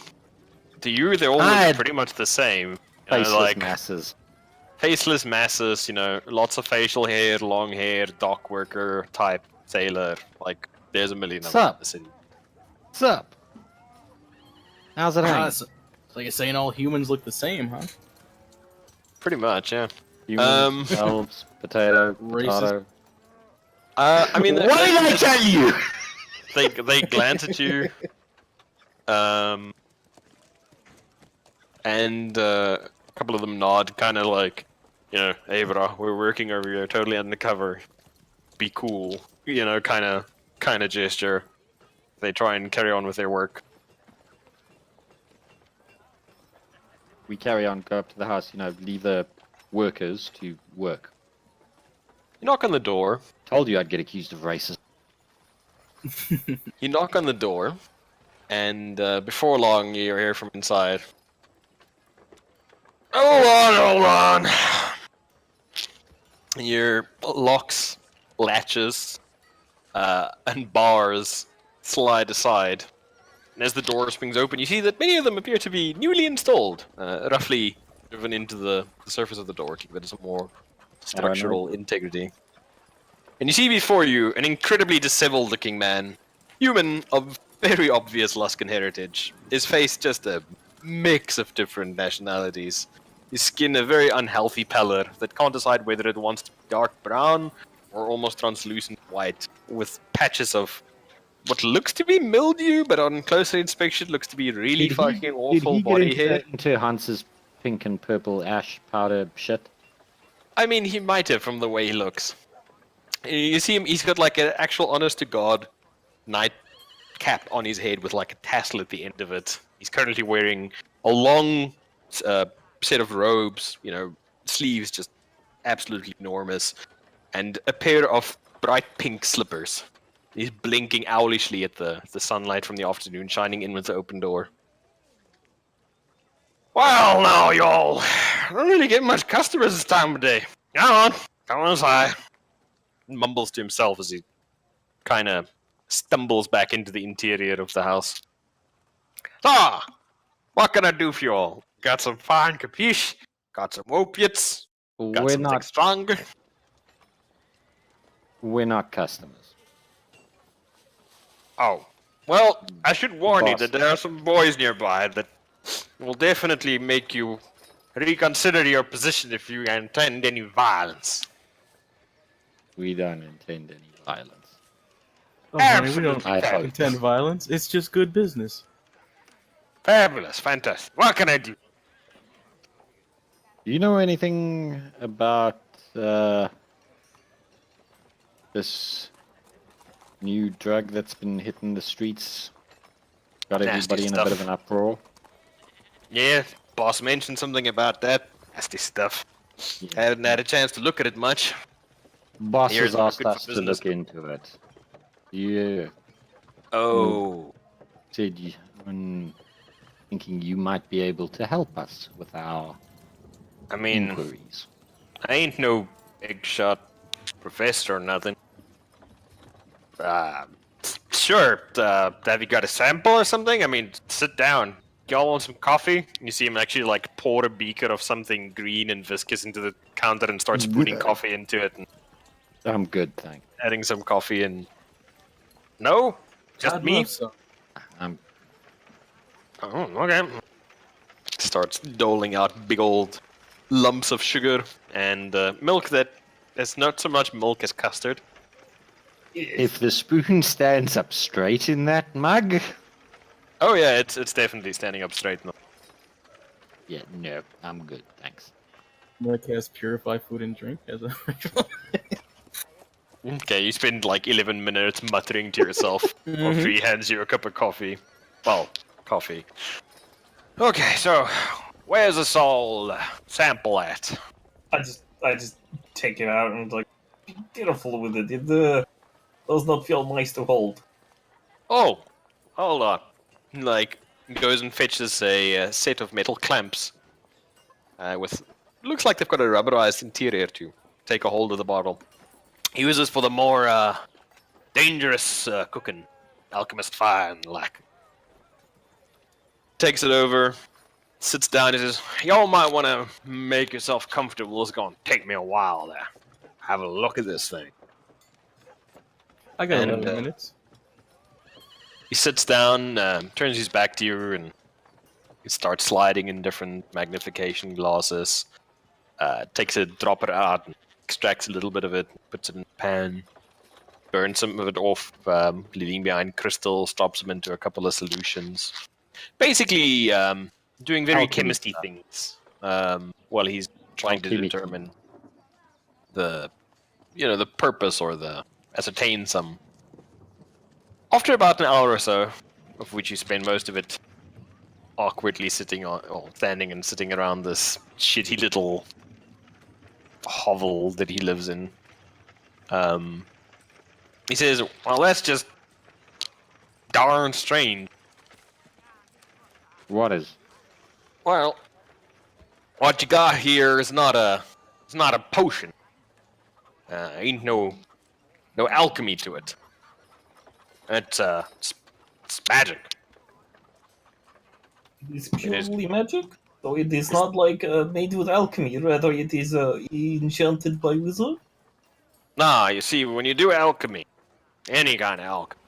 to you, they all look pretty much the same. Faceless masses. Faceless masses, lots of facial hair, long hair, dock worker type sailor. Like, there's a million of them in the city. What's up? How's it hanging? It's like you're saying all humans look the same, huh? Pretty much, yeah. Humans, elves, potato, Racist. I mean, what did I tell you? They glance at you, and a couple of them nod, kind of like, hey, bro, we're working over here, totally undercover. Be cool, kind of gesture. They try and carry on with their work. We carry on, go up to the house, leave the workers to work. You knock on the door. Told you I'd get accused of racism. You knock on the door, and before long, you hear from inside. Hold on. Your locks, latches, and bars slide aside. And as the door swings open, you see that many of them appear to be newly installed, roughly driven into the surface of the door to give it some more structural integrity. And you see before you an incredibly disheveled-looking man, human of very obvious Luskan heritage. His face just a mix of different nationalities. His skin a very unhealthy pallor that can't decide whether it wants to be dark brown or almost translucent white, with patches of what looks to be mildew, but on closer inspection looks to be really fucking awful body hair. Did he get into Hans's pink and purple ash powder shit? I mean, he might have from the way he looks. You see him, he's got like an actual honest-to-God night cap on his head with like a tassel at the end of it. He's currently wearing a long set of robes, sleeves just absolutely enormous, and a pair of bright pink slippers. He's blinking owlishly at the sunlight from the afternoon shining in with the open door. Well, now, y'all. I don't really get much customers this time of day. Come on inside. Mumbles to himself as he kind of stumbles back into the interior of the house. What can I do for you all? Got some fine capiche? Got some opiates? Got something stronger? We're not customers. Oh. Well, I should warn you that there are some boys nearby that will definitely make you reconsider your position if you intend any violence. We don't intend any violence. Don't worry, we don't I hope. intend violence. It's just good business. Fabulous, fantastic. What can I do? Do you know anything about this new drug that's been hitting the streets? Got everybody in a bit of an uproar. Yeah, boss mentioned something about that. Nasty stuff. Yeah. Haven't had a chance to look at it much. Boss Here's has asked good for us to business. look into it. Yeah. Oh, Said you, when thinking you might be able to help us with our I mean, inquiries. I ain't no big shot professor or nothing. Sure. Have you got a sample or something? I mean, sit down. Y'all want some coffee? You see him actually like pour a beaker of something green and viscous into the counter and starts putting coffee into it and I'm good, thanks. adding some coffee and. No, just I'd me. love some. I'm Oh, okay. Starts doling out big old lumps of sugar and milk that is not so much milk as custard. If the spoon stands up straight in that mug. Oh yeah, it's definitely standing up straight now. Yeah, no, I'm good, thanks. I'm gonna cast Purify Food and Drink as a ritual. Okay, you spend like 11 minutes muttering to yourself after he hands you a cup of coffee. Well, coffee. Okay, so where's the soul sample at? I just take it out and like, be careful with it. It does not feel nice to hold. Oh, hold on. Like, goes and fetches a set of metal clamps with looks like they've got a rubberized interior to take a hold of the bottle. He uses for the more dangerous cooking, alchemist fire and the like. Takes it over, sits down, and says, "Y'all might want to make yourself comfortable. It's going to take me a while to have a look at this thing." I got And, 11 minutes. He sits down, turns his back to you, and he starts sliding in different magnification glasses. Takes a dropper out, and extracts a little bit of it, puts it in a pan, burns some of it off, leaving behind crystals, drops them into a couple of solutions. Basically, doing very Alchemy chemisty stuff. things while he's trying to Alchemy. determine the purpose or ascertain some. After about an hour or so, of which you spend most of it awkwardly standing and sitting around this shitty little hovel that he lives in, he says, "Well, that's just darn strange. What is? Well, what you got here is not a potion. Ain't no alchemy to it. It's magic. It's is. purely magic? So it is not like made with alchemy, rather it is enchanted by wizard? Nah, you see, when you do alchemy, any kind of alchemy,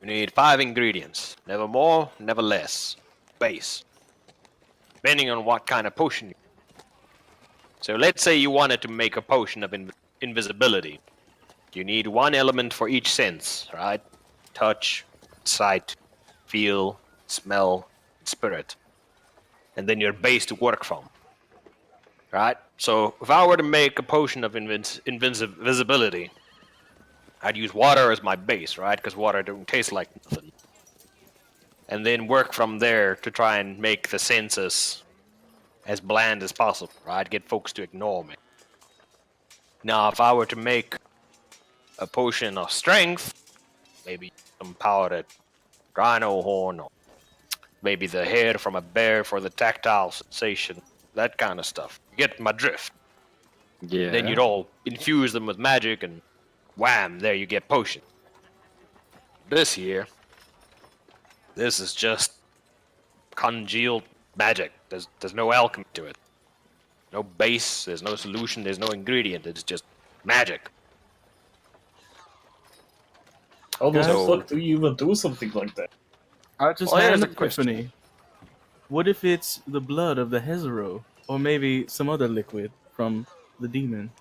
you need 5 ingredients. Never more, never less. Base. Depending on what kind of potion you. So let's say you wanted to make a potion of invisibility. You need 1 element for each sense, right? Touch, sight, feel, smell, spirit. And then your base to work from. Right? So if I were to make a potion of invisibility, I'd use water as my base, right? Because water don't taste like nothing. And then work from there to try and make the senses as bland as possible, right? Get folks to ignore me. Now, if I were to make a potion of strength, maybe some powdered rhino horn, or maybe the hair from a bear for the tactile sensation, that kind of stuff. You get my drift. Yeah. Then you'd all infuse them with magic, and wham, there you get potion. This is just congealed magic. There's no alchemy to it. No base, there's no solution, there's no ingredient. It's just magic. How the So- fuck do you even do something like that? I just Well, had here's an the question. epiphany. What if it's the blood of the Hezero? Or maybe some other liquid from the demon?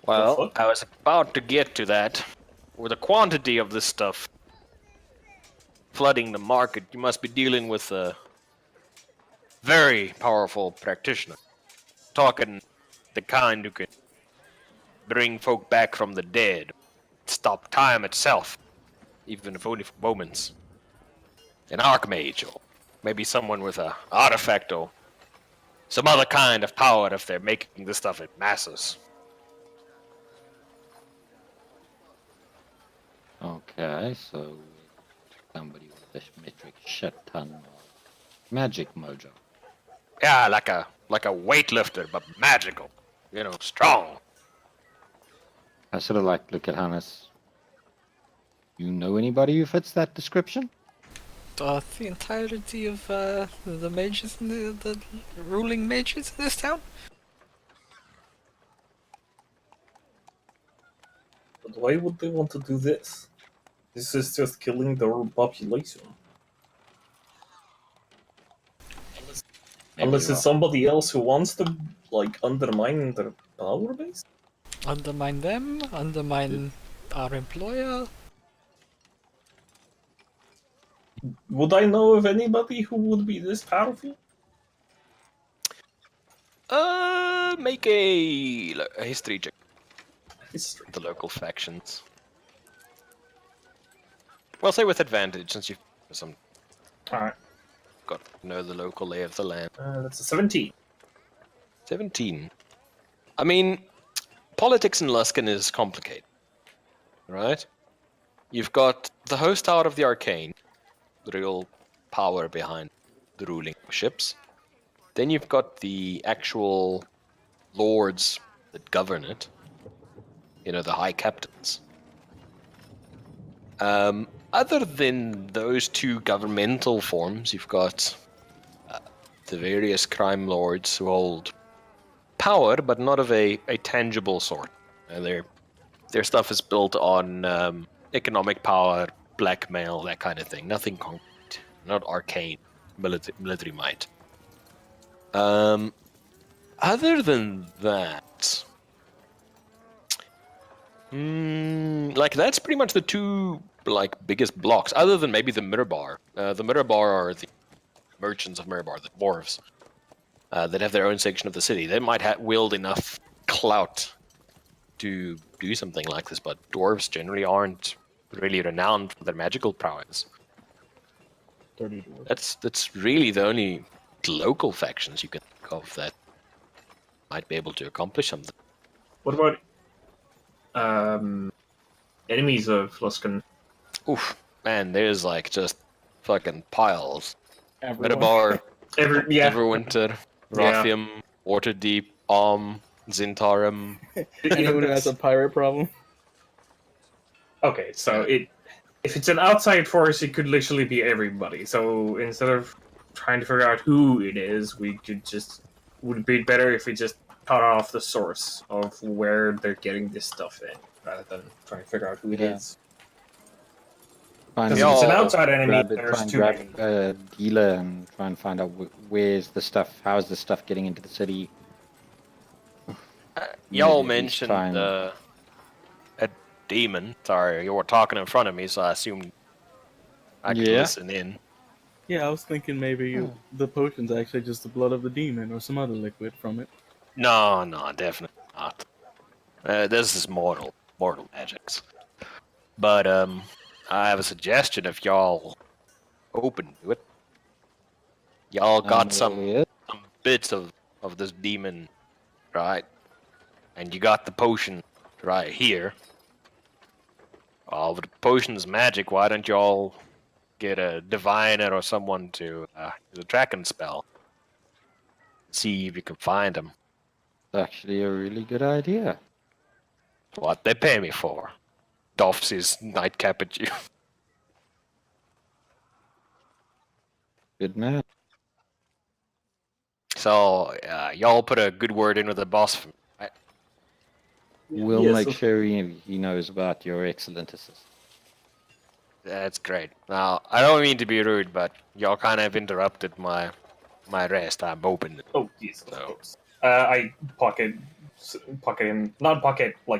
Well, fuck? I was about to get to that. With the quantity of this stuff flooding the market, you must be dealing with a very powerful practitioner. Talking the kind who can bring folk back from the dead, stop time itself, even if only for moments. An archmage, or maybe someone with a artifact, or some other kind of power if they're making this stuff in masses. Okay, so somebody with a metric shit ton of magic mojo. Yeah, like a weightlifter, but magical. You know, strong. I sort of like look at Hannes. You know anybody who fits that description? The entirety of the mages in the ruling mages in this town? But why would they want to do this? This is just killing their population. Maybe Unless you it's are. somebody else who wants to, like, undermine their power base? Undermine them, undermine our employer. Would I know of anybody who would be this powerful? Make a history check. History. The local factions. Well, say with advantage, since you've Alright, got to know the local lay of the land. that's a 17. 17. I mean, politics in Luskan is complicated, right? You've got the host tower of the Arcane, the real power behind the ruling ships. Then you've got the actual lords that govern it. You know, the high captains. Other than those two governmental forms, you've got the various crime lords who hold power, but not of a tangible sort. Their stuff is built on economic power, blackmail, that kind of thing. Nothing concrete, not arcane military might. Other than that, like that's pretty much the two biggest blocks. Other than maybe the Mirror Bar. The Mirror Bar are the merchants of Mirror Bar, the dwarves, that have their own section of the city. They might wield enough clout to do something like this, but dwarves generally aren't really renowned for their magical prowess. Dirty dwarf. That's really the only local factions you can think of that might be able to accomplish something. What about enemies of Luskan? Oof, man, there's just fucking piles. Everyone. Metabar, Yeah. Everwinter, Yeah. Rothium, Waterdeep, Zintarum. Anyone who has a pirate problem. Okay, so if it's an outside force, it could literally be everybody. So instead of trying to figure out who it is, would it be better if we just cut off the source of where they're getting this stuff in, rather than trying to figure out who it Yeah. is. Find Because Yeah. if it's an outside enemy, grab it, try there's and too grab many. a dealer and try and find out where's the stuff, how is the stuff getting into the city. Y'all Maybe at least mentioned try and- a demon. Sorry, you were talking in front of me, so I assumed I could Yeah. listen in. Yeah, I was thinking maybe the potion's actually just the blood of the demon or some other liquid from it. No, definitely not. This is mortal magics. But I have a suggestion if y'all open to it. Y'all got some Yeah. bits of this demon, right? And you got the potion right here. Well, if the potion's magic, why don't y'all get a diviner or someone to use a tracking spell? See if you can find them. It's actually a really good idea. What they pay me for. Doffs his nightcap at you. Good man. So, y'all put a good word in with the boss for me, right? We'll Yes, make of- sure he knows about your excellent assist. That's great. Now, I don't mean to be rude, but y'all kind of interrupted my rest. I'm open. Oh, yes, of No. course. I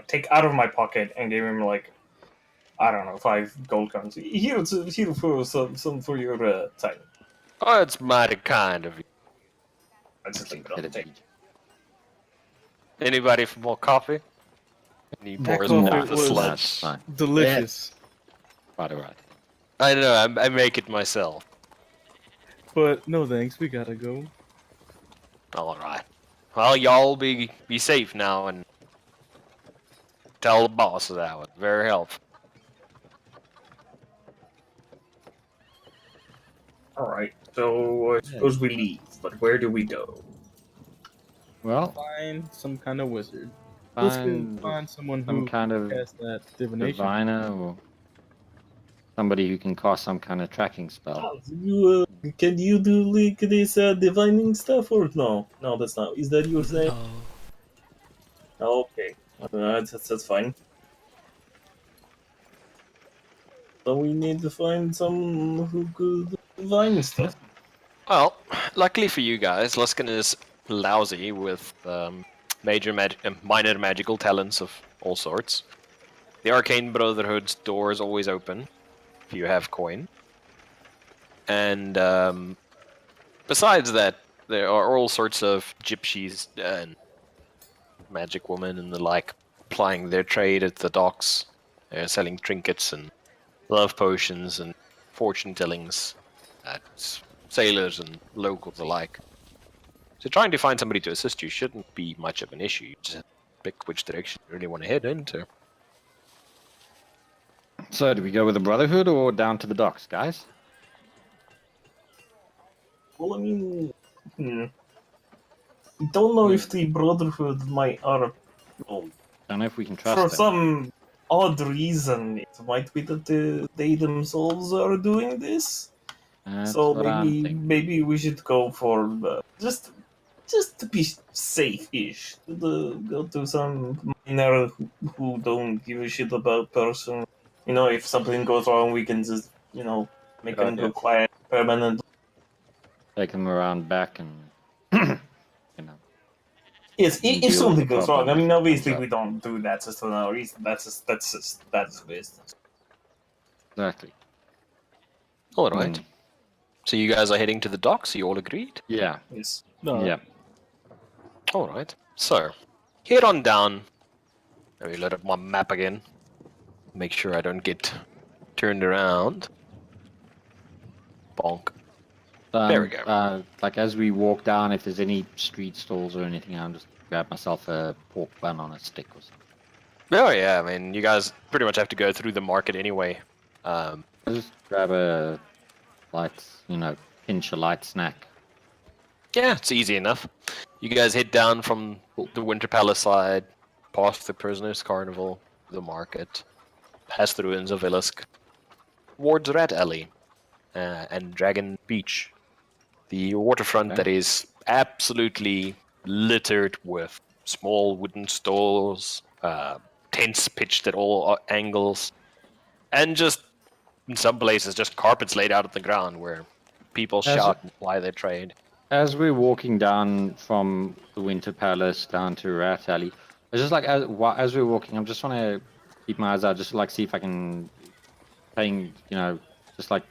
take out of my pocket and give him I don't know, 5 gold coins. Here for some for your time. Oh, it's mighty kind of you. I just leave it on the table. Anybody for more coffee? And he That pours coffee more of the was- sludge. That's fine. Delicious. Quite alright. I know, I make it myself. But no thanks, we gotta go. Alright. Well, y'all be safe now and tell the boss that was very helpful. Alright, so I suppose we leave, but where do we go? Well, Find some kind of wizard. find Find someone some who kind of has that divination. diviner or somebody who can cast some kind of tracking spell. Can you do like this divining stuff or no? No, that's not. Is that your thing? No. Okay, that's fine. So we need to find some who could divine stuff. Well, luckily for you guys, Luskan is lousy with minor magical talents of all sorts. The Arcane Brotherhood's door is always open if you have coin. And besides that, there are all sorts of gypsies and magic women and the like plying their trade at the docks. They're selling trinkets and love potions and fortune tellings at sailors and locals alike. So trying to find somebody to assist you shouldn't be much of an issue. You just pick which direction you really want to head into. So, do we go with the Brotherhood or down to the docks, guys? Well, I mean, don't know if the Brotherhood might are. Well, Don't know if we can trust for them. some odd reason, it might be that they themselves are doing this. That's So what I'm thinking. maybe we should go for just to be safe-ish. Go to some miner who don't give a shit about person. You know, if something goes wrong, we can just make Good them go idea. quiet permanently. Take them around back and, Yes, And if deal something with the goes wrong, I problem mean, if it obviously comes we up. don't do that just for no reason. That's business. Exactly. All right. So you guys are heading to the docks. You all agreed? Yeah. Yes. No, Yeah. All right. So head on down. Let me load up my map again. Make sure I don't get turned around. Bonk. There we go. Like as we walk down, if there's any street stalls or anything, I'll just grab myself a pork bun on a stick or something. Oh yeah, I mean, you guys pretty much have to go through the market anyway. I'll just grab a pinch a light snack. Yeah, it's easy enough. You guys head down from the Winter Palace side, past the Prisoners' Carnival, the market, past the ruins of Illusk, towards Rat Alley and Dragon Beach. The waterfront that is absolutely littered with small wooden stalls, tents pitched at all angles, and just in some places just carpets laid out at the ground where people shout and ply their trade. As we're walking down from the Winter Palace down to Rat Alley, it's just like as we're walking, I'm just trying to keep my eyes out, just to like see if I can just like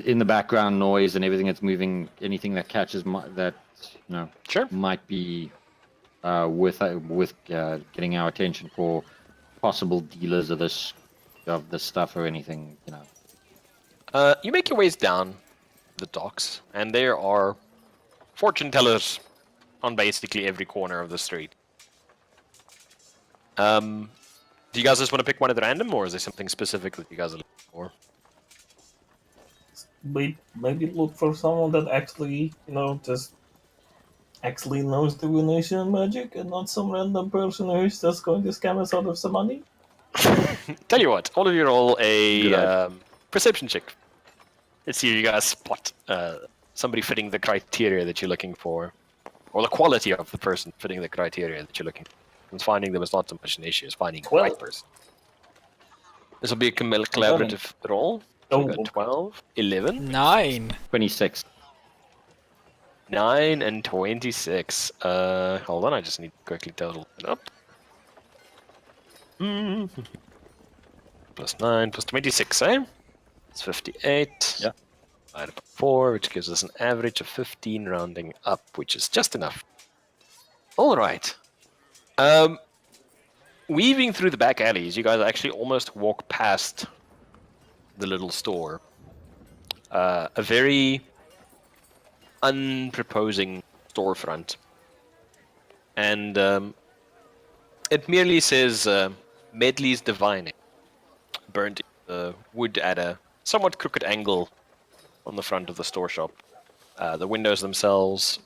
in the background noise and everything that's moving, anything that catches Sure. might be worth getting our attention for possible dealers of this stuff or anything, You make your ways down the docks, and there are fortune tellers on basically every corner of the street. Do you guys just want to pick one at random, or is there something specific that you guys are looking for? Maybe look for someone that actually, just actually knows divination magic and not some random person who's just going to scam us out of some money. Tell you what, all of you roll Good a idea. perception check. Let's see if you guys spot somebody fitting the criteria that you're looking for, or the quality of the person fitting the criteria that you're looking for. And finding them is not so much an issue as finding the right person. This will be a collaborative roll. So we got 12, 11, 9. 26. 9, and 26. Hold on, I just need to quickly total it up. Plus 9, plus 26, eh? It's 58. Yeah. Divided by 4, which gives us an average of 15 rounding up, which is just enough. Alright. Weaving through the back alleys, you guys actually almost walk past the little store. A very unproposing storefront. And it merely says Medley's Divining. Burnt wood at a somewhat crooked angle on the front of the store shop. The windows themselves,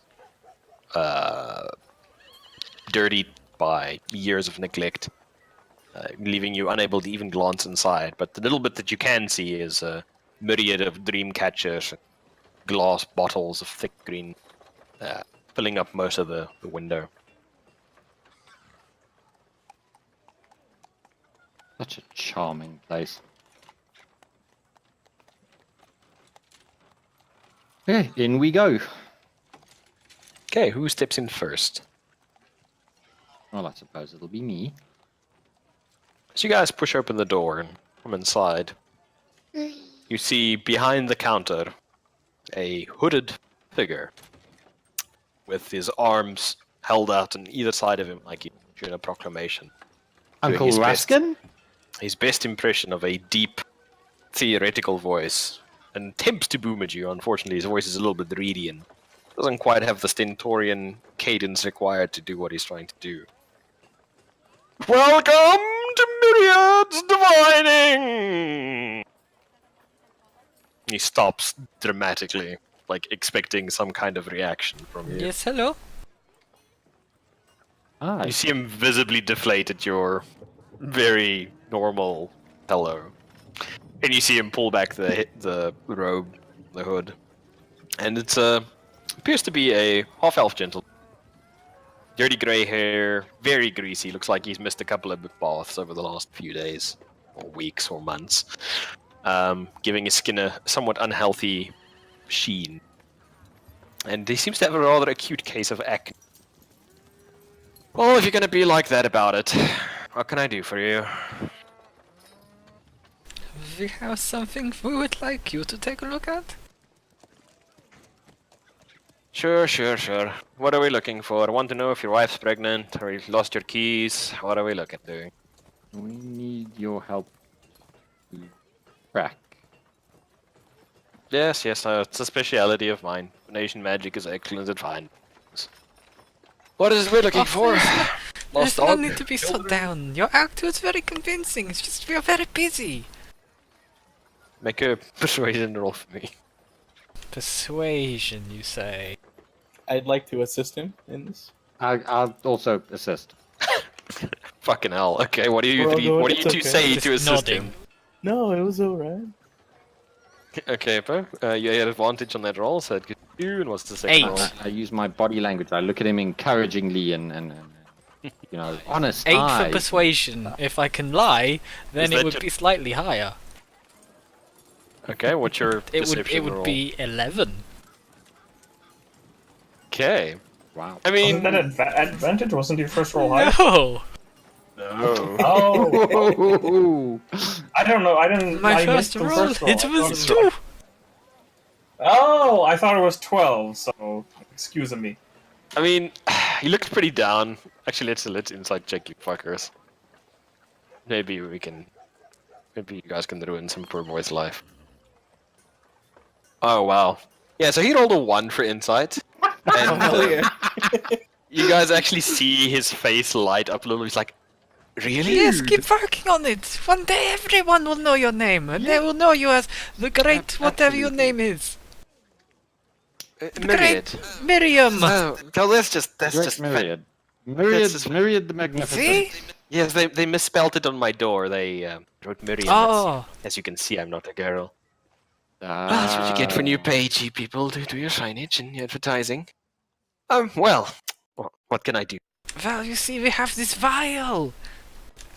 dirtied by years of neglect, leaving you unable to even glance inside. But the little bit that you can see is a myriad of dream catchers, glass bottles of thick green, filling up most of the window. Such a charming place. Okay, in we go. Okay, who steps in first? Well, I suppose it'll be me. As you guys push open the door and come inside, you see behind the counter a hooded figure with his arms held out on either side of him like he's doing a proclamation. Doing Uncle his best- Luskan? His best impression of a deep, theoretical voice, and attempts to boom at you. Unfortunately, his voice is a little bit reedy and doesn't quite have the stentorian cadence required to do what he's trying to do. Welcome to Myriad's Divining! He stops dramatically, like expecting some kind of reaction from you. Yes, hello. Ah, You see him visibly deflate at your very normal hello. And you see him pull back the robe, the hood. And it's appears to be a half-elf gentleman. Dirty grey hair, very greasy, looks like he's missed a couple of baths over the last few days, or weeks, or months. Giving his skin a somewhat unhealthy sheen. And he seems to have a rather acute case of acne. Well, if you're gonna be like that about it, what can I do for you? We have something we would like you to take a look at. Sure. What are we looking for? I want to know if your wife's pregnant, or you lost your keys. What are we looking at doing? we need your help to crack. Yes, it's a speciality of mine. Nation magic is excellent at finding things. What is it we're looking Oh, for? There's Lost no dog? need to be so down. Your act was very convincing. It's just we are very busy. Make a persuasion roll for me. Persuasion, you say? I'd like to assist him in this. I'll also assist. Fucking hell. Okay, what do you We're all three, going, what do you it's two okay. say Just to assist nodding. him? No, it was alright. Okay, bro. You had advantage on that roll, so it could do, and what's the second 8. roll? I use my body language. I look at him encouragingly and you know, honest 8 for eyes. persuasion. If I can lie, then that it would your- be slightly higher. Okay, what's your It deception would roll? be 11. Okay. Wow. I mean, Wasn't that advantage? Wasn't your first roll high? No, no. Oh, I don't know. I didn't. my I first missed the roll, first roll. it I was thought 2. Oh, I thought it was 12. So excuse me. I mean, he looks pretty down. Actually, let's inside check, you fuckers. Maybe you guys can ruin some poor boy's life. Oh wow. Yeah, so he rolled a 1 for insight. And Hell yeah. you guys actually see his face light up a little. He's like, really? Yes, keep working on it. One day everyone will know your name, and they will know you as the great whatever your name is. Myriad. Great Miriam. Oh, no, that's just Great Myriad. That's- Myriad the Magnificent. See? Yes, they misspelled it on my door. They wrote Myriad. Oh, As you can see, I'm not a girl. Ah, That's what you get when you pay cheap people to do your signage and your advertising. Well, what can I do? well, you see, we have this vial,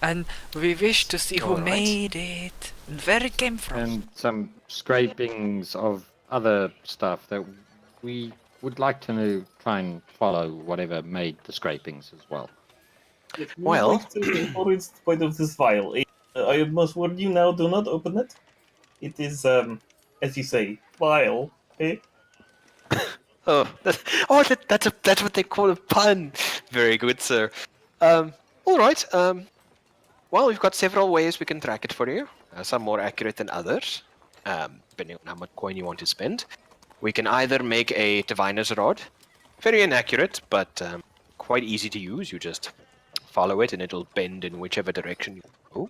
and we wish to see who Alright. made it and where it came from. and some scrapings of other stuff that we would like to know, try and follow whatever made the scrapings as well. Well- Before it's the point of this vial, I must warn you now: do not open it. It is, as you say, vial. Eh? That's what they call a pun. Very good, sir. All right. Well, we've got several ways we can track it for you. Some more accurate than others, depending on how much coin you want to spend. We can either make a diviner's rod, very inaccurate, but quite easy to use. You just follow it, and it'll bend in whichever direction you go.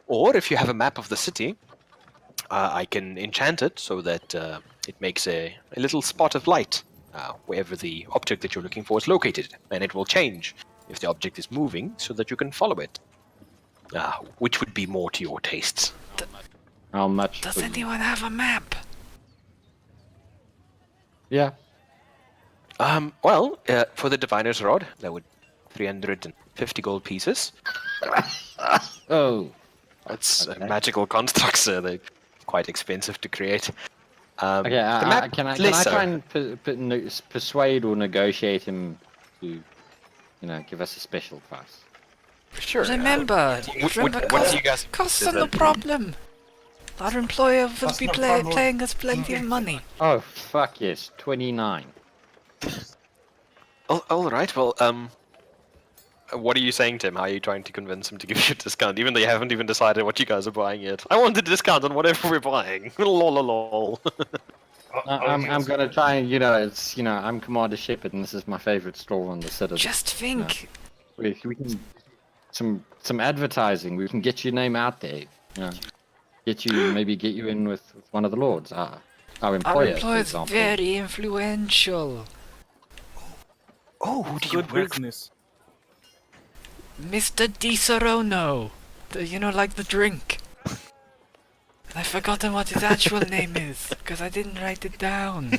Or if you have a map of the city, I can enchant it so that it makes a little spot of light wherever the object that you're looking for is located, and it will change if the object is moving so that you can follow it. Which would be more to your tastes. How much? Does for you? anyone have a map? Yeah. Well, for the Diviner's Rod, that would 350 gold pieces. Oh. That's Okay. magical constructs. They're quite expensive to create. Okay. The map, Can I less so. try and persuade or negotiate him to, give us a special price? Sure. Remember, what do you guys? costs are no problem. Our employer will Costs be no problem. paying us plenty of money. Oh fuck yes, 29. All right. Well, what are you saying to him? How are you trying to convince him to give you a discount, even though you haven't even decided what you guys are buying yet? I want a discount on whatever we're buying. Lol. I'm gonna try and I'm Commander Shepard and this is my favorite store on the citadel. Just think, We can some advertising. We can get your name out there. Get you in with one of the lords. Our our employer, for employer is example. very influential. Oh, who do you Good work business. Mr. Di Serono. Like the drink. I've forgotten what his actual name is, because I didn't write it down.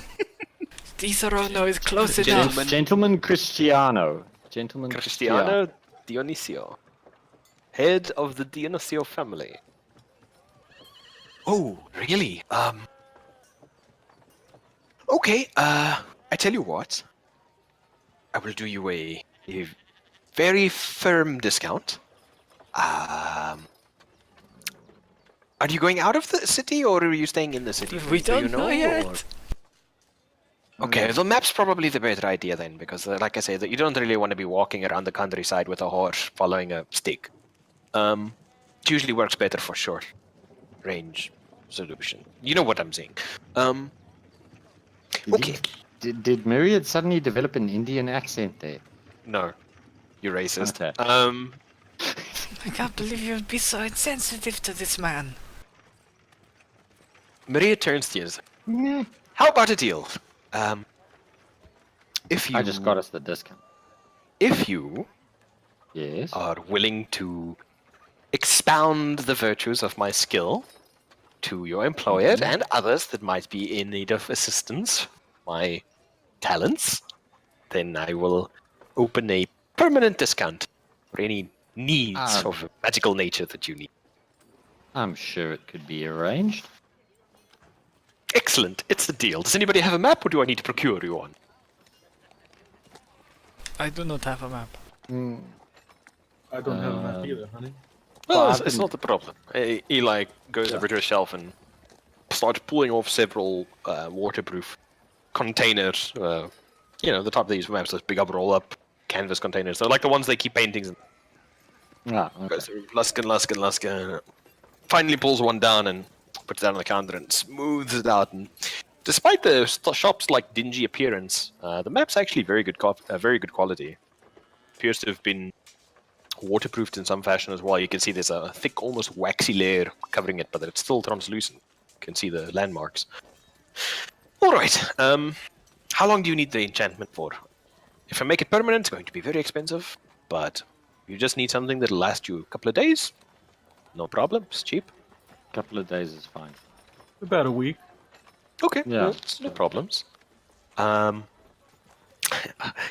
Di Serono is close enough. Gentleman Cristiano. Gentleman Cristiano Dionisio, head of the Dionisio family. Oh, really? Okay, I tell you what. I will do you a very firm discount. Are you going out of the city, or are you staying in the city? We Do you don't know yet. or- Okay, the map's probably the better idea then, because like I say, that you don't really want to be walking around the countryside with a horse following a stick. It usually works better for short range solution. You know what I'm saying. Okay. Did Myriad suddenly develop an Indian accent there? No, you're racist. Okay. I can't believe you'd be so insensitive to this man. Maria turns to you. How about a deal? If you I just got us the discount. if you Yes. are willing to expound the virtues of my skill to your employer and others that might be in need of assistance, my talents, then I will open a permanent discount for any needs of a magical nature that you need. I'm sure it could be arranged. Excellent, it's the deal. Does anybody have a map, or do I need to procure you one? I do not have a map. I don't have a map either, honey. Well, I've it's been- not a problem. Eli goes over to a shelf and starts pulling off several waterproof containers. The top of these maps, those big up roll-up canvas containers. They're like the ones they keep paintings in. Okay. Goes through Luskan. Finally pulls one down and puts it on the counter and smooths it out. And despite the shop's dingy appearance, the map's actually very good quality. Appears to have been waterproofed in some fashion as well. You can see there's a thick, almost waxy layer covering it, but it's still translucent. You can see the landmarks. All right. How long do you need the enchantment for? If I make it permanent, it's going to be very expensive, but you just need something that'll last you a couple of days. No problem. It's cheap. A couple of days is fine. About a week. Okay. Yeah. It's no problems.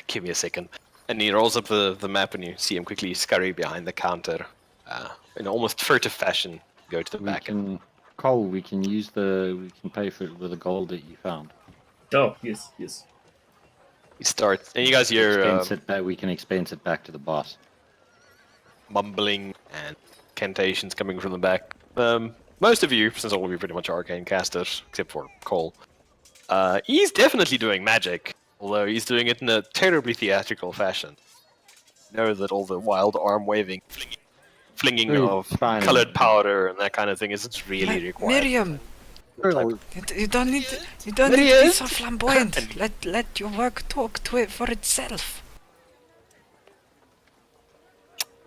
Give me a second. And he rolls up the map, and you see him quickly scurry behind the counter, in almost furtive fashion. Go to the back. Cole, we can pay for it with the gold that you found. Oh, yes. He starts, and you guys hear We can expense it back to the boss. mumbling and cantations coming from the back. Most of you, since all of you are pretty much arcane casters, except for Cole, he's definitely doing magic, although he's doing it in a terribly theatrical fashion. You know that all the wild arm waving, flinging Very of fine. colored powder and that kind of thing isn't really required. Miriam, Well, you don't need to be Miriam? so flamboyant. Let your work talk to it for itself.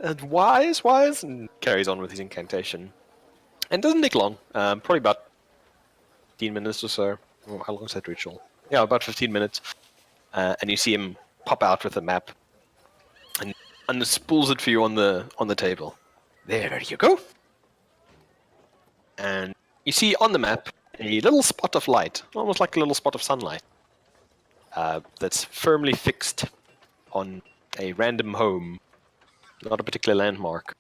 And wise, and carries on with his incantation. And doesn't take long, probably about 15 minutes or so. Oh, how long is that ritual? Yeah, about 15 minutes. And you see him pop out with a map and unspools it for you on the table. There you go. And you see on the map a little spot of light, almost like a little spot of sunlight, that's firmly fixed on a random home, not a particular landmark,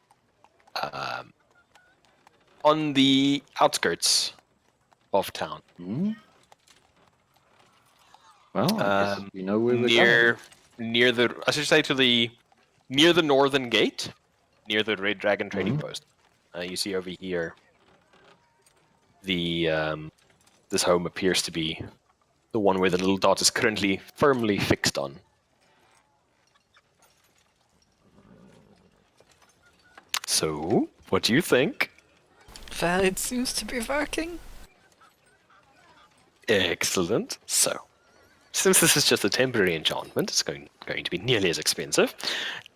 on the outskirts of town. Hmm? Well, I guess you know where we're going. Near the, I should say, near the northern gate, near the Red Dragon trading post. You see over here, this home appears to be the one where the little dot is currently firmly fixed on. So, what do you think? Well, it seems to be working. Excellent. So, since this is just a temporary enchantment, it's going to be nearly as expensive.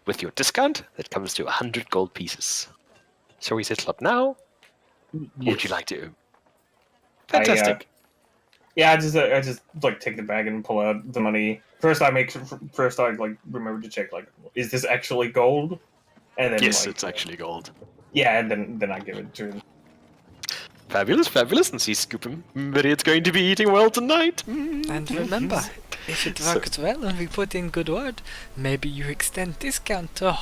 With your discount, that comes to 100 gold pieces. Shall we settle up now? What would you like to? Fantastic. I just like take the bag and pull out the money. First, I like remember to check like, is this actually gold? And then Yes, like, it's actually gold. Yeah, and then I give it to him. Fabulous, fabulous. And see, scoop him. But it's going to be eating well tonight. And remember, if it works well and we put in good word, maybe you extend discount to our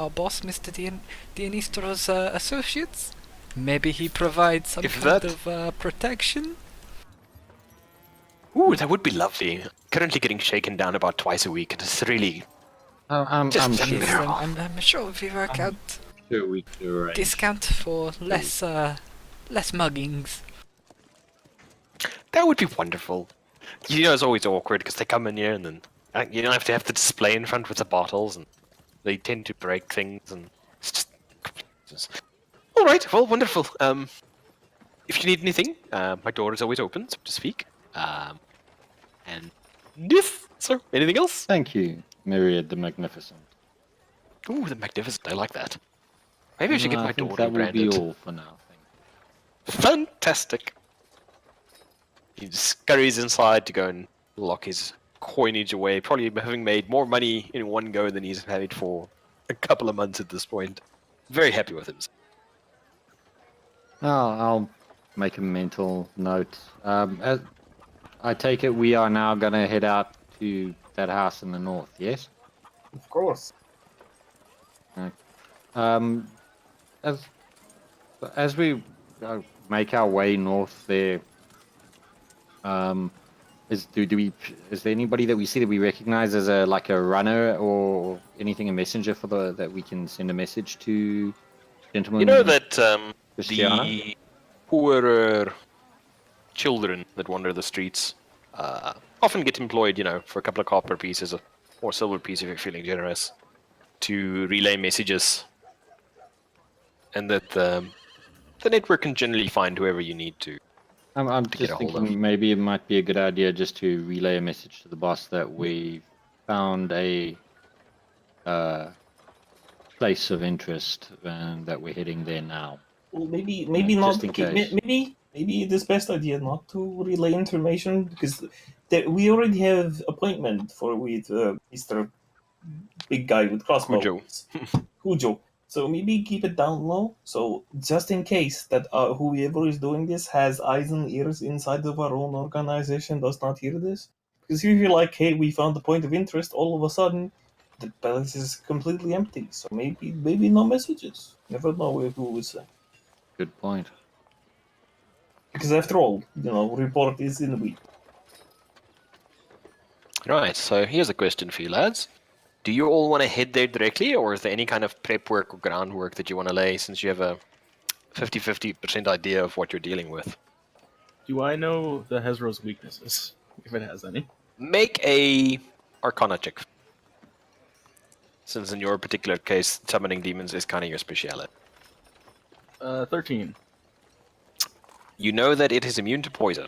boss, Mr. Dionistro's associates. Maybe he provides some kind of protection. Ooh, that would be lovely. Currently getting shaken down about twice a week. It's really I'm Just sure. I'm sure if we work out Sure we can arrange. discount for less muggings. That would be wonderful. You know, it's always awkward because they come in here and then you don't have the display in front with the bottles, and they tend to break things, and it's just... All right, well, wonderful. If you need anything, my door is always open, so to speak. And yes, sir. Anything else? Thank you, Myriad the Magnificent. Ooh, the magnificent. I like that. Maybe I should get No, my I think door that will be rebranded. all for now. Fantastic. He scurries inside to go and lock his coinage away, probably having made more money in one go than he's had for a couple of months at this point. Very happy with him. I'll make a mental note. As I take it we are now going to head out to that house in the north, yes? Of course. As we make our way north there, is there anybody that we see that we recognize as a runner or anything, a messenger for that we can send a message to, gentlemen? You know that Christiana? the poorer children that wander the streets often get employed, for a couple of copper pieces or silver pieces if you're feeling generous, to relay messages, and that the network can generally find whoever you need to. I'm get just a hold thinking maybe it might be a good idea just to relay a message to the boss that we found a place of interest and that we're heading there now. Well, maybe Just not. in case. Maybe it is best idea not to relay information because we already have appointment with Mr. Big Guy with crossbow. Hujo. So maybe keep it down low. So just in case that whoever is doing this has eyes and ears inside of our own organization does not hear this. Because if you're like, hey, we found a point of interest, all of a sudden the palace is completely empty. So maybe no messages. Never know who will say. Good point. Because after all, report is in the week. Right, so here's a question for you lads. Do you all want to head there directly, or is there any kind of prep work or groundwork that you want to lay, since you have a 50% idea of what you're dealing with? Do I know the Hezro's weaknesses, if it has any? Make a Arcana check. Since in your particular case, summoning demons is kind of your speciality. 13. You know that it is immune to poison.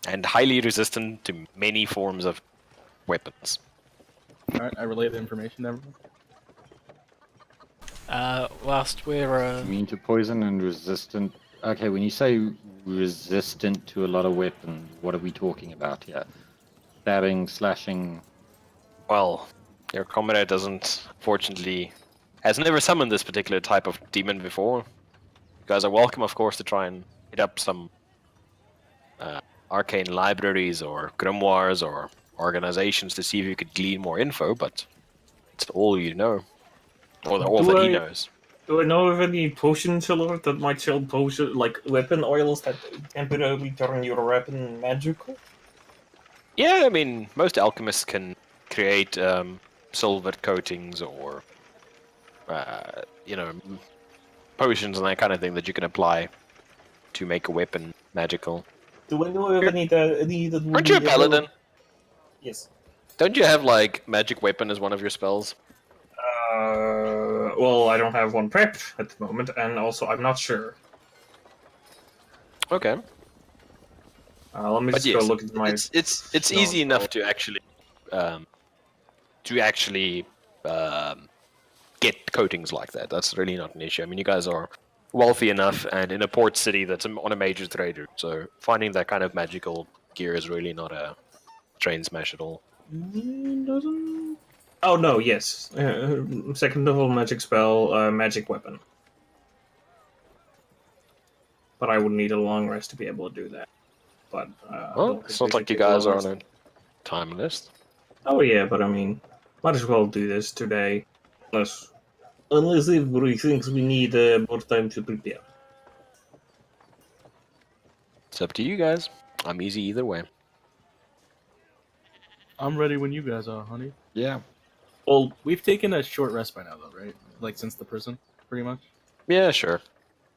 And highly resistant to many forms of weapons. Alright, I relay the information to everyone. Whilst we're Immune to poison and resistant. Okay, when you say resistant to a lot of weapons, what are we talking about here? Stabbing, slashing. Well, your comrade doesn't, fortunately, has never summoned this particular type of demon before. You guys are welcome, of course, to try and hit up some arcane libraries or grimoires or organizations to see if you could glean more info, but it's all you know. Or all that he knows. Do I know of any potion seller that might sell potion like weapon oils that temporarily turn your weapon magical? Yeah, I mean, most alchemists can create silver coatings or, potions and that kind of thing that you can apply to make a weapon magical. Do I know of any that would Aren't you a be paladin? Yes. Don't you have, like, magic weapon as one of your spells? Well, I don't have one prepped at the moment, and also I'm not sure. Okay. Let me But just go look at my. It's easy enough to actually get coatings like that. That's really not an issue. I mean, you guys are wealthy enough and in a port city that's on a major trade route, so finding that kind of magical gear is really not a train smash at all. Doesn't. Oh no! Yes, second level magic spell, magic weapon. But I would need a long rest to be able to do that. But Well, it's not like you guys are on a time list. Oh yeah, but I mean, might as well do this today, unless everybody thinks we need more time to prepare. It's up to you guys. I'm easy either way. I'm ready when you guys are, honey. Yeah. Well, we've taken a short rest by now, though, right? Like since the prison, pretty much. Yeah, sure.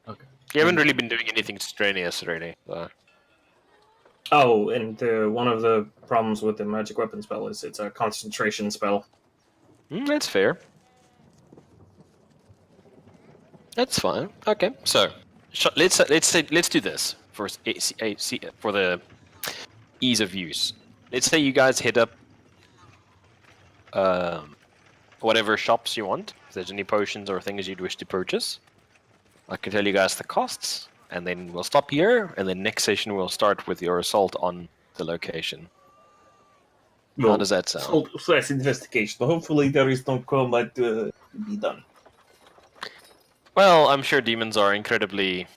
Okay. You haven't really been doing anything strenuous, really. So. Oh, and one of the problems with the magic weapon spell is it's a concentration spell. That's fair. That's fine. Okay, so let's do this for the ease of use. Let's say you guys hit up whatever shops you want. If there's any potions or things you'd wish to purchase, I can tell you guys the costs, and then we'll stop here. And then next session we'll start with your assault on the location. Well, How does that sound? So that's investigation. Hopefully there is no combat to be done. Well, I'm sure demons are incredibly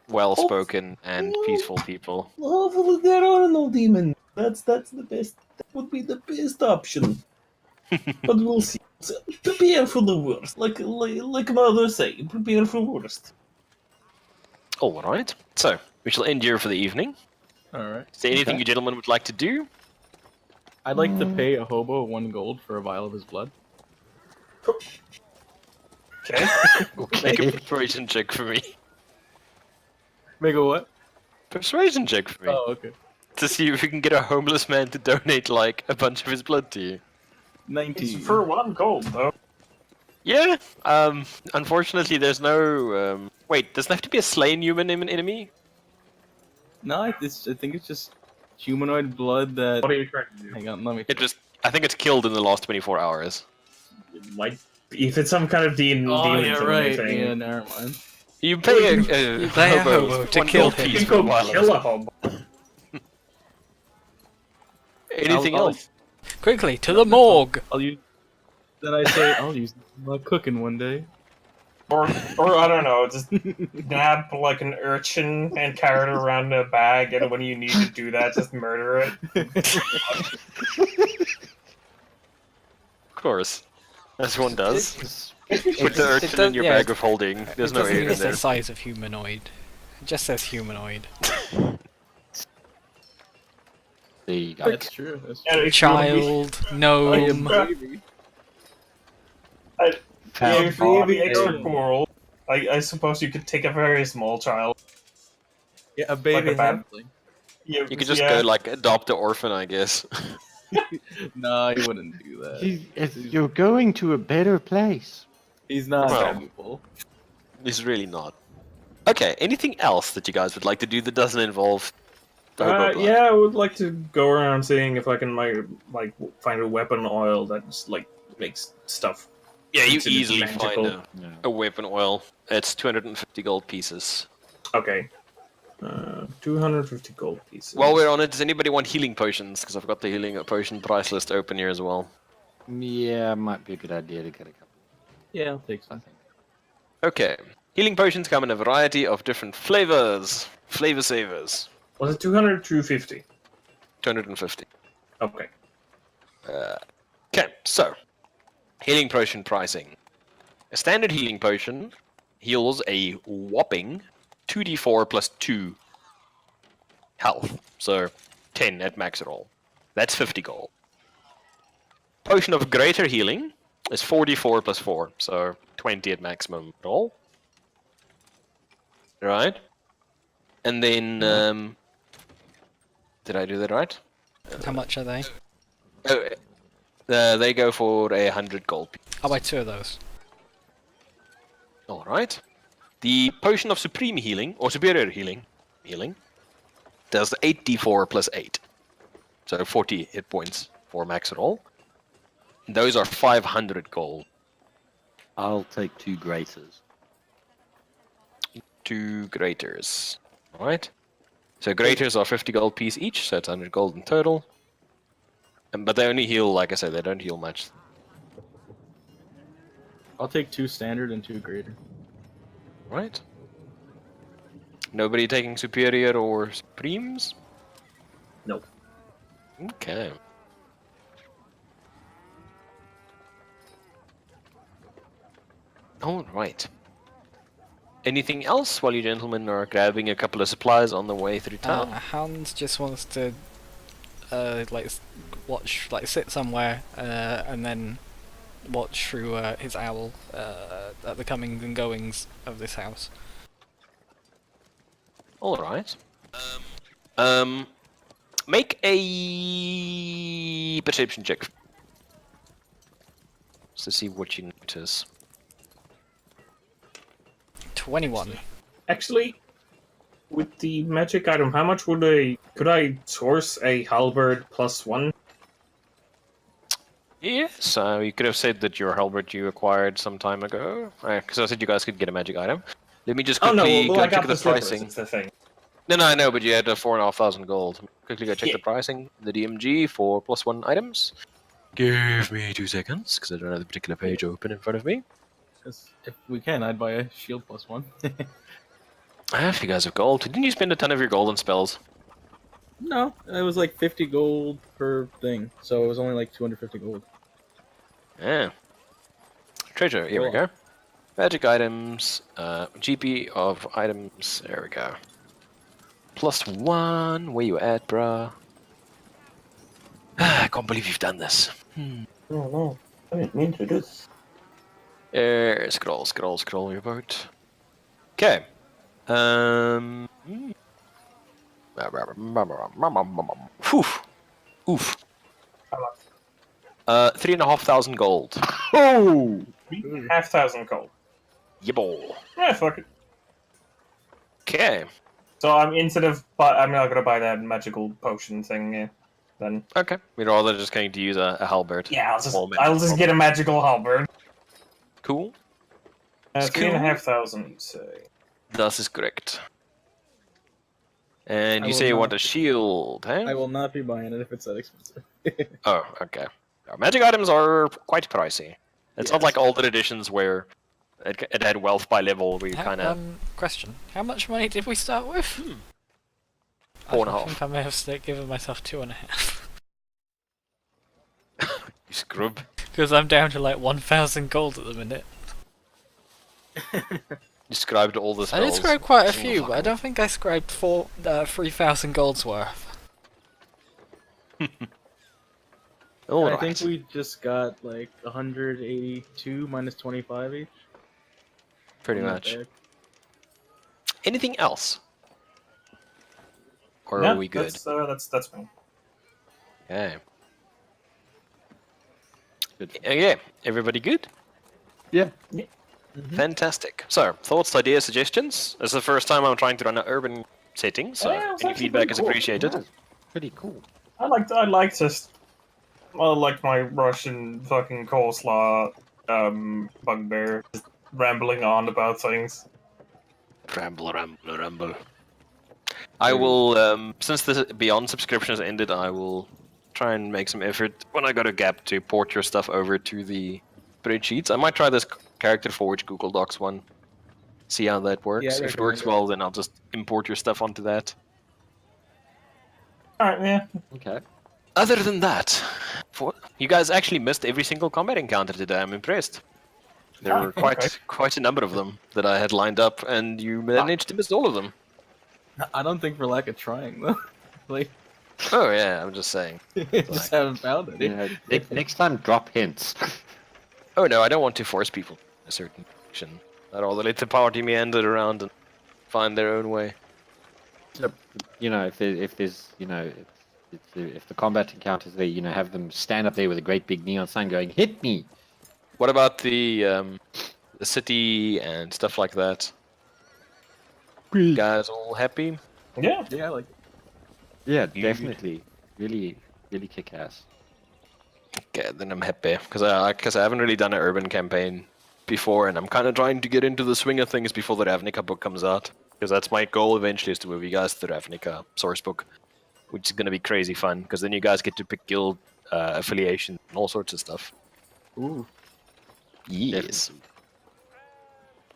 well-spoken and peaceful people. Hopefully there are no demons. That's the best. That would be the best option. But we'll see. So, prepare for the worst. Like Mother say, prepare for the worst. All right. So we shall end here for the evening. All right. Is there anything Okay. you gentlemen would like to do? I'd like to pay a hobo 1 gold for a vial of his blood. Okay. Make a Okay. persuasion check for me. Make a what? Persuasion check for me. Oh, okay. To see if we can get a homeless man to donate, like, a bunch of his blood to you. 19. It's for 1 gold, though. Yeah. Unfortunately, there's no... Wait, does it have to be a slain human enemy? No, I think it's just humanoid blood that. What are you trying to do? Hang on, let me. I think it's killed in the last 24 hours. Like, if it's some kind of demon thing. Yeah, never mind. You pay You pay a hobo to one kill gold him. piece You for a go while. kill a hobo. Anything I'll- else? quickly to the morgue. I'll use. Then I say I'll use my cooking one day. Or I don't know, just nab like an urchin and carry it around in a bag, and when you need to do that, just murder it. Of course. As one does. It's- Put the urchin in your bag of holding. There's It no doesn't air even in say there. size of humanoid. It just says humanoid. There you go. That's true. That's true. And if you wanna be- Child, I am gnome. baby. Yeah, if you want to be Found extra a- cool, I suppose you could take a very small child. Yeah, a baby Like a bad- halfling. You You could just go, like, adopt an orphan, I guess. No, he wouldn't do that. You're going to a better place. He's not Well. valuable. It's really not. Okay, anything else that you guys would like to do that doesn't involve the hobo blood? Yeah, I would like to go around seeing if I can like find a weapon oil that just like makes stuff Yeah, you considered easily magical. find Yeah. a weapon oil. It's 250 gold pieces. Okay. 250 gold pieces. While we're on it, does anybody want healing potions? Because I've got the healing potion price list open here as well. Yeah, might be a good idea to get a couple. Yeah, I'll take I some. think. Okay. Healing potions come in a variety of different flavors. Flavor savers. Was it 200 or 250? 250. Okay. Okay, so. Healing potion pricing. A standard healing potion heals a whopping 2d4 plus 2 health. So 10 at max roll. That's 50 gold. Potion of greater healing is 4d4 plus 4. So 20 at maximum roll. Right? And then, did I do that right? How much are they? Oh, they go for 100 gold. I'll buy 2 of those. Alright. The potion of supreme healing, or superior healing, does 8d4 plus 8. So 40 hit points for max roll. Those are 500 gold. I'll take 2 graters. 2 graters. Alright. So graters are 50 gold piece each, so it's 100 gold in total. But they only heal, like I said, they don't heal much. I'll take 2 standard and 2 greater. Right. Nobody taking superior or supremes? Nope. Okay. Alright. Anything else while you gentlemen are grabbing a couple of supplies on the way through town? Hans just wants to watch, sit somewhere and then watch through his owl at the comings and goings of this house. Alright. Make a perception check. Just to see what you notice. 21. Actually, with the magic item, how much could I source a halberd +1? Yes, you could have said that your halberd you acquired some time ago. Because I said you guys could get a magic item. Let me just Oh quickly no, well, go I got check the the slippers, pricing. it's the thing. No, I know, but you had 4,500 gold. Quickly go check Yeah. the pricing. The DMG for +1 items. Give me 2 seconds, because I don't have the particular page open in front of me. 'Cause if we can, I'd buy a shield +1. If you guys have gold, didn't you spend a ton of your gold on spells? No, it was like 50 gold per thing, so it was only like 250 gold. Yeah. Treasure, here we Cool. go. Magic items, GP of items, there we go. +1, where you at, bruh? I can't believe you've done this. Oh no, I didn't mean to do this. Scroll your boat. Okay. Oof. How much? 3,500 gold. Oh! 3,500 gold. Yeah, boy. Yeah, fuck it. Okay. So I'm not gonna buy that magical potion thing. Yeah, then. Okay. We're rather just going to use a halberd. Yeah, Small I'll magic just get a magical halberd. Cool. 3,500, you say? This is correct. And I you will say you not- want a shield, huh? I will not be buying it if it's that expensive. Oh, okay. Magic items are quite pricey. It's not Yes. like older editions where it had wealth by level where you kind of... Question. How much money did we start with? 4.5. I think I may have given myself 2.5. You scrub. Because I'm down to like 1,000 gold at the minute. You scribed all the I spells. did scribe quite a Single few, but I fucking- don't think I scribed 3,000 golds worth. All I right. think we just got like 182 minus 25 each. Pretty Not much. bad. Anything else? Or Yeah, are we good? That's me. Okay. Good. Yeah. Everybody good? Yeah. Fantastic. So, thoughts, ideas, suggestions? This is the first time I'm trying to run an urban setting, so Yeah, it's any actually feedback pretty is cool. appreciated. Nice. Pretty cool. I like my Russian fucking coleslaw bugbear, just rambling on about things. Ramble. I will, since the Beyond subscription has ended, I will try and make some effort when I got a gap to port your stuff over to the spreadsheets. I might try this character forge Google Docs one. See how that works. Yeah, I If it works recommend well, then I'll just import your stuff onto that. Alright, yeah. Okay. Other than that, you guys actually missed every single combat encounter today. I'm impressed. There were quite a number of them that I had lined up, and you managed to miss all of them. I don't think for lack of trying though. Like, Oh yeah, I'm just saying. just haven't found it. You know, next time, drop hints. Oh no, I don't want to force people in a certain direction. I'd rather let the party meander around and find their own way. You know, if there's, you know, if the combat encounters there, you know, have them stand up there with a great big neon sign going, "Hit me!" What about the city and stuff like that? You guys all happy? Yeah. Yeah, like Yeah, definitely. Really, really kick ass. Okay, then I'm happy because I haven't really done an urban campaign before, and I'm kind of trying to get into the swing of things before the Ravnica book comes out. Because that's my goal eventually, is to move you guys to the Ravnica source book, which is going to be crazy fun. Because then you guys get to pick guild affiliation and all sorts of stuff. ooh. Yes.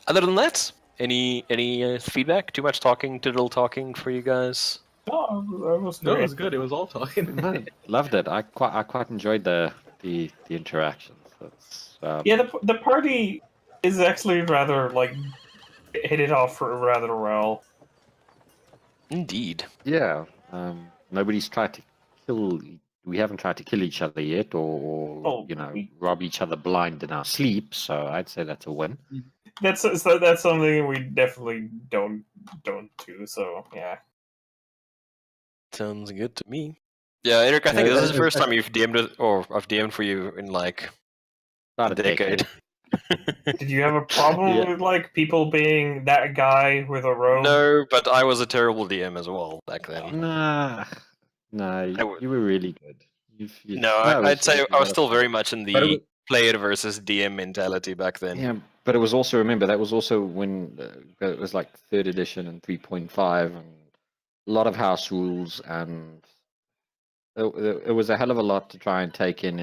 Other than that, any feedback? Too much talking, tittle talking for you guys? No, that was No, it great. was good. It was all talking. No, loved it. I quite enjoyed the interactions. That's Yeah, the party is actually rather like hit it off rather well. Indeed. yeah. Nobody's tried to kill. We haven't tried to kill each other yet, or Oh, you know, rob each other blind in our sleep. So I'd say that's a win. That's something we definitely don't do. So yeah. Sounds good to me. Yeah, Eric, I think Yeah, this is the that- first time you've DM'd, or I've DM'd for you in like About a decade. Did you have a problem Yeah. with like people being that guy with a robe? No, but I was a terrible DM as well back then. Nah, no, you were really good. No, it I'd was- say it I was was still very much in But it the was- player versus DM mentality back then. Yeah, but it was also, remember, that was also when it was like 3rd edition and 3.5 and a lot of house rules, and it was a hell of a lot to try and take in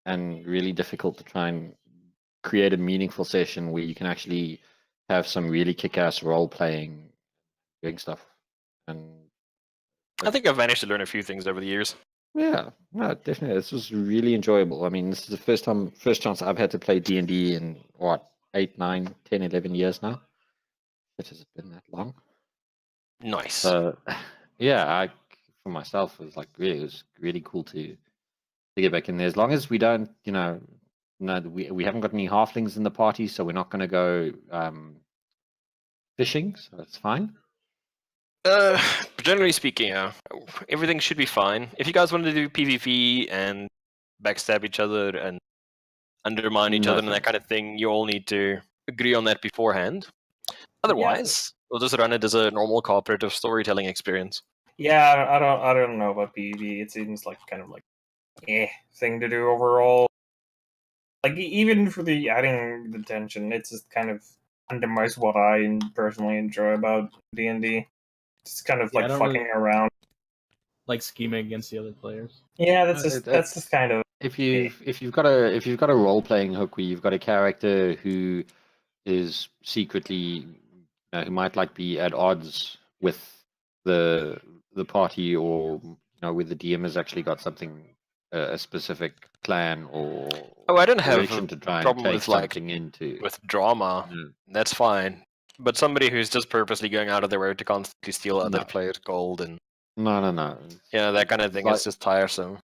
and really difficult to try and create a meaningful session where you can actually have some really kick-ass role-playing, doing stuff. And I think I've managed to learn a few things over the years. yeah, no, definitely, this was really enjoyable. I mean, this is the first chance I've had to play D&D in, what, 8, 9, 10, 11 years now? It has been that long. Nice. So, yeah, for myself, it was really cool to get back in there. As long as we don't, you know, we haven't got any halflings in the party, so we're not going to go fishing, so that's fine. Generally speaking, everything should be fine. If you guys want to do PvP and backstab each other and undermine each other and that kind of thing, you all need to agree on that beforehand. Otherwise, we'll just run it as a normal cooperative storytelling experience. Yeah, I don't know about PvP. It seems like kind of like thing to do overall. Like even for the adding the tension, it's just kind of undermines what I personally enjoy about D&D. It's kind of Yeah, I like don't fucking really- around. Like scheming against the other players. Yeah, that's That's- just kind of If you've got a role playing hook where you've got a character who is secretly, who might like be at odds with the party, or where the DM has actually got something, a specific clan or I don't have direction a to try and problem take with like something into. with drama. Mm. That's fine. But somebody who's just purposely going out of their way to constantly steal other No. players' gold and No. that kind of thing Like- is just tiresome.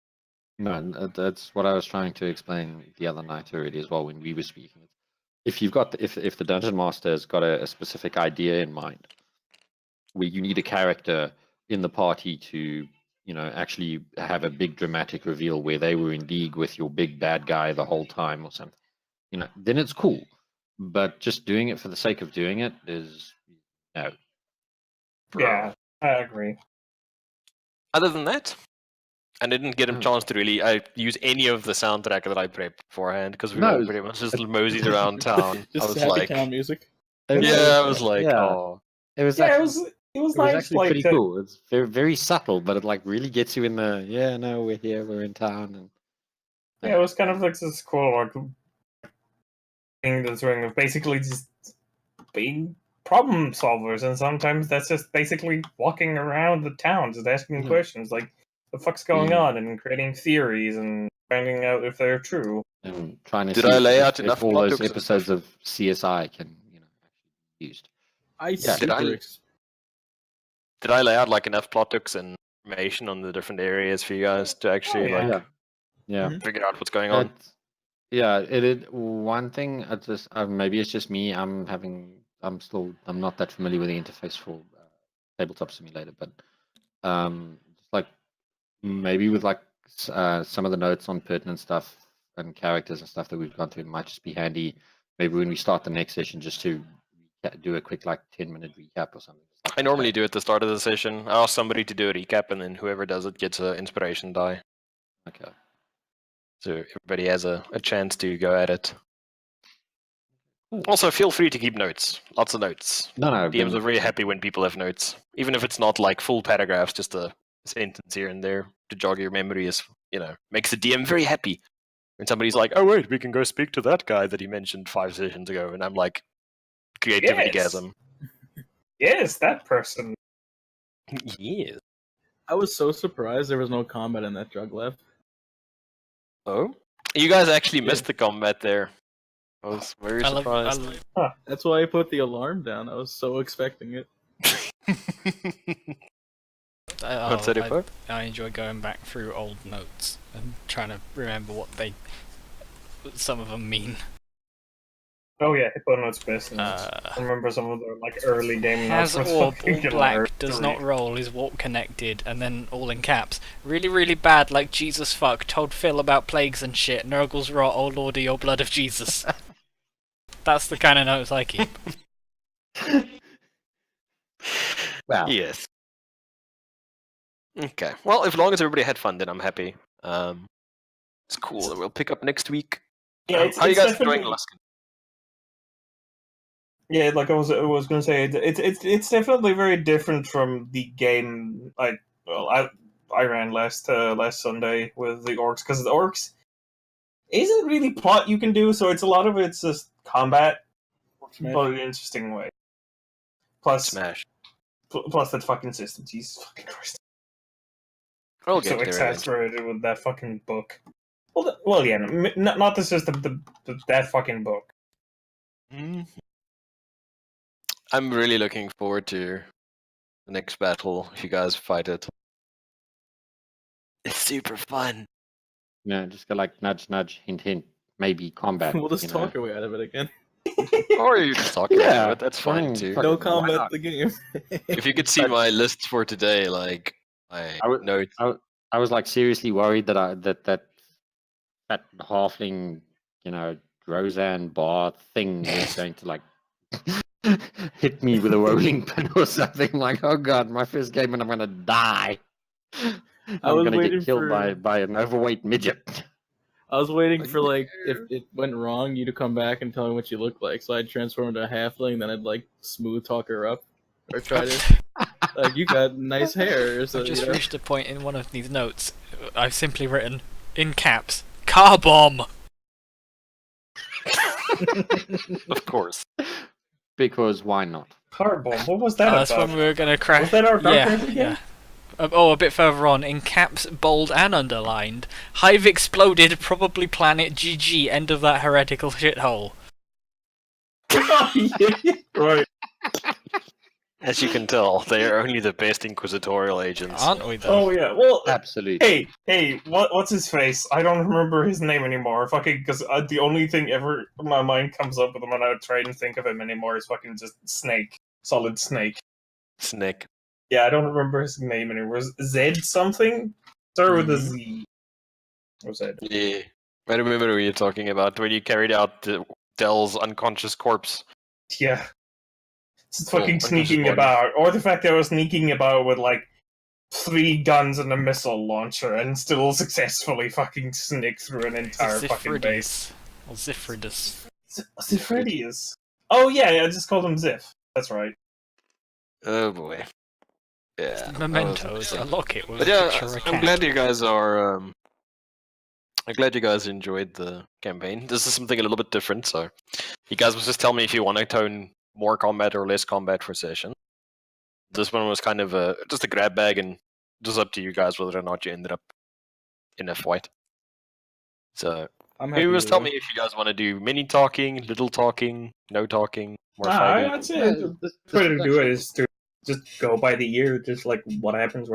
No, that's what I was trying to explain the other night already as well when we were speaking. If you've got if the dungeon master has got a specific idea in mind, where you need a character in the party to actually have a big dramatic reveal where they were in league with your big bad guy the whole time or something, then it's cool. But just doing it for the sake of doing it is no. yeah. I agree. Other than that, I didn't get a chance to really use any of the soundtrack that I prepped beforehand because we No, all pretty much just moseyed around town. I Just was happy like, town music. yeah, I was like, Yeah. oh, It was Yeah, actually, it was it was nice. actually Like pretty cool. It's very, very subtle, but it like really gets you in the no, we're here, we're in town, and yeah, it was kind of like this cool like thing that's doing of basically just being problem solvers, and sometimes that's just basically walking around the town, just asking Yeah. questions like the fuck's going Yeah. on, and creating theories and finding out if they're true. and trying to Did see I lay if, out if enough all plot those hooks and episodes stuff? of CSI can actually be used. Did I lay out like enough plot hooks and information on the different areas for you guys to actually yeah. like Yeah. figure out what's going on? One thing. I just maybe it's just me. I'm not that familiar with the interface for Tabletop Simulator, but just like maybe with like some of the notes on pertinent stuff and characters and stuff that we've gone through, it might just be handy. Maybe when we start the next session, just to do a quick like 10-minute recap or something. I normally do at the start of the session. I ask somebody to do a recap, and then whoever does it gets an inspiration die. Okay. So everybody has a chance to go at it. Also, feel free to keep notes. Lots of notes. No, DMs are very happy when people have notes. Even if it's not like full paragraphs, just a sentence here and there to jog your memory is, makes the DM very happy. When somebody's like, oh wait, we can go speak to that guy that he mentioned 5 sessions ago, and I'm like, creativity-gasm. Yes, that person. Yes. I was so surprised there was no combat in that drug lab. Oh? You guys actually missed the combat there. I was very surprised. That's why I put the alarm down. I was so expecting it. What's that for? I enjoy going back through old notes and trying to remember what some of them mean. Oh yeah, Hippo Notes best. I remember some of the like early game notes. Has was orb, fucking all black, hilarious. does not roll, is warp connected, and then all in caps. Really, really bad, like Jesus fuck, told Phil about plagues and shit, Nurgle's rot, oh lordy, your blood of Jesus. That's the kind of notes I keep. Wow. Yes. Okay. Well, as long as everybody had fun, then I'm happy. It's cool. We'll pick up next week. Yeah, How are you guys definitely- enjoying Luskan? Yeah, like I was gonna say, it's definitely very different from the game. Like, well, I ran last Sunday with the orcs, because the orcs isn't really plot you can do, so it's a lot of it's just combat, but in an interesting way. Plus, Smash. plus that fucking system. Jesus fucking Christ! I'll So get there eventually. exasperated with that fucking book. Well, yeah, not the system, that fucking book. Mhm. I'm really looking forward to the next battle if you guys fight it. It's super fun. Just go like nudge, nudge, hint, hint. Maybe combat. We'll just talk our way out of it again. Or you just talk about it, that's fine too. fuck No it, why combat not? the game. If you could see my list for today, like my notes. I was like seriously worried that that halfling, Roseanne bar thing was going to like hit me with a rolling pin or something. Like, oh god, my first game and I'm gonna die. I'm was gonna waiting get killed for- by an overweight midget. I was waiting for like if it went wrong, you to come back and tell me what you look like. So I'd transform into a halfling, then I'd like smooth talk her up, or try to like you got nice hair. So, I've just you know. reached a point in one of these notes. I've simply written in caps, car bomb. Of course. Because why not? Car bomb. What was that That's about? when we were gonna crash. Was that our yeah, Dark Earth again? yeah. A bit further on, in caps, bold and underlined. Hive exploded, probably planet GG, end of that heretical shithole. Yeah, right. As you can tell, they are only the best inquisitorial agents. Aren't we though? Oh yeah. Well, Absolutely. hey, what's his face? I don't remember his name anymore. Fucking, because the only thing ever my mind comes up with him when I try and think of him anymore is fucking just Snake, Solid Snake. Snick. Yeah, I don't remember his name anymore. Was Zed something? Start with a Z. Or Zed. Yeah. I remember what you're talking about when you carried out Dell's unconscious corpse. Yeah. Just Oh, fucking unconscious sneaking body. about. Or the fact that I was sneaking about with, like, 3 guns and a missile launcher and still successfully fucking sneak through an entire fucking base. Or Zifridus. Zifridius. Oh yeah, I just called him Ziff. That's right. Oh boy. Yeah. Mementos. I lock it with But a yeah, picture of a I'm cat. glad you guys are. I'm glad you guys enjoyed the campaign. This is something a little bit different, so you guys must just tell me if you want to tone more combat or less combat for session. This one was kind of just a grab bag, and just up to you guys whether or not you ended up in a fight. So I'm happy you must with tell it. me if you guys want to do mini talking, little talking, no talking, more Nah, fighting. I'd say Yeah, the this way to is do it actually- is to just go by the ear, just like what happens.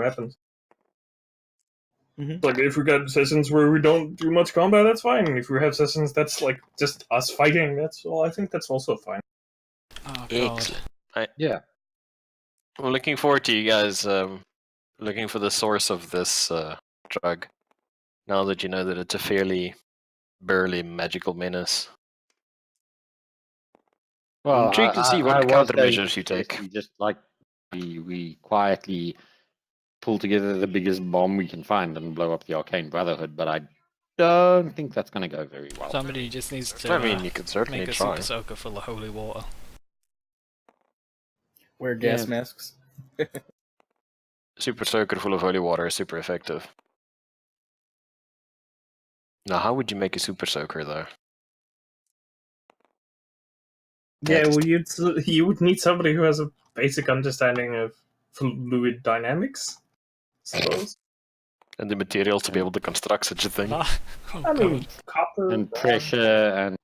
Like if we got sessions where we don't do much combat, that's fine. If we have sessions that's like just us fighting, that's I think that's also fine. Oh god. Excellent. Yeah. I'm looking forward to you guys looking for the source of this drug. Now that you know that it's a fairly burly magical menace. Well, intrigued to see what was going countermeasures to you take. suggest we just like we quietly pull together the biggest bomb we can find and blow up the Arcane Brotherhood, but I don't think that's going to go very well. Somebody just needs to I mean, you could certainly make a try. super soaker full of holy water. Wear gas Yeah. masks. Super soaker full of holy water is super effective. Now, how would you make a super soaker though? Yeah, Text. well, you would need somebody who has a basic understanding of fluid dynamics, I suppose. And the materials to be able to construct such a thing. Ah, oh I mean, god. copper And pressure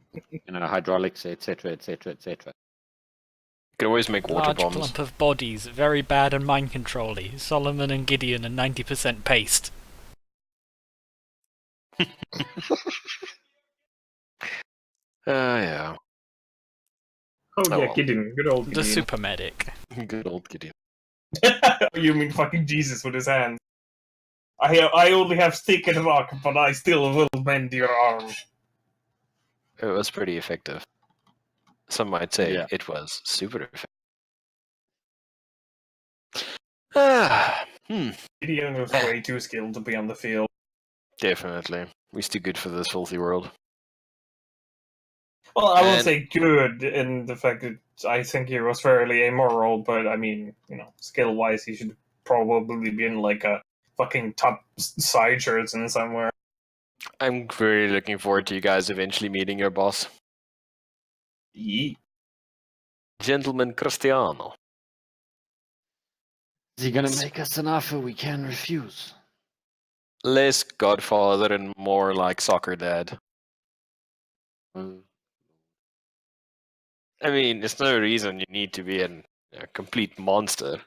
and hydraulics, etc., etc., etc. You could always make water Large bombs. clump of bodies, very bad and mind controlly. Solomon and Gideon and 90% paste. Yeah. Oh Oh, yeah, well. Gideon, good old The Gideon. super medic. Good old Gideon. You mean fucking Jesus with his hands? I only have stick and rock, but I still will bend your arm. It was pretty effective. Some might say Yeah. it was super effective. Ah, Gideon was way too skilled to be on the field. definitely. We're too good for this filthy world. Well, I won't And- say good in the fact that I think he was fairly amoral, but I mean, skill-wise, he should probably be in like a fucking top side shirts in somewhere. I'm very looking forward to you guys eventually meeting your boss. Yeet. Gentleman Cristiano. Is he going to make us an offer we can refuse? Less Godfather and more like soccer dad. I mean, there's no reason you need to be a complete monster.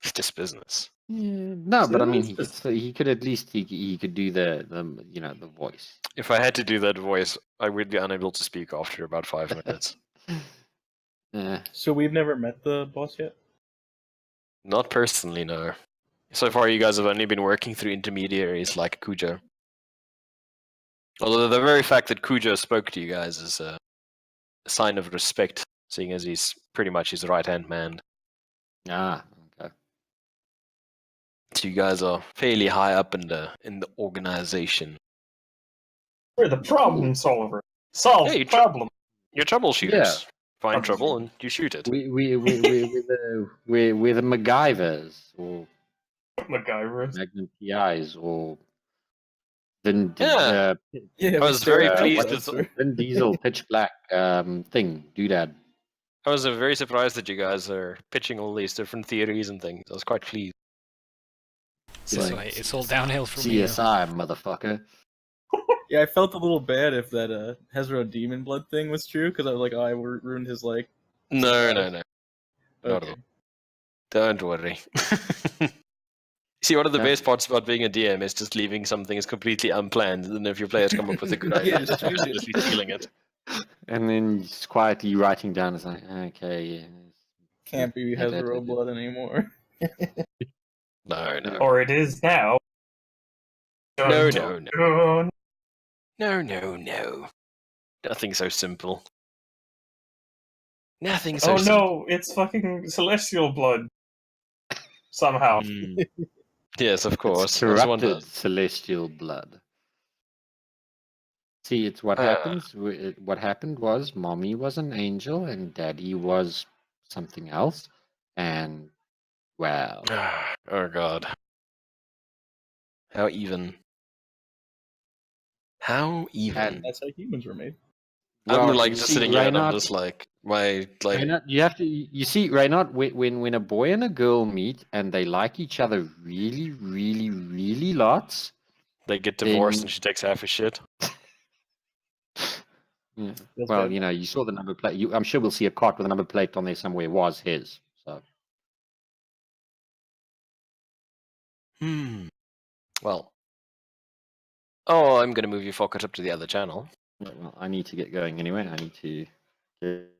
It's just business. Yeah, no, but I mean, So he could at least he could do the voice. If I had to do that voice, I would be unable to speak after about 5 minutes. Yeah. So we've never met the boss yet? Not personally, no. So far, you guys have only been working through intermediaries like Cujo. Although the very fact that Cujo spoke to you guys is a sign of respect, seeing as he's pretty much his right-hand man. Ah, okay. So you guys are fairly high up in the organization. we're the problem solver. Solve Yeah, the you problem. You're troubleshooters. Yeah. Find trouble and you shoot it. We're the MacGyvers or MacGyver. Magnum PIs or Vin, Yeah. Yeah, I was very pleased what's with- Vin Diesel Pitch Black thing, doodad. I was very surprised that you guys are pitching all these different theories and things. I was quite pleased. This Like, way, it's all downhill from here. CSI, motherfucker. Yeah, I felt a little bad if that Hezro demon blood thing was true, because I was like, oh, I ruined his, like... No. Not at Okay. all. Don't worry. See, one of the Yeah. best parts about being a DM is just leaving something as completely unplanned, and then if your players come up with a good idea, Yeah, just just use it. absolutely stealing it. And then just quietly writing down, it's like, okay, yeah. Can't be Yeah, that- Hezro blood anymore. No. Or it is now. No. Dun. No. Nothing so simple. Nothing so Oh simple. no, it's fucking celestial blood. Somehow. Mm. Yes, of course. It's I was corrupted wondering. celestial blood. See, it's what Ah. happens. What happened was mommy was an angel and daddy was something else. And, well, Oh god. How even? How even? And- That's how humans were made. well, I'm like you just see, sitting here and I'm Reynard- just like my like Reynard, you have to. You see, Reynard, when a boy and a girl meet and they like each other really, really, really lots. they get divorced then- and she takes half his shit. Yeah. That's Well, bad. you know, you saw the number plate. I'm sure we'll see a cart with a number plate on there somewhere. Was his. So Well. Oh, I'm gonna move your focus up to the other channel. yeah, well, I need to get going anyway. I need to. Get...